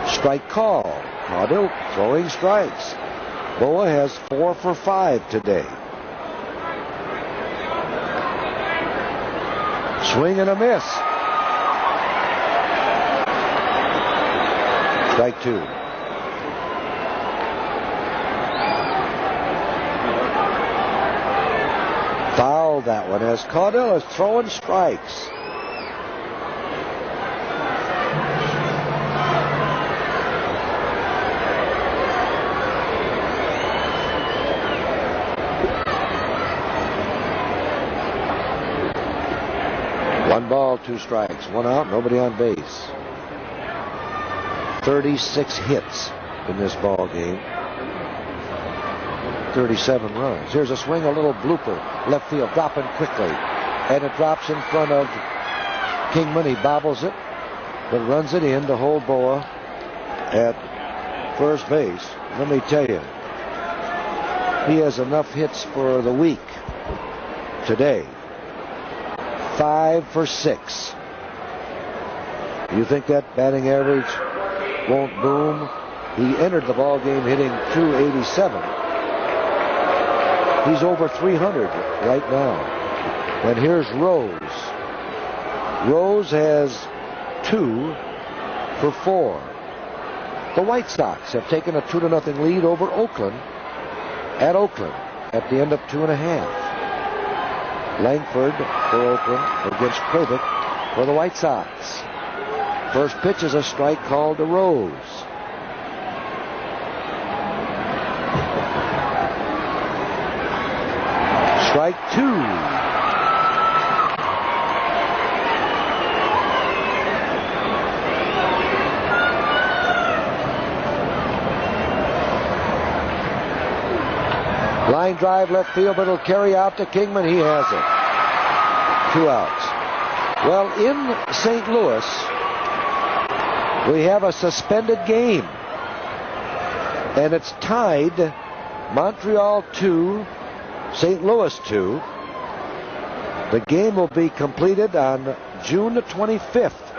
Strike call. Caudill throwing strikes. Boa has 4 for 5 today. Swing and a miss. Strike 2. Foul that one as Caudill is throwing strikes. One ball, 2 strikes, 1 out, nobody on base. 36 hits in this ball game. 37 runs. Here's a swing, a little blooper. Left field, dropping quickly. And it drops in front of Kingman. He bobbles it, but runs it in to hold Boa at first base. Let me tell you, he has enough hits for the week today. 5 for 6. You think that batting average won't boom? He entered the ball game hitting .287. He's over 300 right now. And here's Rose. Rose has 2 for 4. The White Sox have taken a 2-0 lead over Oakland at Oakland at the end of 2.5. Langford for Oakland against Krabik for the White Sox. First pitch is a strike called to Rose. Strike 2. Line drive left field, but it'll carry out to Kingman. He has it. 2 outs. Well, in St. Louis, we have a suspended game. And it's tied Montreal 2, St. Louis 2. The game will be completed on June the 25th.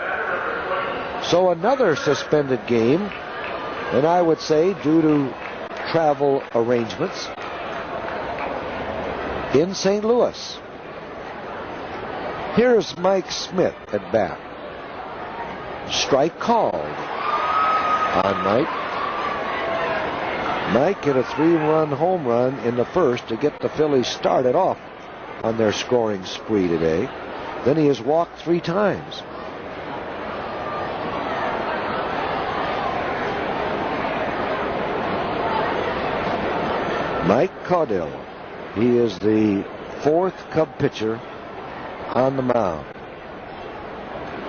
So another suspended game, and I would say due to travel arrangements in St. Louis. Here's Mike Smith at bat. Strike called on Mike. Mike hit a 3-run home run in the first to get the Phillies started off on their scoring spree today. Then he has walked 3 times. Mike Caudill. He is the 4th Cub pitcher on the mound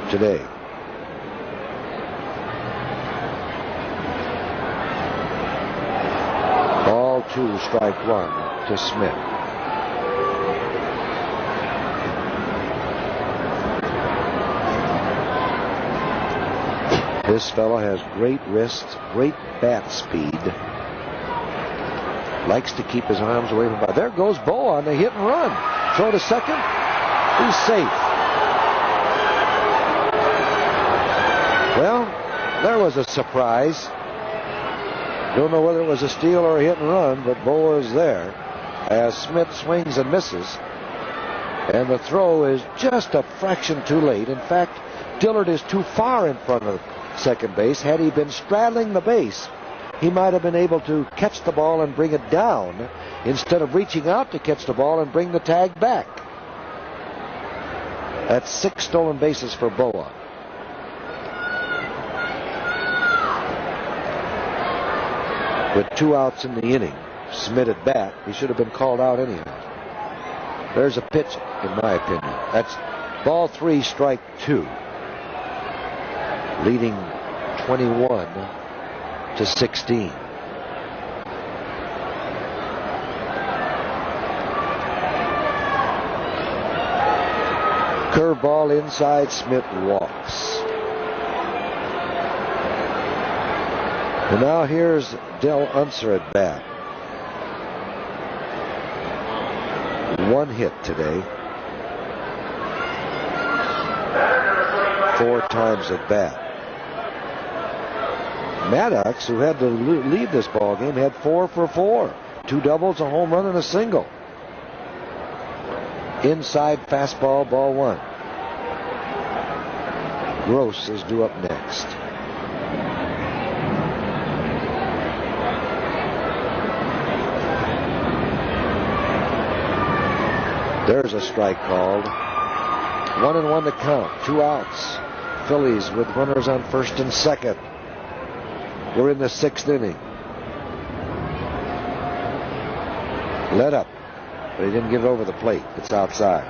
today. Ball 2, strike 1 to Smith. This fellow has great wrists, great bat speed. Likes to keep his arms away from the ball. There goes Bo on the hit and run. Throw to second. He's safe. Well, there was a surprise. Don't know whether it was a steal or a hit and run, but Bo is there as Smith swings and misses. And the throw is just a fraction too late. In fact, Dillard is too far in front of second base. Had he been straddling the base, he might have been able to catch the ball and bring it down instead of reaching out to catch the ball and bring the tag back. That's 6 stolen bases for Boa. With 2 outs in the inning, Smith at bat, he should have been called out anyhow. There's a pitch, in my opinion. That's ball 3, strike 2. Leading 21-16. Curveball inside, Smith walks. And now here's Del Unser at bat. 1 hit today. 4 times at bat. Maddox, who had to lead this ball game, had 4 for 4. 2 doubles, a home run, and a single. Inside fastball, ball 1. Gross is due up next. There's a strike called. 1-1 to count. 2 outs. Phillies with runners on first and second. We're in the 6th inning. Let up, but he didn't get it over the plate. It's outside.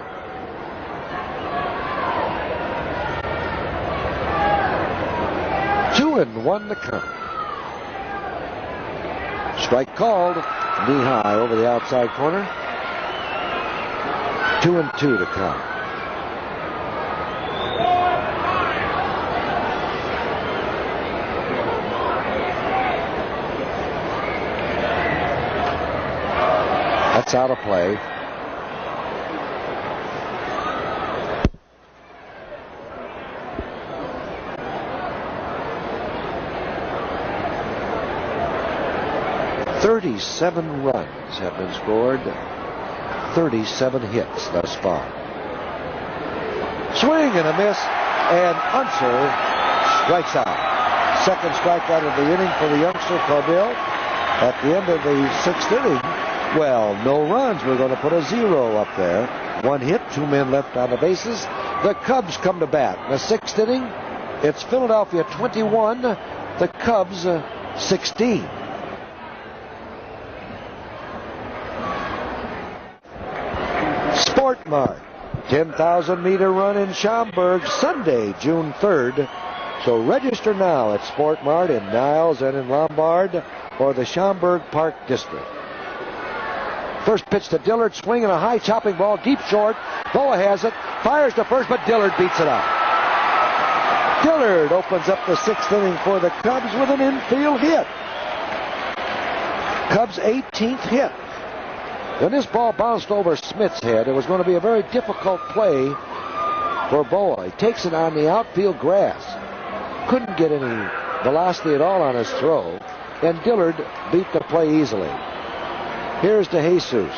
Two and 1 to count. Strike called. Knee high over the outside corner. 2-2 to count. That's out of play. "37 runs have been scored. 37 hits thus far." Swing and a miss, and Unser strikes out. Second strikeout of the inning for the youngster Caudill. At the end of the 6th inning, well, no runs. We're going to put a 0 up there. 1 hit, 2 men left on the bases. The Cubs come to bat. In the 6th inning, it's Philadelphia 21, the Cubs 16. Sportmart, 10,000-meter run in Schaumburg, Sunday, June 3rd. So register now at Sportmart in Niles and in Lombard for the Schaumburg Park District. First pitch to Dillard, swinging a high chopping ball, deep short. Boa has it, fires to first, but Dillard beats it out. Dillard opens up the 6th inning for the Cubs with an infield hit. Cubs' 18th hit. When this ball bounced over Smith's head, it was going to be a very difficult play for Boa. He takes it on the outfield grass. Couldn't get any velocity at all on his throw, and Dillard beat the play easily. Here's De Jesus.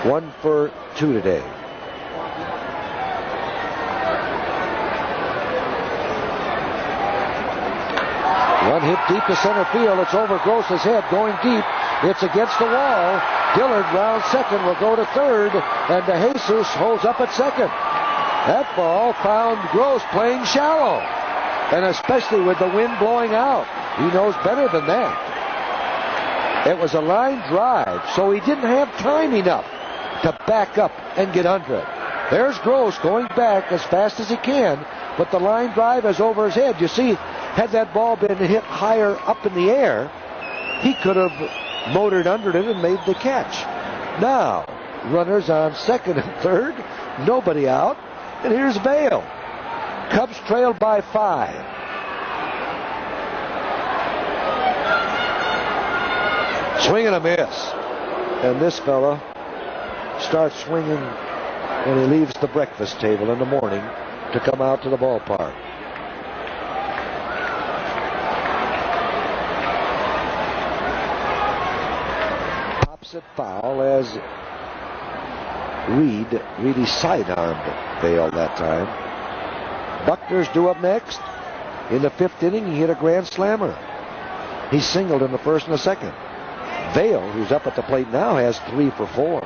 1 for 2 today. One hit deep to center field. It's over Gross's head, going deep. It's against the wall. Dillard round second, will go to third, and De Jesus holds up at second. That ball found Gross playing shallow, and especially with the wind blowing out. He knows better than that. It was a line drive, so he didn't have time enough to back up and get under it. There's Gross going back as fast as he can, but the line drive is over his head. You see, had that ball been hit higher up in the air, he could have motored under it and made the catch. Now, runners on second and third, nobody out, and here's Vail. Cubs trailed by 5. Swing and a miss. And this fella starts swinging when he leaves the breakfast table in the morning to come out to the ballpark. Pops it foul as Reed really sidearmed Vail that time. Buckner's due up next. In the 5th inning, he hit a grand slammer. He singled in the 1st and the 2nd. Vail, who's up at the plate now, has 3 for 4.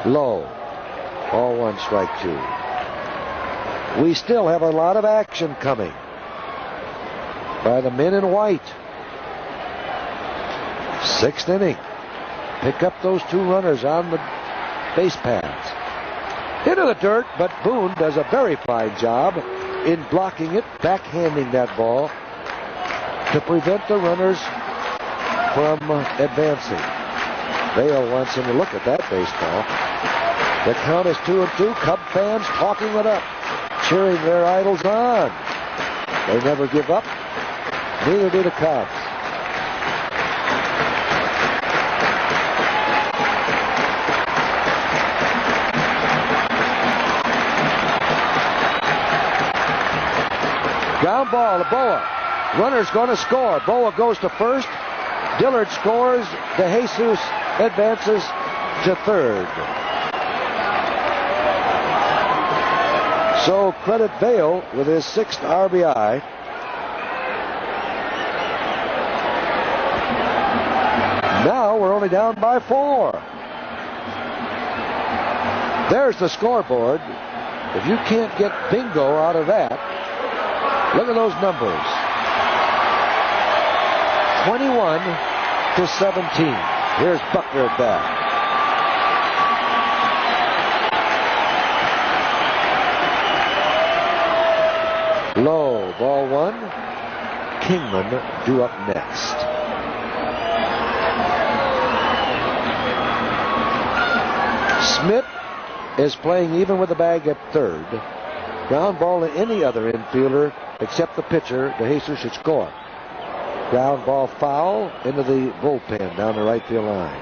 Low. Ball 1, strike 2. We still have a lot of action coming by the men in white. 6th inning. Pick up those 2 runners on the base paths. Into the dirt, but Boone does a very fine job in blocking it, backhanding that ball to prevent the runners from advancing. Vail wants him to look at that baseball. The count is 2-2. Cub fans talking it up, cheering their idols on. They never give up. Neither do the Cubs. Ground ball to Boa. Runner's going to score. Boa goes to first. Dillard scores. De Jesus advances to third. So credit Vail with his 6th RBI. Now we're only down by 4. There's the scoreboard. If you can't get bingo out of that, look at those numbers. 21-17. Here's Buckner at bat. Low, ball 1. Kingman due up next. Smith is playing even with the bag at third. Ground ball to any other infielder except the pitcher. De Jesus should score. Ground ball foul into the bullpen down the right field line.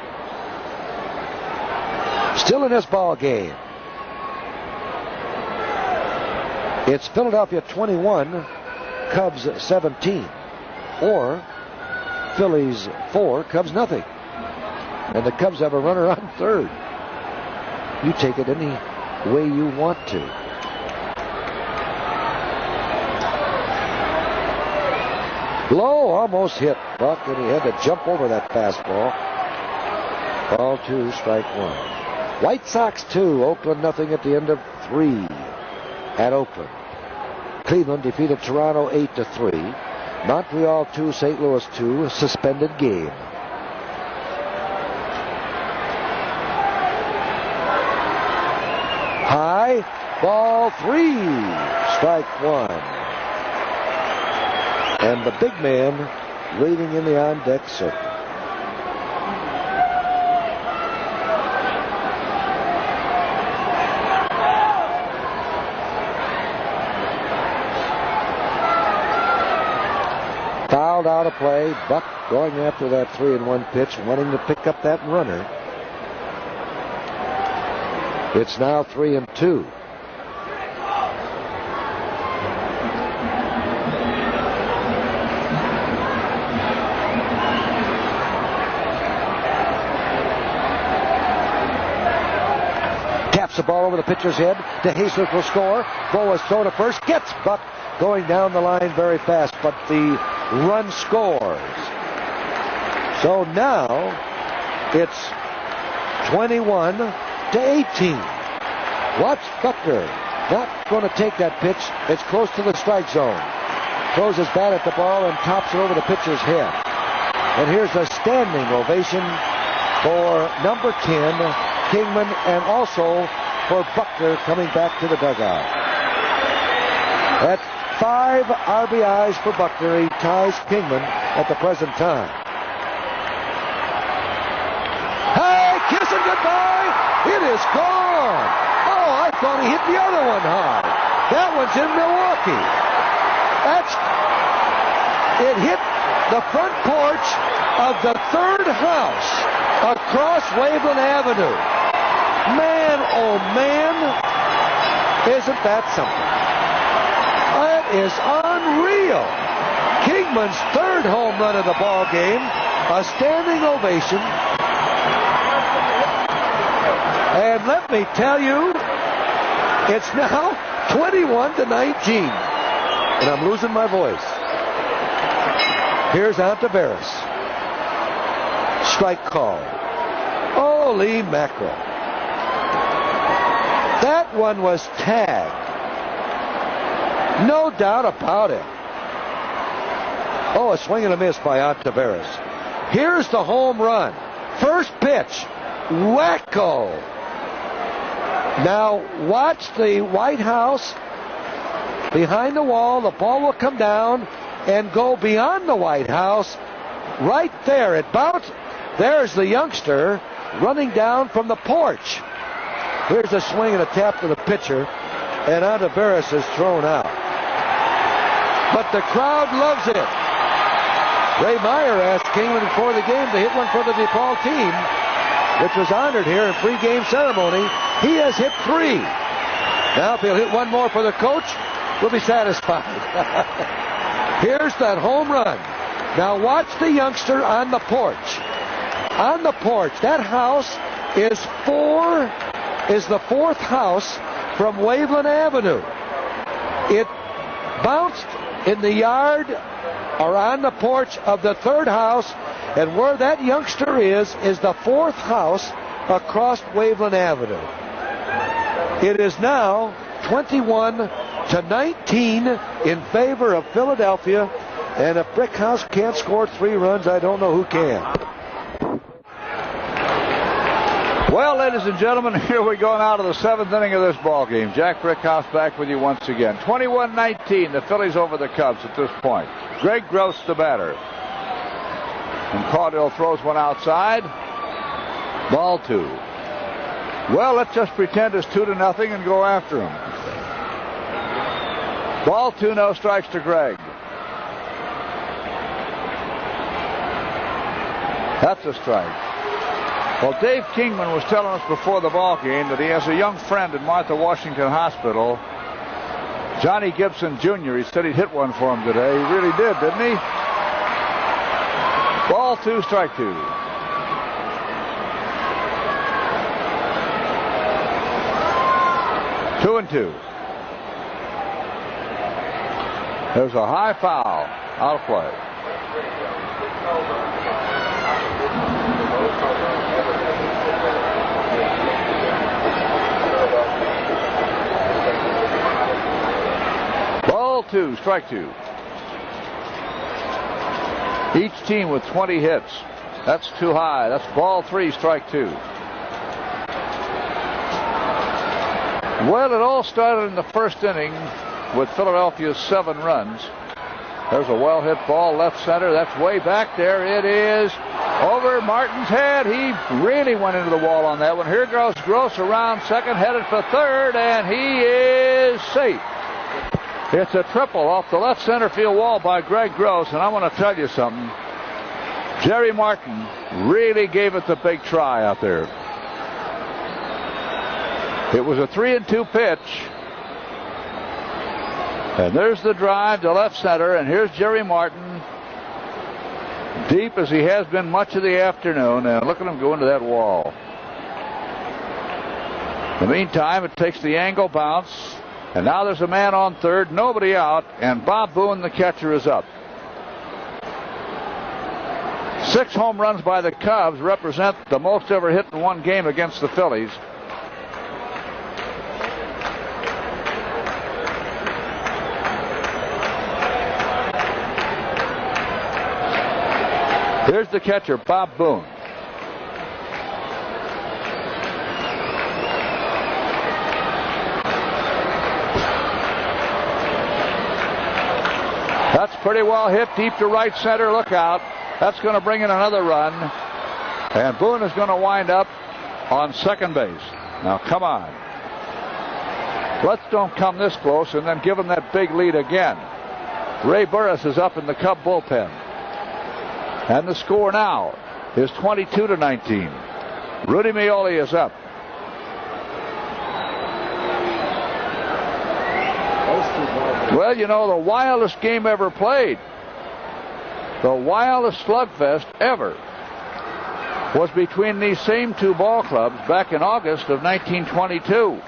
Still in this ball game. It's Philadelphia 21, Cubs 17, or Phillies 4, Cubs nothing. And the Cubs have a runner on third. You take it any way you want to. Low, almost hit Buck, and he had to jump over that fastball. Ball 2, strike 1. White Sox 2, Oakland nothing at the end of 3 at Oakland. Cleveland defeated Toronto 8-3. Montreal 2, St. Louis 2, suspended game. High, ball 3, strike 1. And the big man waiting in the on-deck circle. play. Buck going after that 3-1 pitch, wanting to pick up that runner. It's now 3-2. Taps the ball over the pitcher's head. DeJesus will score. Ball is thrown to first. Gets Buck going down the line very fast, but the run scores. So now it's 21-18. Watch Buckner. Not going to take that pitch. It's close to the strike zone. Throws his bat at the ball and tops it over the pitcher's head. And here's a standing ovation for number 10, Kingman, and also for Buckner coming back to the dugout. At 5 RBIs for Buckner, he ties Kingman at the present time. Hey, kissing goodbye! It is gone! Oh, I thought he hit the other one hard. That one's in Milwaukee. It hit the front porch of the third house across Waveland Avenue. Man, oh man, isn't that something? That is unreal. Kingman's third home run of the ball game, a standing ovation. And let me tell you, it's now 21-19. And I'm losing my voice. Here's Ontiveros. Strike call. Holy mackerel. That one was tagged. No doubt about it. Oh, a swing and a miss by Ontiveros. Here's the home run. First pitch. Wacko. Now watch the White House behind the wall. The ball will come down and go beyond the White House. Right there. It bounced. There's the youngster running down from the porch. Here's a swing and a tap to the pitcher, and Ontiveros is thrown out. But the crowd loves it. Ray Meyer asked Kingman before the game to hit one for the DePaul team, which was honored here in pre-game ceremony. He has hit 3. Now if he'll hit one more for the coach, we'll be satisfied. Here's that home run. Now watch the youngster on the porch. On the porch, that house is the 4th house from Waveland Avenue. It bounced in the yard or on the porch of the 3rd house, and where that youngster is the 4th house across Waveland Avenue. It is now 21-19 in favor of Philadelphia, and if Brickhouse can't score 3 runs, I don't know who can. Well, ladies and gentlemen, here we go now to the 7th inning of this ball game. Jack Brickhouse back with you once again. 21-19, the Phillies over the Cubs at this point. Greg Gross, the batter. And Caudill throws one outside. Ball 2. Well, let's just pretend it's 2-0 and go after him. Ball 2, no strikes to Greg. That's a strike. Well, Dave Kingman was telling us before the ball game that he has a young friend in Martha Washington Hospital, Johnny Gibson Jr. He said he'd hit one for him today. He really did, didn't he? Ball 2, strike 2. Two and 2. There's a high foul. Out of play. Ball 2, strike 2. Each team with 20 hits. That's too high. That's ball 3, strike 2. Well, it all started in the first inning with Philadelphia's 7 runs. There's a well-hit ball left center. That's way back there. It is over Martin's head. He really went into the wall on that one. Here goes Gross around second, headed for third, and he is safe. It's a triple off the left center field wall by Greg Gross, and I want to tell you something. Jerry Martin really gave it the big try out there. It was a 3-2 pitch. And there's the drive to left center, and here's Jerry Martin, deep as he has been much of the afternoon, and look at him go into that wall. In the meantime, it takes the angle bounce, and now there's a man on third, nobody out, and Bob Boone, the catcher, is up. 6 home runs by the Cubs represent the most ever hit in one game against the Phillies. Here's the catcher, Bob Boone. That's pretty well hit deep to right center. Look out. That's going to bring in another run. And Boone is going to wind up on second base. Now, come on. Let's don't come this close and then give him that big lead again. Ray Burris is up in the Cub bullpen. And the score now is 22-19. Rudy Meoli is up. Well, you know, the wildest game ever played, the wildest slugfest ever, was between these same two ball clubs back in August of 1922,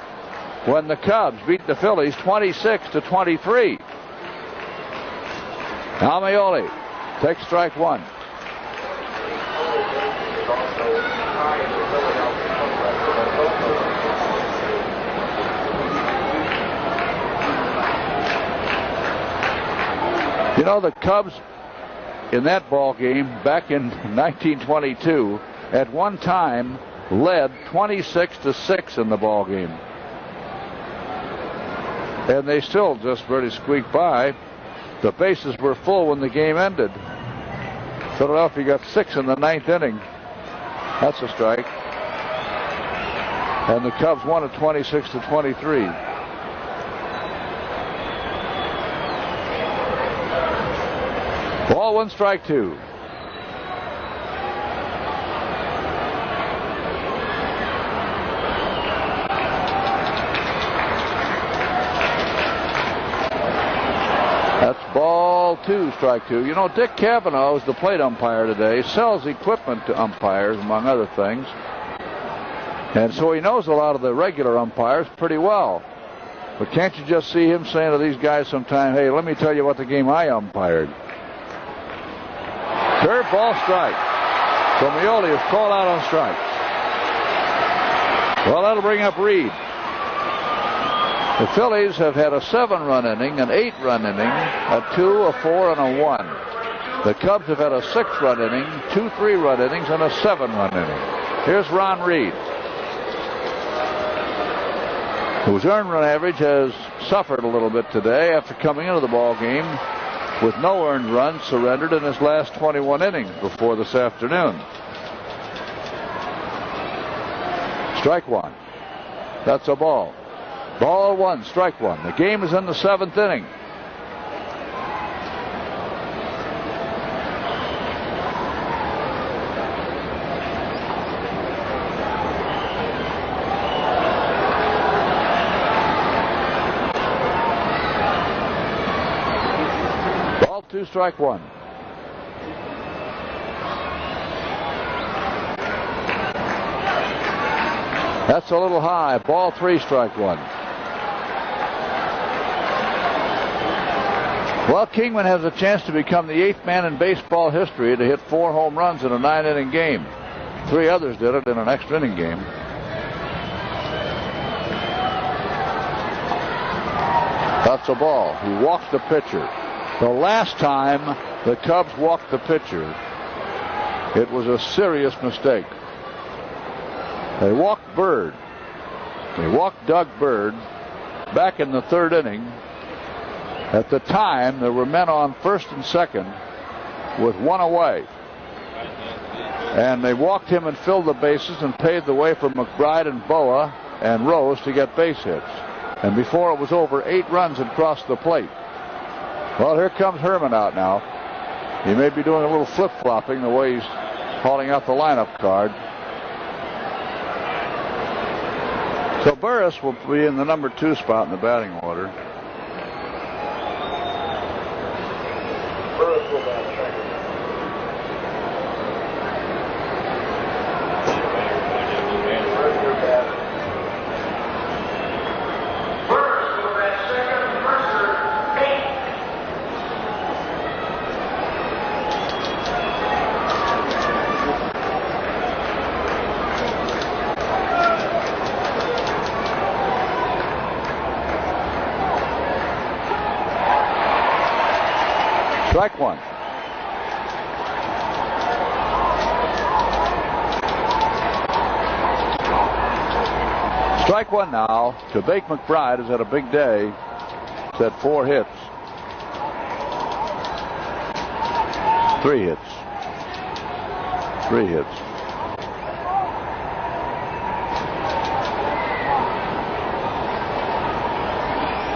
when the Cubs beat the Phillies 26-23. Now Meoli takes strike one. You know, the Cubs in that ball game back in 1922 at one time led 26-6 in the ball game, and they still just barely squeaked by. The bases were full when the game ended. Philadelphia got 6 in the 9th inning. That's a strike. And the Cubs won at 26-23. Ball one, strike two. That's ball two, strike two. You know, Dick Cavanaugh is the plate umpire today, sells equipment to umpires, among other things. And so he knows a lot of the regular umpires pretty well. But can't you just see him saying to these guys sometime, hey, let me tell you what the game I umpired. Curveball strike. So Meoli is called out on strikes. Well, that'll bring up Reed. The Phillies have had a 7-run inning, an 8-run inning, a 2, a 4, and a 1. The Cubs have had a 6-run inning, 2 3-run innings, and a 7-run inning. Here's Ron Reed, whose earned run average has suffered a little bit today after coming into the ball game with no earned runs surrendered in his last 21 innings before this afternoon. Strike one. That's a ball. Ball one, strike one. The game is in the 7th inning. Ball two, strike one. That's a little high. Ball three, strike one. Well, Kingman has a chance to become the 8th man in baseball history to hit 4 home runs in a 9-inning game. 3 others did it in an extra inning game. That's a ball. He walked the pitcher. The last time the Cubs walked the pitcher, it was a serious mistake. They walked Bird. They walked Doug Bird back in the 3rd inning. At the time, there were men on first and second with 1 away. And they walked him and filled the bases and paved the way for McBride and Boa and Rose to get base hits. And before it was over, 8 runs had crossed the plate. Well, here comes Herman out now. He may be doing a little flip-flopping the way he's hauling out the lineup card. So Burris will be in the number 2 spot in the batting order. Burris will bat second. Strike one. Strike one now to Bake McBride, who's had a big day. He's had 4 hits. 3 hits. 3 hits.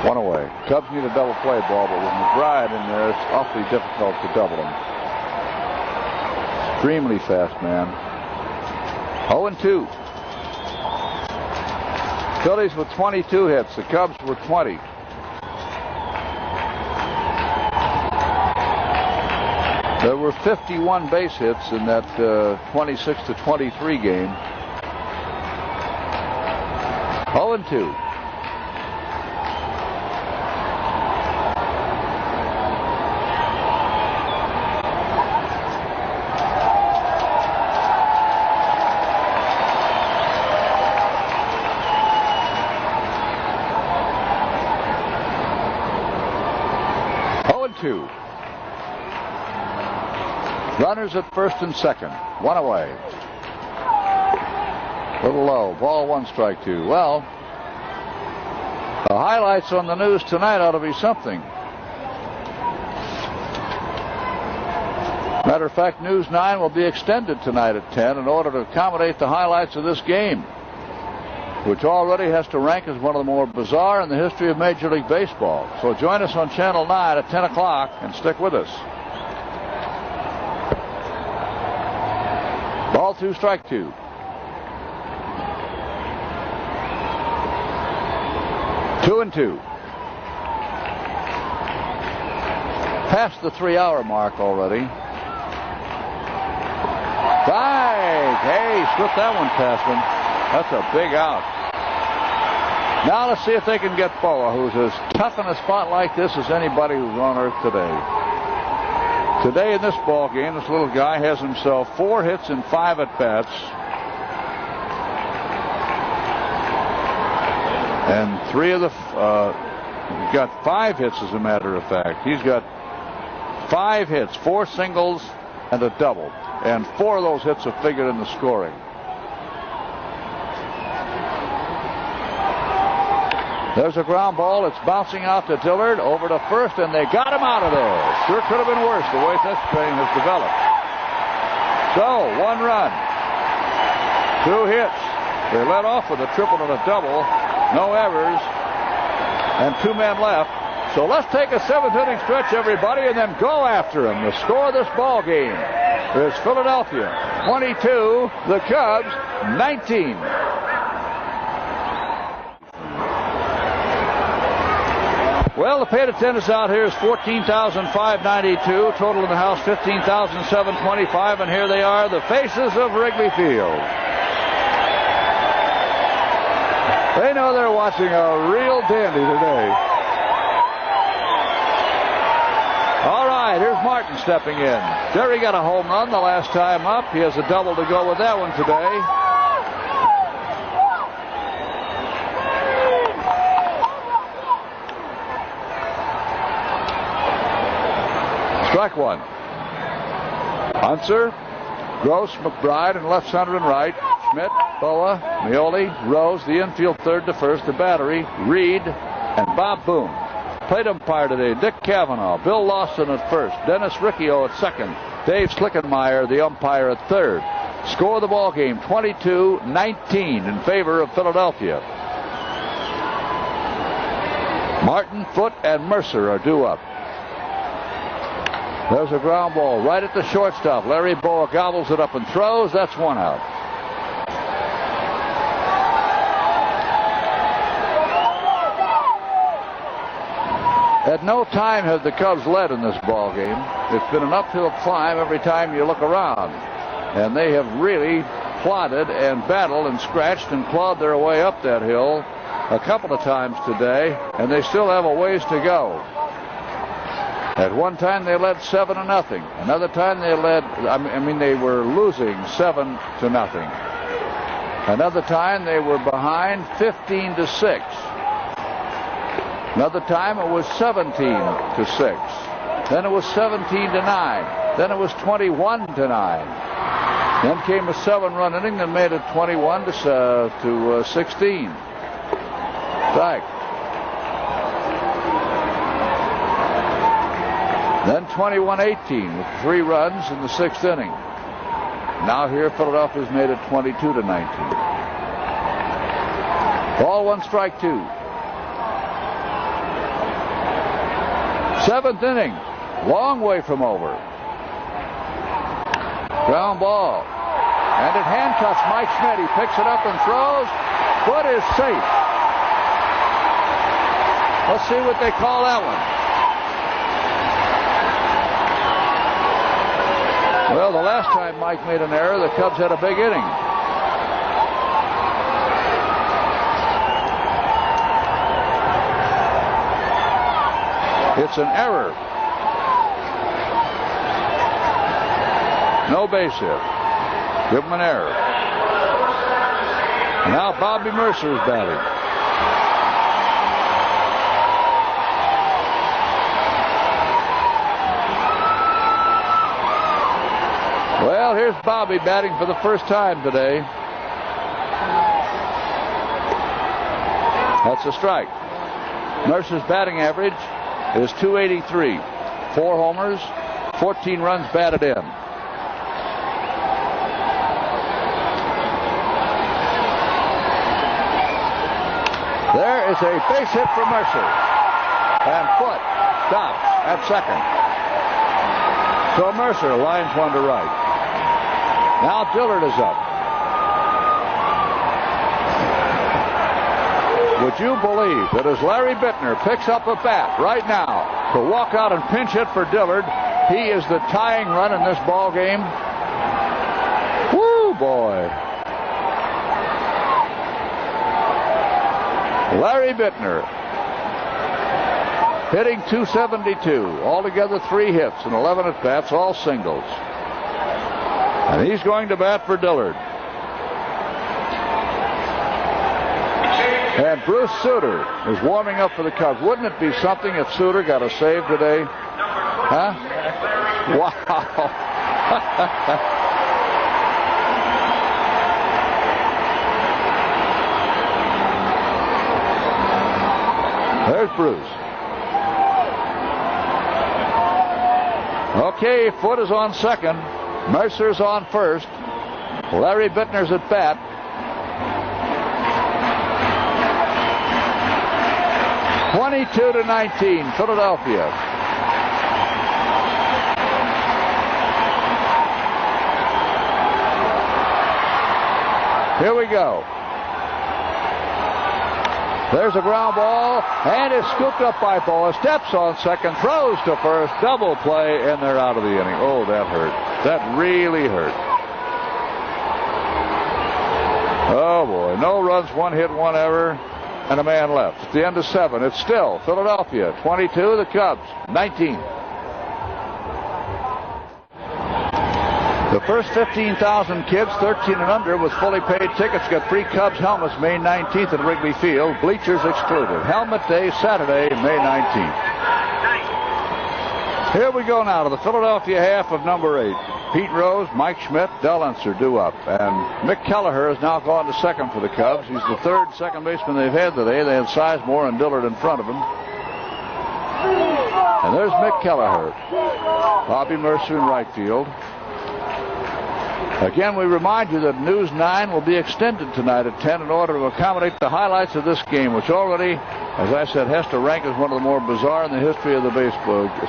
One away. Cubs need a double play ball, but with McBride in there, it's awfully difficult to double him. Extremely fast man. 0-2. Phillies with 22 hits. The Cubs with 20. There were 51 base hits in that 26-23 game. 0-2. Runners at first and second. 1 away. Little low. Ball 1, strike 2. Well, the highlights on the news tonight ought to be something. Matter of fact, News 9 will be extended tonight at 10 in order to accommodate the highlights of this game, which already has to rank as one of the more bizarre in the history of Major League Baseball. So join us on Channel 9 at 10 o'clock and stick with us. Ball 2, strike 2. Two and 2. Past the 3-hour mark already. Strike! Hey, slipped that one past him. That's a big out. Now let's see if they can get Boa, who's as tough in a spot like this as anybody who's on earth today. Today in this ball game, this little guy has himself 4 hits and 5 at-bats. And 3 of the, he's got 5 hits as a matter of fact. He's got 5 hits, 4 singles and a double. And 4 of those hits are figured in the scoring. There's a ground ball. It's bouncing out to Dillard, over to first, and they got him out of there. Sure could have been worse the way this train has developed. So, 1 run, 2 hits. They led off with a triple and a double. No errors, and 2 men left. So let's take a 7th inning stretch, everybody, and then go after him. The score of this ball game is Philadelphia 22, the Cubs 19. Well, the paid attendance out here is 14,592. Total in the house 15,725. And here they are, the faces of Wrigley Field. They know they're watching a real dandy today. All right, here's Martin stepping in. Jerry got a home run the last time up. He has a double to go with that one today. Strike 1. Hunter, Gross, McBride, and left, center, and right. Schmidt, Boa, Meoli, Rose, the infield third to first, the battery, Reed, and Bob Boone. Plate umpire today, Dick Cavanaugh, Bill Lawson at first, Dennis Riccio at second, Dave Slickenmeyer, the umpire, at third. Score of the ball game, 22-19 in favor of Philadelphia. Martin, Foote, and Mercer are due up. There's a ground ball right at the shortstop. Larry Boa gobbles it up and throws. That's one out. At no time have the Cubs led in this ball game. It's been an uphill climb every time you look around. And they have really plodded and battled and scratched and clawed their way up that hill a couple of times today, and they still have a ways to go. At one time they led 7-0. Another time they led, they were losing 7-0. Another time they were behind 15-6. Another time it was 17-6. Then it was 17-9. Then it was 21-9. Then came a 7-run inning that made it 21-16. Strike. Then 21-18 with 3 runs in the 6th inning. Now here Philadelphia's made it 22-19. Ball 1, strike 2. 7th inning. Long way from over. Ground ball. And it handcuffs Mike Schmidt. He picks it up and throws. Foote is safe. Let's see what they call that one. Well, the last time Mike made an error, the Cubs had a big inning. It's an error. No base hit. Give him an error. Now Bobby Mercer is batting. Well, here's Bobby batting for the first time today. That's a strike. Mercer's batting average is .283. 4 homers, 14 runs batted in. There is a base hit for Mercer. And Foote stops at second. So Mercer lines one to right. Now Dillard is up. Would you believe that as Larry Bittner picks up a bat right now to walk out and pinch hit for Dillard, he is the tying run in this ball game? Woo, boy. Larry Bittner hitting .272. Altogether 3 hits and 11 at-bats, all singles. And he's going to bat for Dillard. And Bruce Sutter is warming up for the Cubs. Wouldn't it be something if Sutter got a save today? Huh? Wow. There's Bruce. Okay, Foote is on second. Mercer's on first. Larry Bittner's at bat. (22-19), Philadelphia. Here we go. There's a ground ball, and it's scooped up by Boa. Steps on second, throws to first, double play, and they're out of the inning. Oh, that hurt. That really hurt. Oh, boy. No runs, 1 hit, 1 error, and a man left. At the end of 7, it's still Philadelphia 22, the Cubs 19. The first 15,000 kids 13 and under with fully paid tickets get free Cubs helmets May 19th at Wrigley Field. Bleachers excluded. Helmet day Saturday, May 19th. Here we go now to the Philadelphia half of number 8. Pete Rose, Mike Schmidt, Del Unser due up. And Mick Kelleher has now gone to second for the Cubs. He's the 3rd second baseman they've had today. They have Sizemore and Dillard in front of him. And there's Mick Kelleher. Bobby Mercer in right field. Again, we remind you that News 9 will be extended tonight at 10 in order to accommodate the highlights of this game, which already, as I said, has to rank as one of the more bizarre in the history of the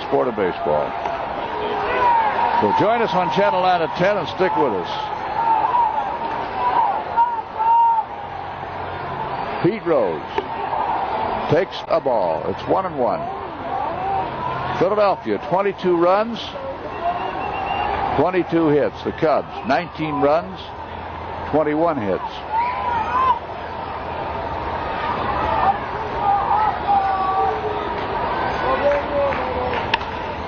sport of baseball. So join us on Channel 9 at 10 and stick with us. Pete Rose takes a ball. It's 1-1. Philadelphia, 22 runs, 22 hits. The Cubs, 19 runs, 21 hits.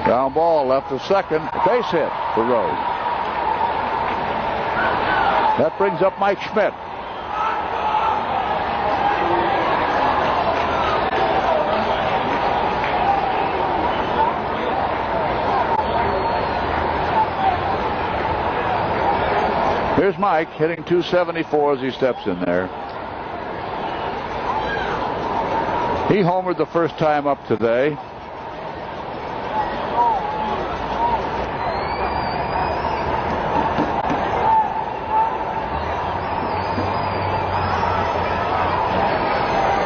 Ground ball left to second. Base hit for Rose. That brings up Mike Schmidt. Here's Mike hitting .274 as he steps in there. He homered the first time up today.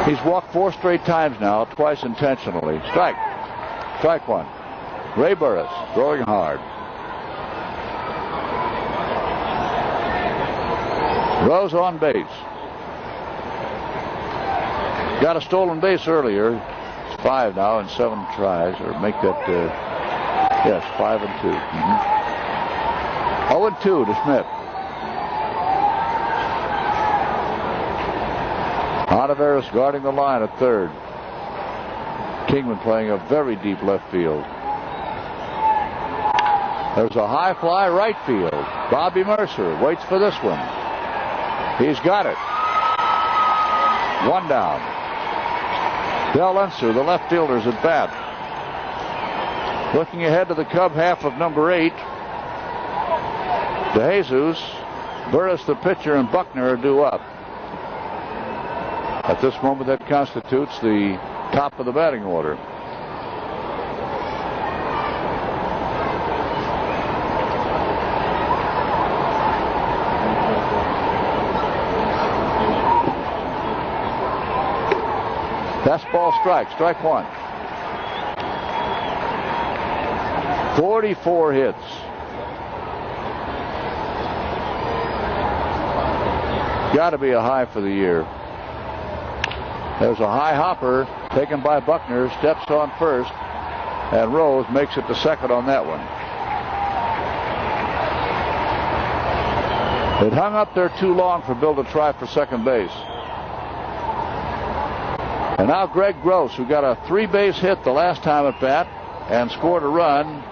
He's walked 4 straight times now, twice intentionally. Strike one. Ray Burris throwing hard. Rose on base. Got a stolen base earlier. It's 5 now in 7 tries, or make that, yes, 5 and 2. 0-2 to Schmidt. Oliveras guarding the line at third. Kingman playing a very deep left field. There's a high fly right field. Bobby Mercer waits for this one. He's got it. 1 down. Del Lenser, the left fielder's at bat. Looking ahead to the Cub half of number 8. DeJesus, Burris the pitcher, and Buckner are due up. At this moment, that constitutes the top of the batting order. Fastball strike one. 44 hits. Got to be a high for the year. There's a high hopper taken by Buckner, steps on first, and Rose makes it to second on that one. It hung up there too long for Bill to try for second base. And now Greg Gross, who got a 3-base hit the last time at bat and scored a run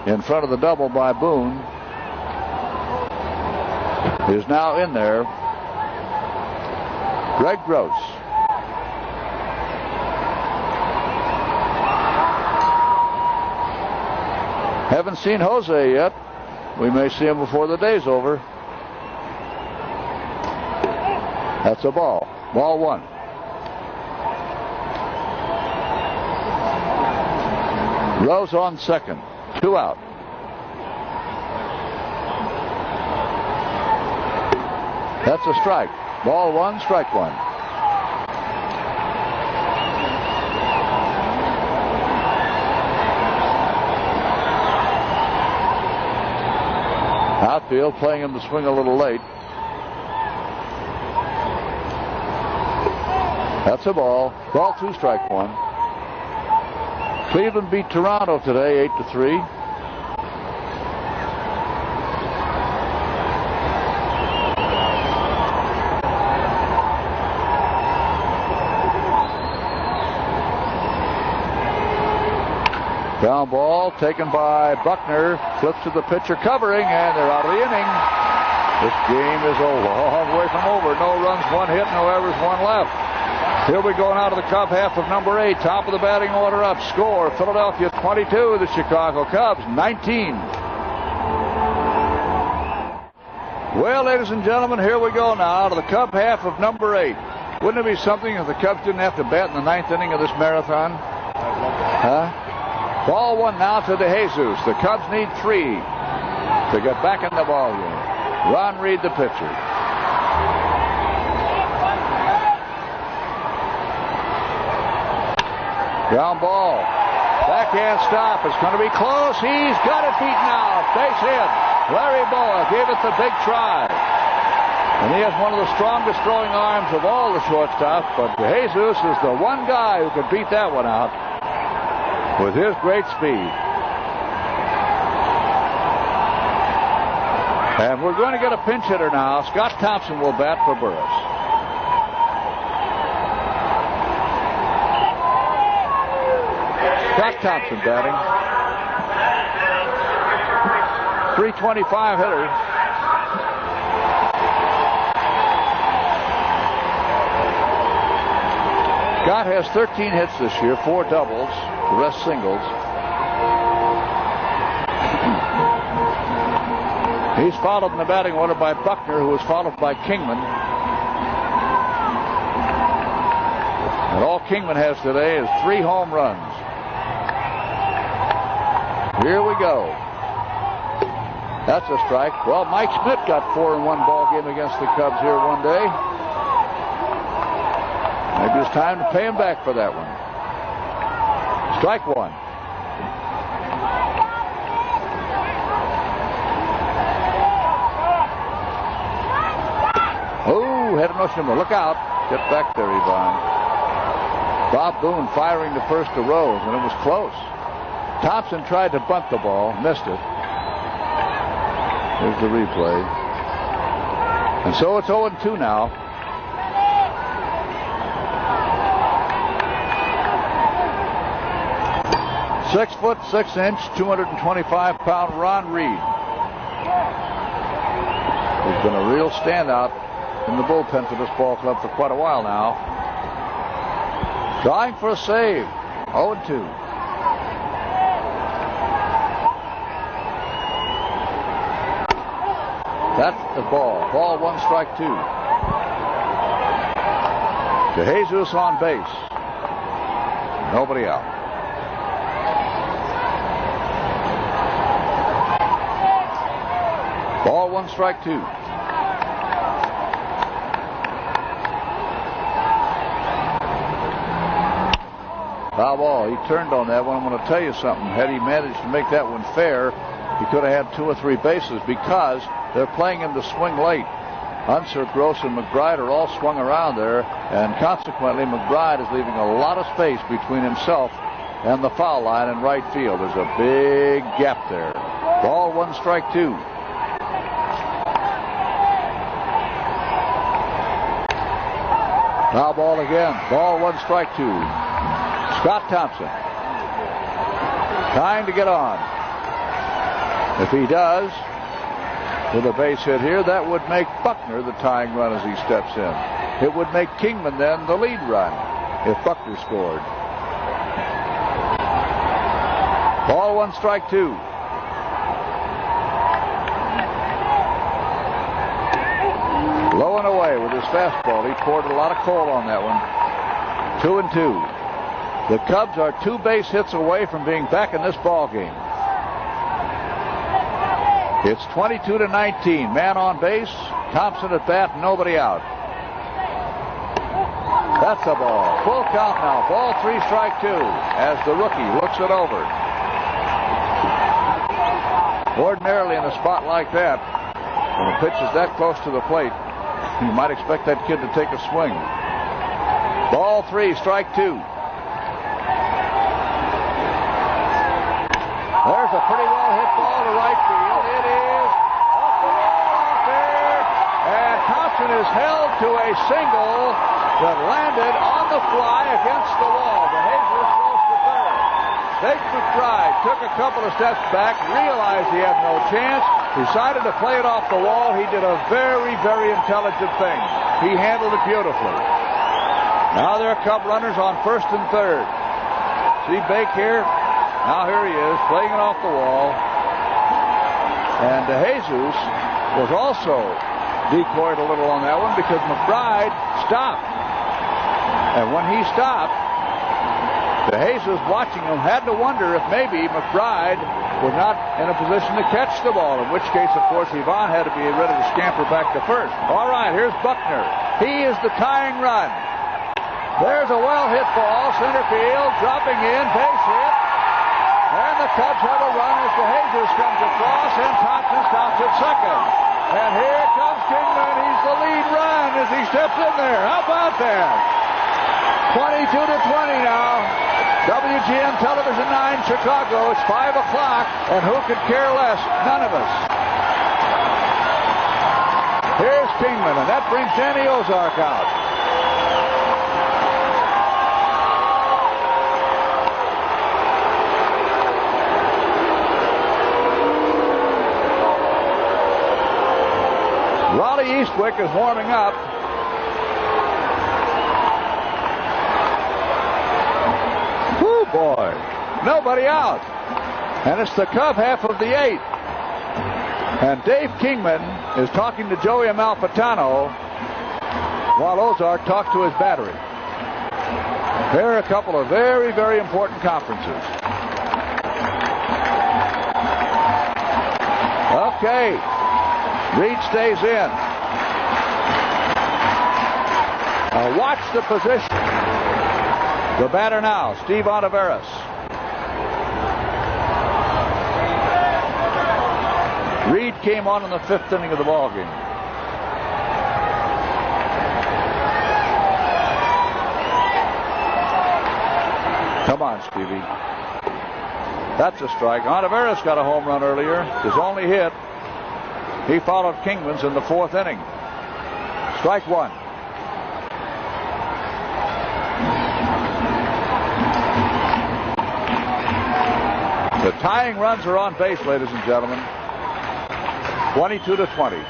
in front of the double by Boone, is now in there. Greg Gross. Haven't seen Jose yet. We may see him before the day's over. That's a ball. Ball 1. Rose on second. 2 out. That's a strike. Ball 1, strike 1. Outfield playing him to swing a little late. That's a ball. Ball 2, strike 1. Cleveland beat Toronto today 8-3. Ground ball taken by Buckner. Flips to the pitcher covering, and they're out of the inning. This game is a long way from over. No runs, 1 hit, no errors, 1 left. Here we go now to the Cub half of number 8. Top of the batting order up. Score, Philadelphia 22, the Chicago Cubs 19. Well, ladies and gentlemen, here we go now to the Cub half of number 8. Wouldn't it be something if the Cubs didn't have to bat in the 9th inning of this marathon? Huh? Ball 1 now to DeJesus. The Cubs need 3 to get back in the ball game. Ron Reed, the pitcher. Ground ball. Backhand stop. It's going to be close. He's got it beaten out. Base hit. Larry Boa gave it the big try. And he has one of the strongest throwing arms of all the shortstops, but Jesus is the one guy who could beat that one out with his great speed. And we're going to get a pinch hitter now. Scott Thompson will bat for Burris. Scott Thompson batting. 325 hitter. Scott has 13 hits this year, 4 doubles, the rest singles. He's followed in the batting order by Buckner, who is followed by Kingman. And all Kingman has today is 3 home runs. Here we go. That's a strike. Well, Mike Schmidt got 4 in one ball game against the Cubs here one day. Maybe it's time to pay him back for that one. Strike 1. Oh, had a no shimmer. Look out. Get back there, Yvonne. Bob Boone firing to first to Rose, and it was close. Thompson tried to bunt the ball, missed it. Here's the replay. And so it's 0-2 now. Six foot 6 inch, 225-pound Ron Reed. He's been a real standout in the bullpen for this ball club for quite a while now. Trying for a save. 0-2. That's the ball. Ball 1, strike 2. DeJesus on base. Nobody out. Ball 1, strike 2. Foul ball. He turned on that one. I'm going to tell you something. Had he managed to make that one fair, he could have had 2 or 3 bases because they're playing him to swing late. Unser, Gross, and McBride are all swung around there, and consequently McBride is leaving a lot of space between himself and the foul line in right field. There's a big gap there. Ball 1, strike 2. Foul ball again. Ball 1, strike 2. Scott Thompson trying to get on. If he does, with a base hit here, that would make Buckner the tying run as he steps in. It would make Kingman then the lead run if Buckner scored. Ball 1, strike 2. Low and away with his fastball. He poured a lot of coal on that one. 2-2. The Cubs are 2 base hits away from being back in this ball game. It's 22-19. Man on base. Thompson at bat. Nobody out. That's a ball. Full count now. Ball 3, strike 2. As the rookie looks it over. Ordinarily in a spot like that, when the pitch is that close to the plate, you might expect that kid to take a swing. Ball 3, strike 2. There's a pretty well hit ball to right field. It is off the wall out there. And Thompson is held to a single that landed on the fly against the wall. DeJesus goes to third. Big McBride took a couple of steps back, realized he had no chance, decided to play it off the wall. He did a very, very intelligent thing. He handled it beautifully. Now there are Cub runners on first and third. See Bake here? Now here he is, playing it off the wall. And DeJesus was also decoyed a little on that one because McBride stopped. And when he stopped, DeJesus watching him had to wonder if maybe McBride was not in a position to catch the ball, in which case, of course, Yvonne had to be ready to scamper back to first. All right, here's Buckner. He is the tying run. There's a well-hit ball, center field, dropping in, base hit. And the Cubs have a run as DeJesus comes across, and Thompson stops at second. And here comes Kingman. He's the lead run as he steps in there. How about that? 22-20 now. WGN Television 9, Chicago. It's 5 o'clock, and who could care less? None of us. Here's Kingman, and that brings Danny Ozark out. Raleigh Eastwick is warming up. Whoo, boy. Nobody out. And it's the Cub half of the 8th. And Dave Kingman is talking to Joey Amalfitano while Ozark talks to his battery. There are a couple of very, very important conferences. Okay. Reed stays in. Watch the position. The batter now, Steve Ontiveros. Reed came on in the 5th inning of the ball game. Come on, Stevie. That's a strike. Ontiveros got a home run earlier. His only hit. He followed Kingman's in the 4th inning. Strike 1. The tying runs are on base, ladies and gentlemen. 22-20.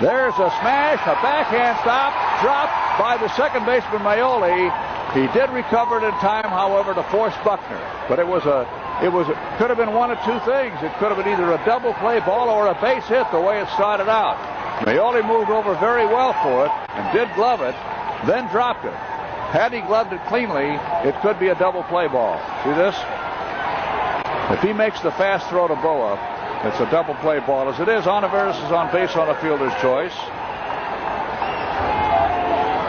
There's a smash, a backhand stop, dropped by the second baseman Maioli. He did recover it in time, however, to force Buckner. But it could have been one of two things. It could have been either a double play ball or a base hit the way it started out. Maioli moved over very well for it and did glove it, then dropped it. Had he gloved it cleanly, it could be a double play ball. See this? If he makes the fast throw to Boa, it's a double play ball. As it is, Ontiveros is on base on a fielder's choice.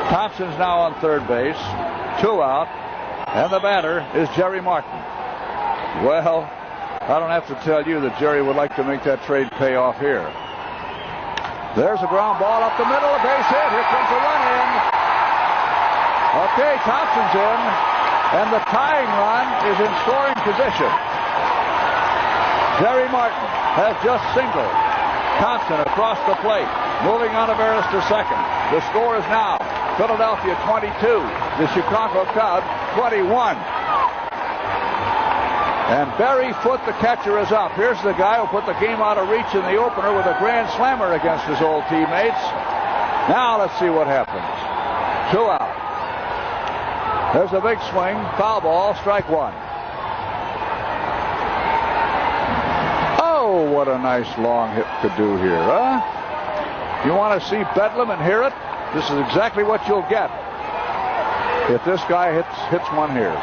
Thompson's now on third base. 2 out. And the batter is Jerry Martin. Well, I don't have to tell you that Jerry would like to make that trade pay off here. There's a ground ball up the middle, a base hit. Here comes a run in. Okay, Thompson's in, and the tying run is in scoring position. Jerry Martin has just singled. Thompson across the plate, moving Ontiveros to second. The score is now Philadelphia 22, the Chicago Cubs 21. And Barry Foote, the catcher, is up. Here's the guy who put the game out of reach in the opener with a grand slammer against his old teammates. Now let's see what happens. 2 out. There's a big swing, foul ball, strike 1. Oh, what a nice long hit could do here, huh? You want to see Bedlam and hear it? This is exactly what you'll get if this guy hits one here.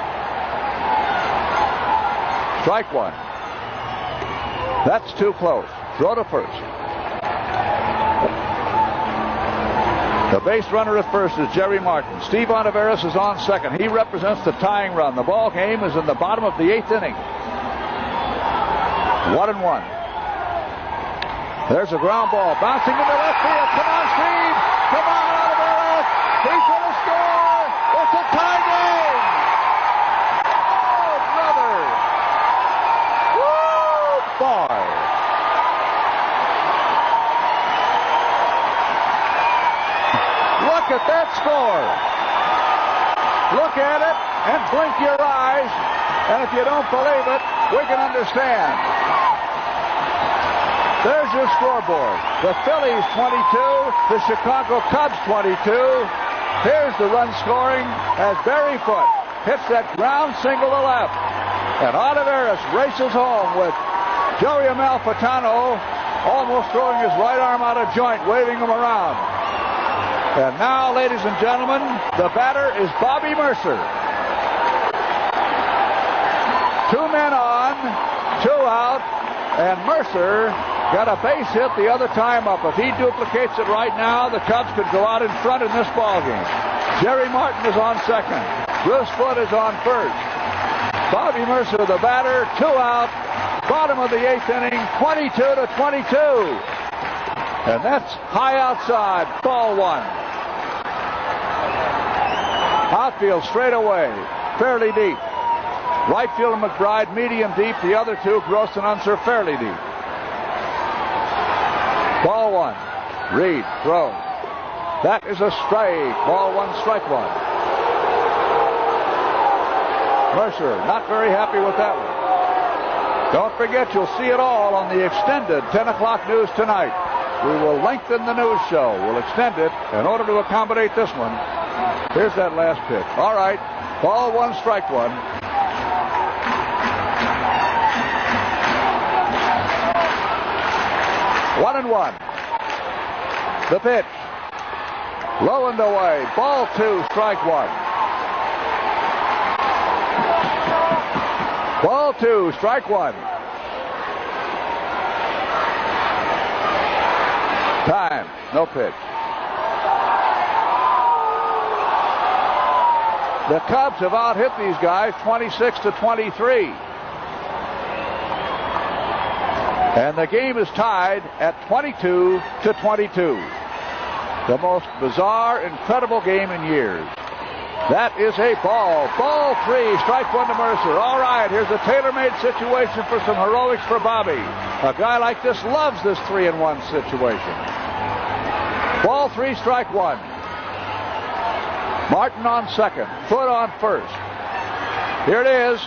Strike 1. That's too close. Throw to first. The base runner at first is Jerry Martin. Steve Ontiveros is on second. He represents the tying run. The ball game is in the bottom of the 8th inning. 1-1. There's a ground ball bouncing into left field. Come on, Steve. Come on, Ontiveros. He's going to score. It's a tie game. Oh, brother. Woo, boy. Look at that score. Look at it and blink your eyes. And if you don't believe it, we can understand. There's your scoreboard. The Phillies 22, the Chicago Cubs 22. Here's the run scoring as Barry Foote hits that ground single to left. And Ontiveros races home with Joey Amalfitano almost throwing his right arm out of joint, waving him around. And now, ladies and gentlemen, the batter is Bobby Mercer. 2 men on, 2 out, and Mercer got a base hit the other time up. If he duplicates it right now, the Cubs could go out in front in this ballgame. Jerry Martin is on second. Bruce Foote is on first. Bobby Mercer, the batter, 2 out. Bottom of the 8th inning, 22-22. And that's high outside, ball 1. Outfield straight away, fairly deep. Right field of McBride, medium deep. The other two, Gross and Unser, fairly deep. Ball 1. Reed throws. That is a strike. Ball 1, strike 1. Mercer not very happy with that one. Don't forget, you'll see it all on the extended 10 o'clock news tonight. We will lengthen the news show. We'll extend it in order to accommodate this one. Here's that last pitch. All right. Ball 1, strike 1. One and one. The pitch. Low and away. Ball 2, strike 1. Ball 2, strike 1. Time. No pitch. The Cubs have out-hit these guys 26-23. And the game is tied at 22-22. The most bizarre, incredible game in years. That is a ball. Ball 3, strike 1 to Mercer. All right, here's a tailor-made situation for some heroics for Bobby. A guy like this loves this 3-1 situation. Ball 3, strike 1. Martin on second. Foote on first. Here it is.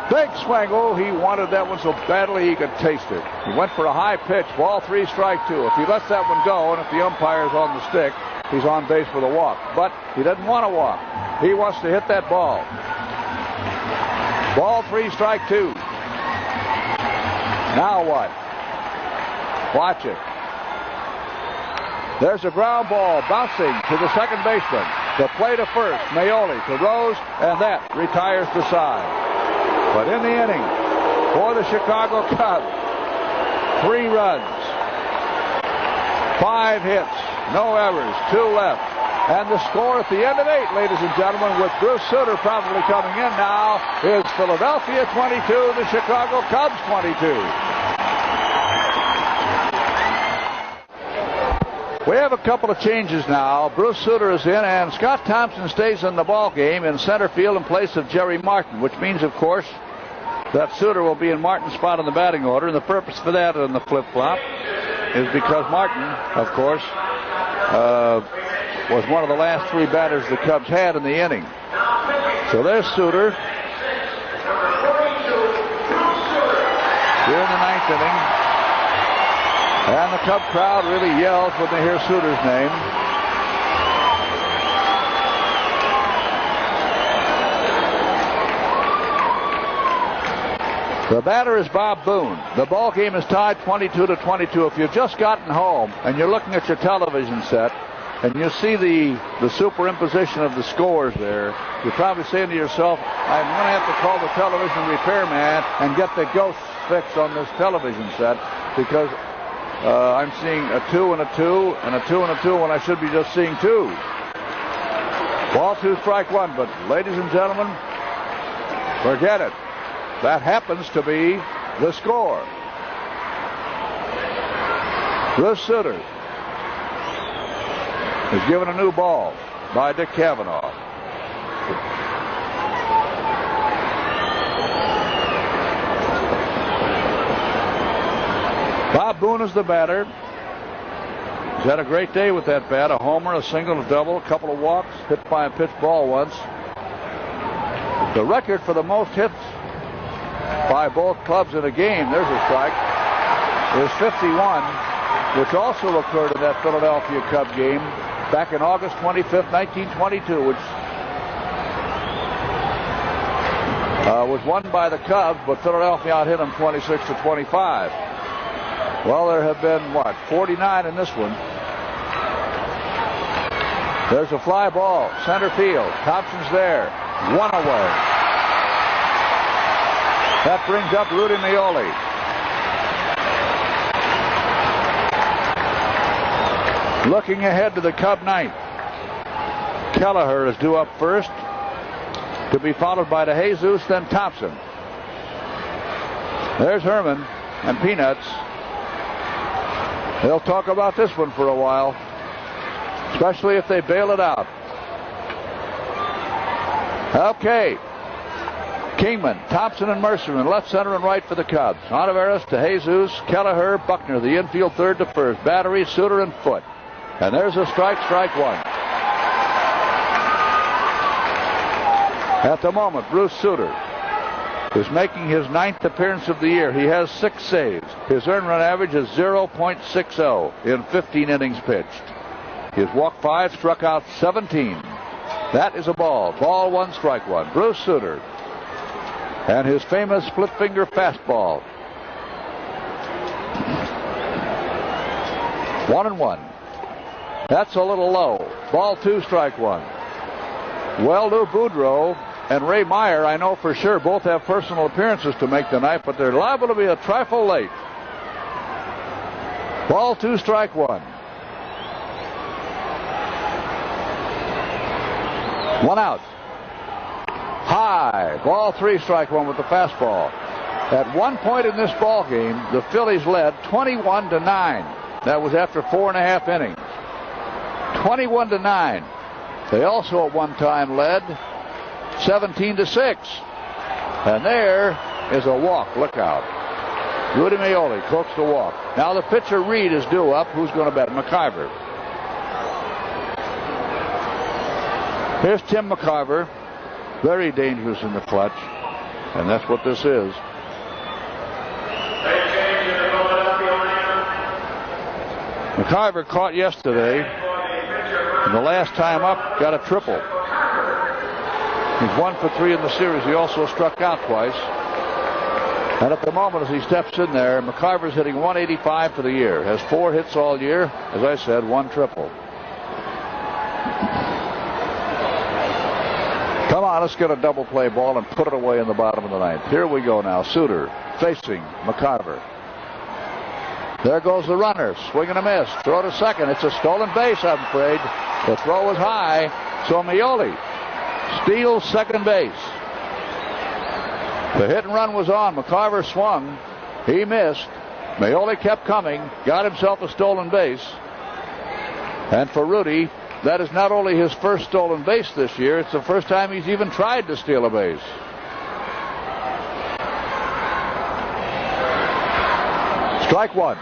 Big swing. Oh, he wanted that one so badly he could taste it. He went for a high pitch. Ball 3, strike 2. If he lets that one go, and if the umpire's on the stick, he's on base with a walk. But he doesn't want to walk. He wants to hit that ball. Ball 3, strike 2. Now what? Watch it. There's a ground ball bouncing to the second baseman. The play to first. Maioli to Rose, and that retires the side. But in the inning, for the Chicago Cubs, 3 runs, 5 hits, no errors, 2 left. And the score at the end of 8, ladies and gentlemen, with Bruce Sutter probably coming in now, is Philadelphia 22, the Chicago Cubs 22. We have a couple of changes now. Bruce Sutter is in, and Scott Thompson stays in the ball game in center field in place of Jerry Martin, which means, of course, that Sutter will be in Martin's spot in the batting order. And the purpose for that in the flip-flop is because Martin, of course, was one of the last 3 batters the Cubs had in the inning. So there's Sutter. Here in the 9th inning. And the Cub crowd really yells when they hear Sutter's name. The batter is Bob Boone. The ball game is tied 22-22. If you've just gotten home and you're looking at your television set and you see the superimposition of the scores there, you're probably saying to yourself, I'm going to have to call the television repairman and get the ghost fixed on this television set, because I'm seeing a 2 and a 2 and a 2 and a 2 when I should be just seeing 2. Ball 2, strike 1. But ladies and gentlemen, forget it. That happens to be the score. Bruce Sutter is given a new ball by Dick Cavanaugh. Bob Boone is the batter. He's had a great day with that bat. A homer, a single, a double, a couple of walks, hit by a pitch ball once. The record for the most hits by both clubs in a game, there's a strike, is 51, which also occurred in that Philadelphia Cub game back in August 25th, 1922, which was won by the Cubs, but Philadelphia out-hit them 26-25. Well, there have been, 49 in this one. There's a fly ball, center field. Thompson's there. 1 away. That brings up Rudy Meoli. Looking ahead to the Cub ninth. Kelleher is due up first, to be followed by DeJesus, then Thompson. There's Herman and Peanuts. They'll talk about this one for a while, especially if they bail it out. Okay. Kingman, Thompson, and Mercer in left, center, and right for the Cubs. Ontiveros, DeJesus, Kelleher, Buckner, the infield third to first. Battery, Suter, and Foote. And there's a strike one. At the moment, Bruce Suter is making his 9th appearance of the year. He has 6 saves. His earned run average is 0.60 in 15 innings pitched. He has walked 5, struck out 17. That is a ball. Ball 1, strike 1. Bruce Suter and his famous split finger fastball. 1-1. That's a little low. Ball 2, strike 1. Well, Lou Boudreau and Ray Meyer, I know for sure, both have personal appearances to make tonight, but they're liable to be a trifle late. Ball 2, strike 1. 1 out. High. Ball 3, strike 1 with the fastball. At one point in this ball game, the Phillies led 21-9. That was after 4.5 innings. 21-9. They also at one time led 17-6. And there is a walk. Look out. Rudy Meoli coaxed the walk. Now the pitcher Reed is due up. Who's going to bet? McIver. Here's Tim McIver. Very dangerous in the clutch. And that's what this is. McIver caught yesterday. And the last time up, got a triple. He's 1 for 3 in the series. He also struck out twice. And at the moment, as he steps in there, McIver's hitting 185 for the year. Has 4 hits all year. As I said, 1 triple. Come on, let's get a double play ball and put it away in the bottom of the 9th. Here we go now. Suter facing McIver. There goes the runner. Swing and a miss. Throw to second. It's a stolen base, I'm afraid. The throw was high. So Meoli steals second base. The hit and run was on. McIver swung. He missed. Meoli kept coming. Got himself a stolen base. And for Rudy, that is not only his first stolen base this year, it's the first time he's even tried to steal a base. Strike 1.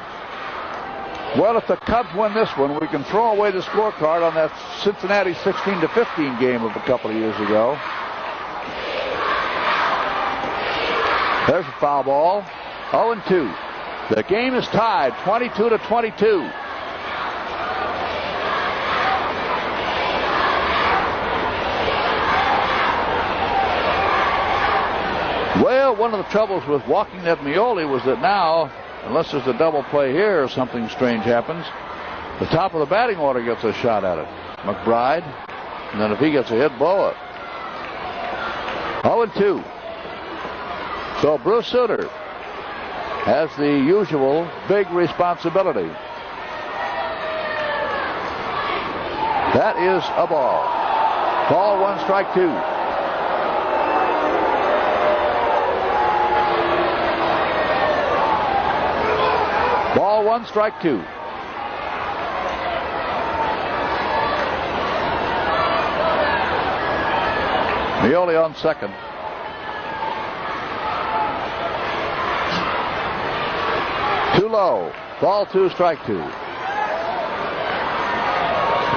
Well, if the Cubs win this one, we can throw away the scorecard on that Cincinnati 16-15 game of a couple of years ago. There's a foul ball. 0-2. The game is tied 22-22. Well, one of the troubles with walking that Meoli was that now, unless there's a double play here or something strange happens, the top of the batting order gets a shot at it. McBride, and then if he gets a hit, blow it. 0-2. So Bruce Suter has the usual big responsibility. That is a ball. Ball 1, strike 2. Ball 1, strike 2. Meoli on second. Too low. Ball 2, strike 2.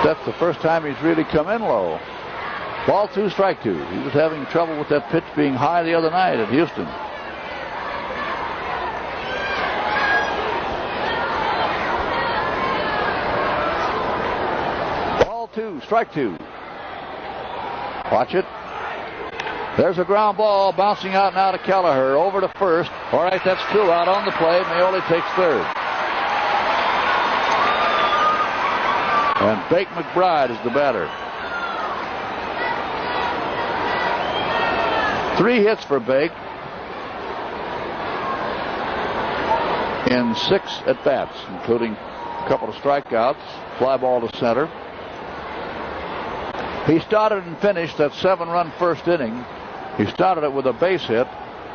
That's the first time he's really come in low. Ball 2, strike 2. He was having trouble with that pitch being high the other night at Houston. Ball 2, strike 2. Watch it. There's a ground ball bouncing out now to Kelleher. Over to first. All right, that's 2 out on the play. Meoli takes third. And Bake McBride is the batter. 3 hits for Bake. in 6 at-bats, including a couple of strikeouts, fly ball to center. He started and finished that 7-run first inning. He started it with a base hit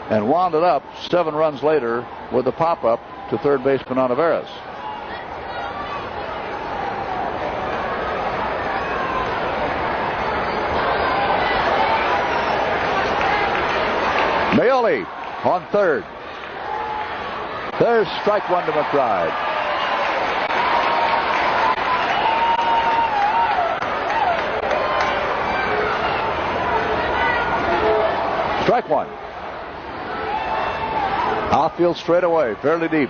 and wound it up 7 runs later with a pop-up to third baseman Olivares. Maoli on third. There's strike one to McBride. Strike one. Outfield straight away, fairly deep.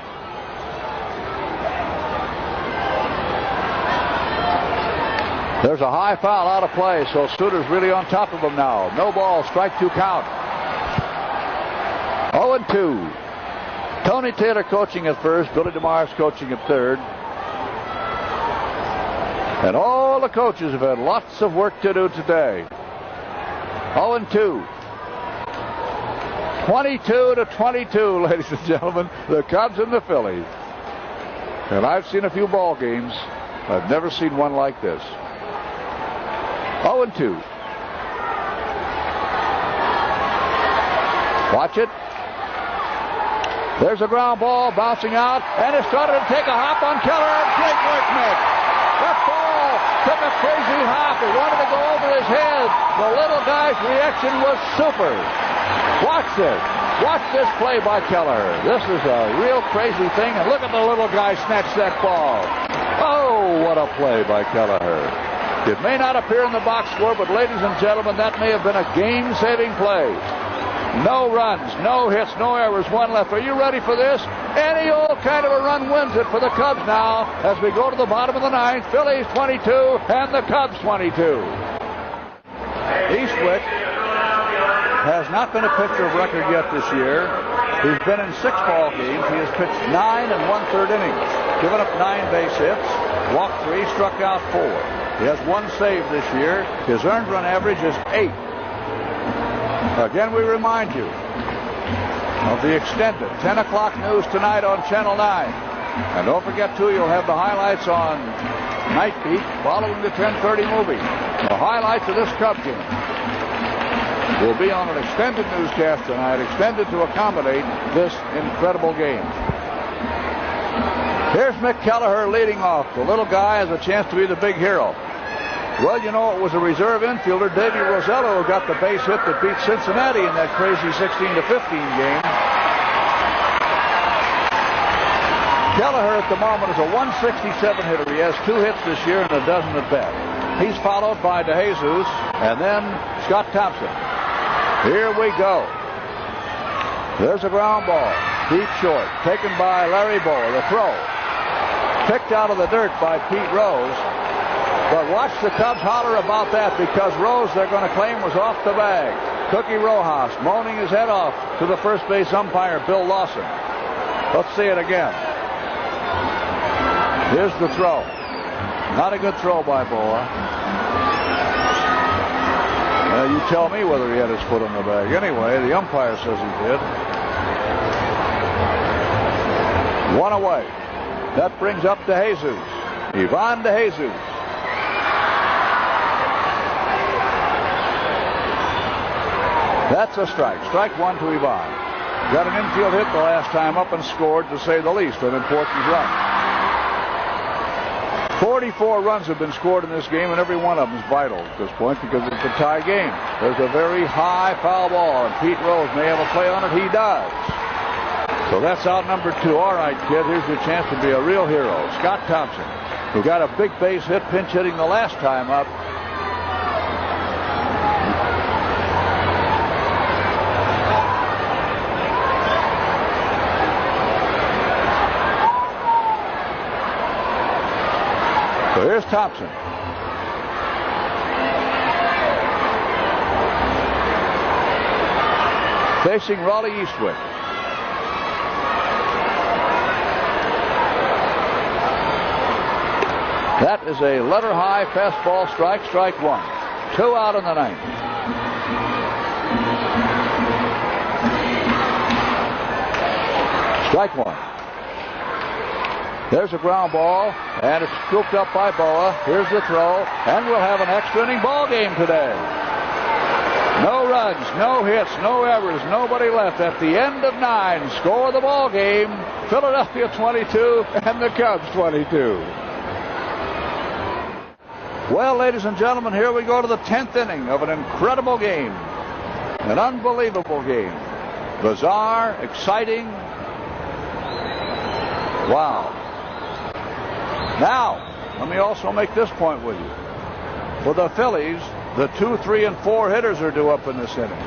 There's a high foul out of play, so Suter's really on top of him now. No ball, strike 2 count. 0-2. Tony Taylor coaching at first, Billy DeMars coaching at third. And all the coaches have had lots of work to do today. 0-2. 22-22, ladies and gentlemen, the Cubs and the Phillies. And I've seen a few ball games. I've never seen one like this. 0-2. Watch it. There's a ground ball bouncing out, and it started to take a hop on Keller. Great work, Mick. That ball took a crazy hop. It wanted to go over his head. The little guy's reaction was super. Watch this. Watch this play by Keller. This is a real crazy thing, and look at the little guy snatch that ball. Oh, what a play by Kelleher. It may not appear in the box score, but ladies and gentlemen, that may have been a game-saving play. No runs, no hits, no errors, 1 left. Are you ready for this? Any old kind of a run wins it for the Cubs now as we go to the bottom of the 9th. Phillies 22 and the Cubs 22. Eastwick has not been a pitcher of record yet this year. He's been in 6 ball games. He has pitched 9 1/3 innings, given up 9 base hits, walked 3, struck out 4. He has 1 save this year. His earned run average is 8. Again, we remind you of the extended 10 o'clock news tonight on Channel 9. And don't forget, too, you'll have the highlights on Night Beat following the 10:30 movie. The highlights of this Cub game will be on an extended newscast tonight, extended to accommodate this incredible game. Here's Mick Kelleher leading off. The little guy has a chance to be the big hero. Well, you know, it was a reserve infielder, Davey Rosello, who got the base hit that beat Cincinnati in that crazy 16-15 game. Kelleher at the moment is a 167 hitter. He has 2 hits this year and a dozen at bat. He's followed by DeJesus and then Scott Thompson. Here we go. There's a ground ball. Deep short. Taken by Larry Bow. The throw. Picked out of the dirt by Pete Rose. But watch the Cubs holler about that, because Rose, they're going to claim, was off the bag. Cookie Rojas moaning his head off to the first base umpire, Bill Lawson. Let's see it again. Here's the throw. Not a good throw by Boa. You tell me whether he had his foot on the bag. Anyway, the umpire says he did. 1 away. That brings up DeJesus. Ivan DeJesus. That's a strike. Strike 1 to Ivan. Got an infield hit the last time up and scored, to say the least, an important run. 44 runs have been scored in this game, and every one of them is vital at this point because it's a tie game. There's a very high foul ball, and Pete Rose may have a play on it. He does. So that's out number 2. All right, kid, here's your chance to be a real hero. Scott Thompson, who got a big base hit pinch hitting the last time up. So here's Thompson. Facing Raleigh Eastwick. That is a letter-high fastball strike, strike 1. 2 out in the 9th. Strike 1. There's a ground ball, and it's scooped up by Boa. Here's the throw, and we'll have an extra inning ball game today. No runs, no hits, no errors, nobody left. At the end of 9, score of the ball game, Philadelphia 22 and the Cubs 22. Well, ladies and gentlemen, here we go to the 10th inning of an incredible game. An unbelievable game. Bizarre, exciting. Wow. Now, let me also make this point with you. For the Phillies, the 2, 3, and 4 hitters are due up in this inning.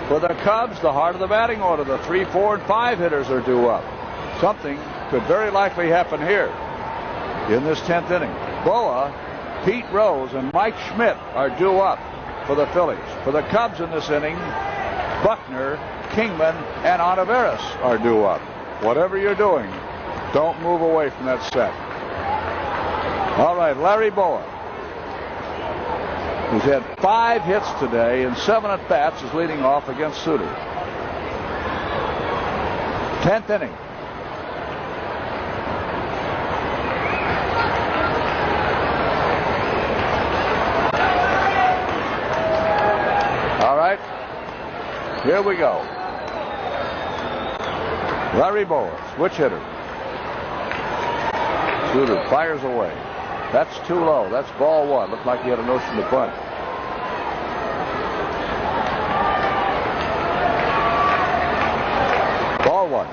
For the Cubs, the heart of the batting order, the 3, 4, and 5 hitters are due up. Something could very likely happen here in this 10th inning. Boa, Pete Rose, and Mike Schmidt are due up for the Phillies. For the Cubs in this inning, Buckner, Kingman, and Olivares are due up. Whatever you're doing, don't move away from that set. All right, Larry Boa, who's had 5 hits today and 7 at-bats, is leading off against Suter. 10th inning. All right, here we go. Larry Boa, switch hitter. Suter fires away. That's too low. That's ball 1. Looked like he had a notion to bunt. Ball 1.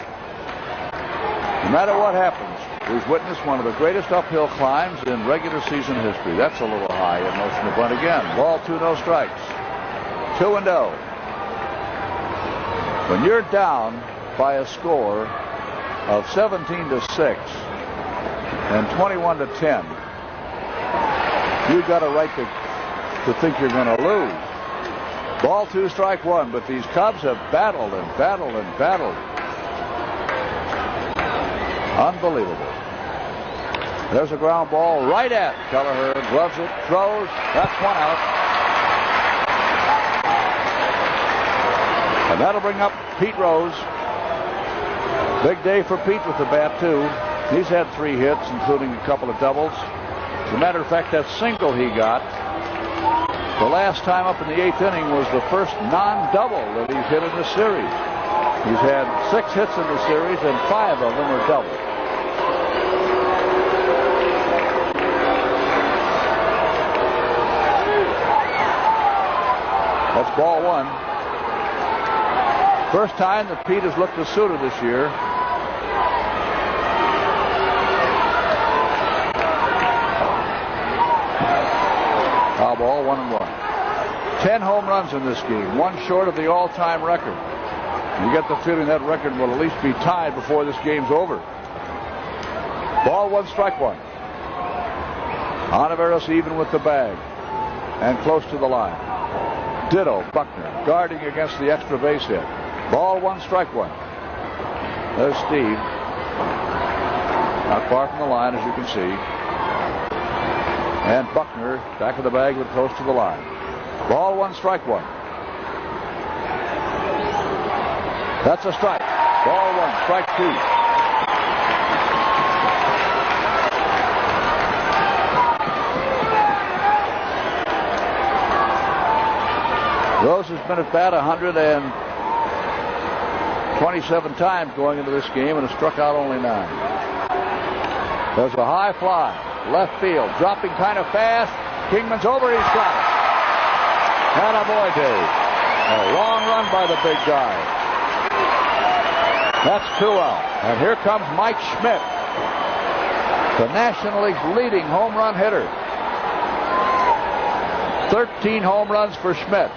No matter what happens, we've witnessed one of the greatest uphill climbs in regular season history. That's a little high. A notion to bunt again. Ball 2, no strikes. 2-0. When you're down by a score of 17-6 and 21-10, you've got a right to think you're going to lose. Ball 2, strike 1, but these Cubs have battled and battled and battled. Unbelievable. There's a ground ball right at Kelleher. Gloves it, throws. That's 1 out. And that'll bring up Pete Rose. Big day for Pete with the bat, too. He's had 3 hits, including a couple of doubles. As a matter of fact, that single he got the last time up in the 8th inning was the first non-double that he's hit in the series. He's had 6 hits in the series, and 5 of them are doubles. That's ball 1. First time that Pete has looked to Suter this year. Foul ball, 1-1. 10 home runs in this game, 1 short of the all-time record. You get the feeling that record will at least be tied before this game's over. Ball 1, strike 1. Olivares even with the bag and close to the line. Ditto Buckner guarding against the extra base hit. Ball 1, strike 1. There's Steve. Not far from the line, as you can see. And Buckner back of the bag but close to the line. Ball 1, strike 1. That's a strike. Ball 1, strike 2. Rose has been at bat 127 times going into this game and has struck out only 9. There's a high fly, left field, dropping kind of fast. Kingman's over, he's got it. Attaboy, Dave. A long run by the big guy. That's 2 out. And here comes Mike Schmidt, the National League's leading home run hitter. 13 home runs for Schmidt.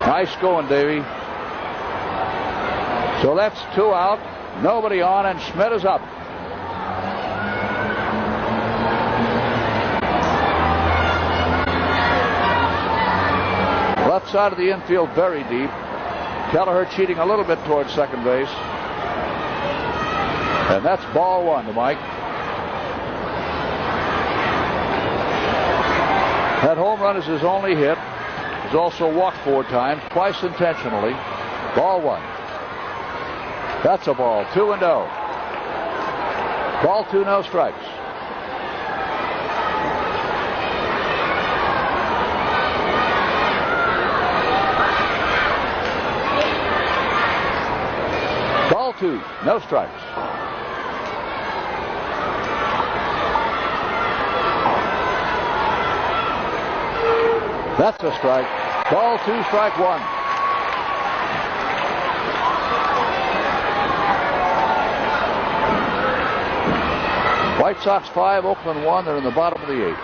Nice going, Davey. So that's 2 out, nobody on, and Schmidt is up. Left side of the infield very deep. Kelleher cheating a little bit towards second base. And that's ball 1 to Mike. That home run is his only hit. He's also walked 4 times, twice intentionally. Ball 1. That's a ball. 2-0. Ball 2, no strikes. Ball 2, no strikes. That's a strike. Ball 2, strike 1. White Sox 5, Oakland 1. They're in the bottom of the 8th.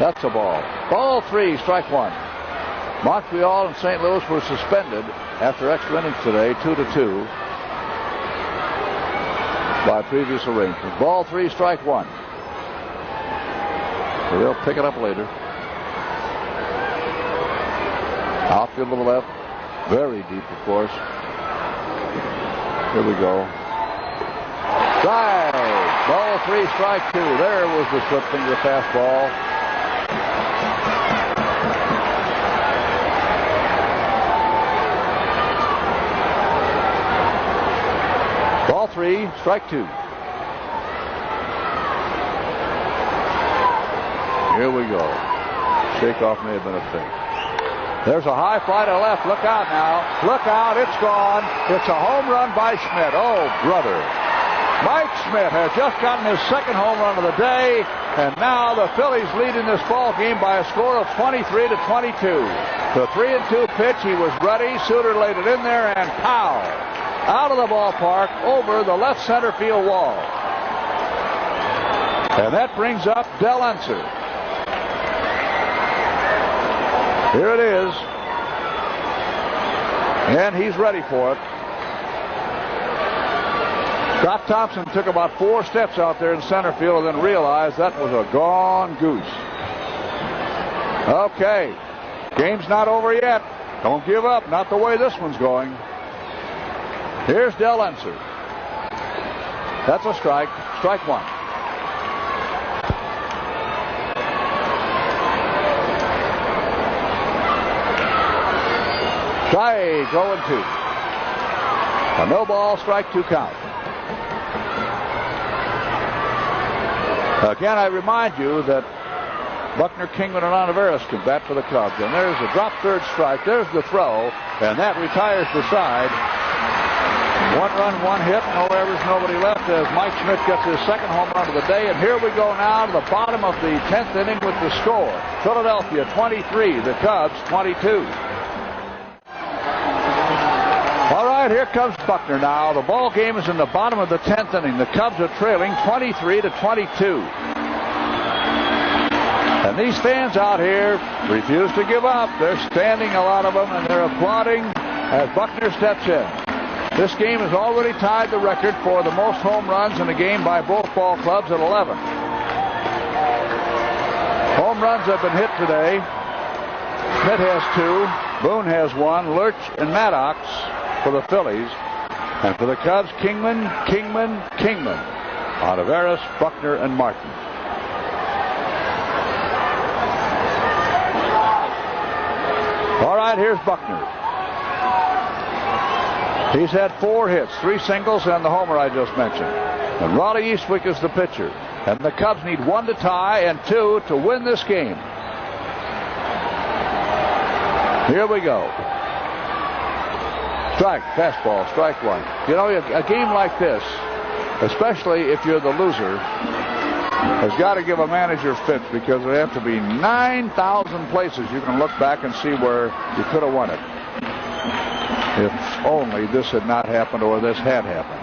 That's a ball. Ball 3, strike 1. Montreal and St. Louis were suspended after extra innings today, 2-2, by previous arrangement. Ball 3, strike 1. So they'll pick it up later. Outfield to the left. Very deep, of course. Here we go. Drive. Ball 3, strike 2. There was the slip finger fastball. Ball 3, strike 2. Here we go. Shakeoff may have been a fake. There's a high fly to left. Look out now. Look out. It's gone. It's a home run by Schmidt. Oh, brother. Mike Schmidt has just gotten his second home run of the day, and now the Phillies lead in this ball game by a score of 23-22. The 3-2 pitch, he was ready. Suter laid it in there, and pow! Out of the ballpark over the left center field wall. And that brings up Del Unser. Here it is. And he's ready for it. Scott Thompson took about 4 steps out there in center field and then realized that was a gone goose. Okay. Game's not over yet. Don't give up. Not the way this one's going. Here's Del Unser. That's a strike. Strike 1. Strike, 0-2. A no ball, strike 2 count. Again, I remind you that Buckner, Kingman, and Olivares can bat for the Cubs. And there's a drop third strike. There's the throw, and that retires the side. 1 run, 1 hit, no errors, nobody left as Mike Schmidt gets his second home run of the day. And here we go now to the bottom of the 10th inning with the score. Philadelphia 23, the Cubs 22. All right, here comes Buckner now. The ball game is in the bottom of the 10th inning. The Cubs are trailing 23-22. And these fans out here refuse to give up. They're standing, a lot of them, and they're applauding as Buckner steps in. This game has already tied the record for the most home runs in a game by both ball clubs at 11. Home runs have been hit today. Schmidt has 2. Boone has 1. Lurch and Maddox for the Phillies. And for the Cubs, Kingman. Olivares, Buckner, and Martin. All right, here's Buckner. He's had 4 hits, 3 singles, and the homer I just mentioned. And Raleigh Eastwick is the pitcher. And the Cubs need 1 to tie and 2 to win this game. Here we go. Strike, fastball, strike 1. You know, a game like this, especially if you're the loser, has got to give a manager fits because there have to be 9,000 places you can look back and see where you could have won it. If only this had not happened or this had happened.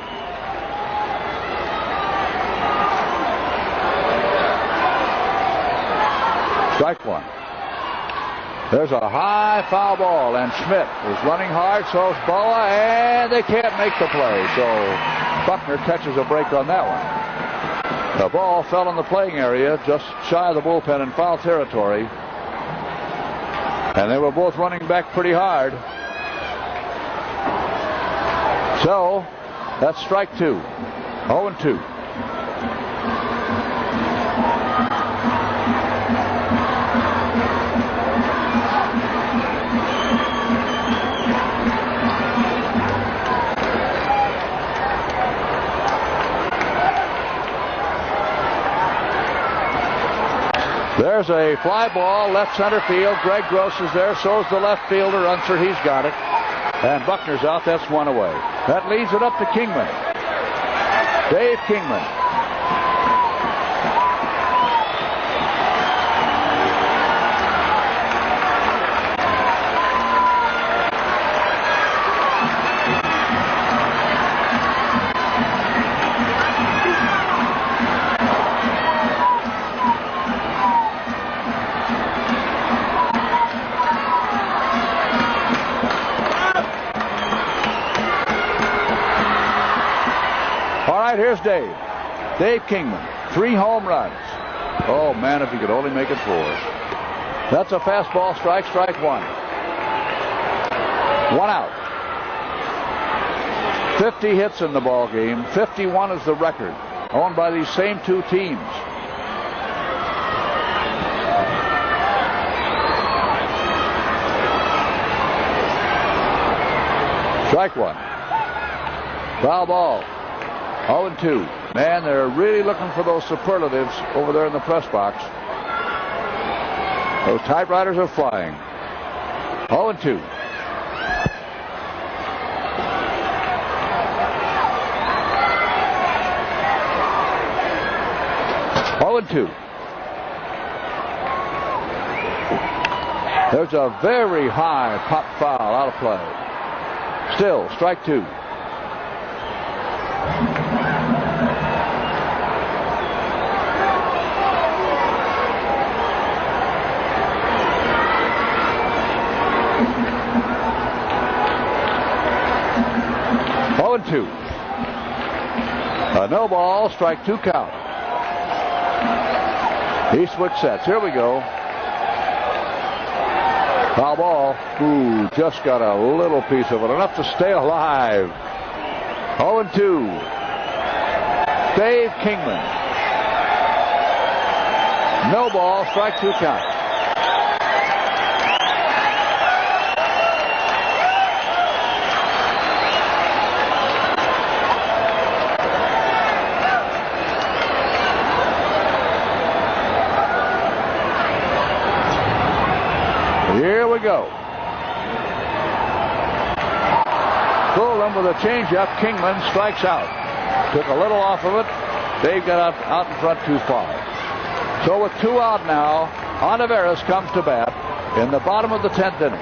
Strike 1. There's a high foul ball, and Schmidt is running hard, so is Boa, and they can't make the play. So Buckner catches a break on that one. The ball fell in the playing area just shy of the bullpen in foul territory. And they were both running back pretty hard. So that's strike 2. 0-2. There's a fly ball, left center field. Greg Gross is there. So's the left fielder. Unser, he's got it. And Buckner's out. That's one away. That leads it up to Kingman. Dave Kingman. Here's Dave. Dave Kingman. 3 home runs. Oh, man, if he could only make it 4. That's a fastball strike. Strike 1. 1 out. 50 hits in the ball game. 51 is the record, owned by these same 2 teams. Strike 1. Foul ball. 0-2. Man, they're really looking for those superlatives over there in the press box. Those typewriters are flying. 0-2. There's a very high pop foul out of play. Still, strike 2. A no ball, strike 2 count. He switch sets. Here we go. Foul ball. Ooh, just got a little piece of it. Enough to stay alive. 0-2. Dave Kingman. No ball, strike 2 count. Here we go. Fooled him with a changeup. Kingman strikes out. Took a little off of it. Dave got out in front too far. So with 2 out now, Olivares comes to bat in the bottom of the 10th inning.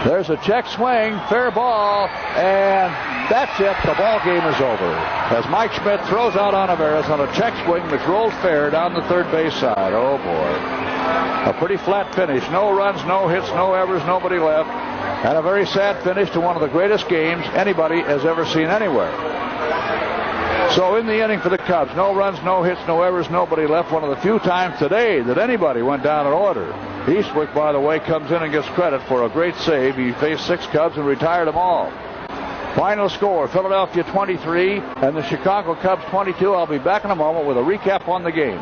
There's a check swing, fair ball, and that's it. The ball game is over. As Mike Schmidt throws out Olivares on a check swing which rolled fair down the third base side. Oh, boy. A pretty flat finish. No runs, no hits, no errors, nobody left. And a very sad finish to one of the greatest games anybody has ever seen anywhere. So in the inning for the Cubs, no runs, no hits, no errors, nobody left. One of the few times today that anybody went down in order. Eastwick, by the way, comes in and gets credit for a great save. He faced 6 Cubs and retired them all. Final score, Philadelphia 23 and the Chicago Cubs 22. I'll be back in a moment with a recap on the game.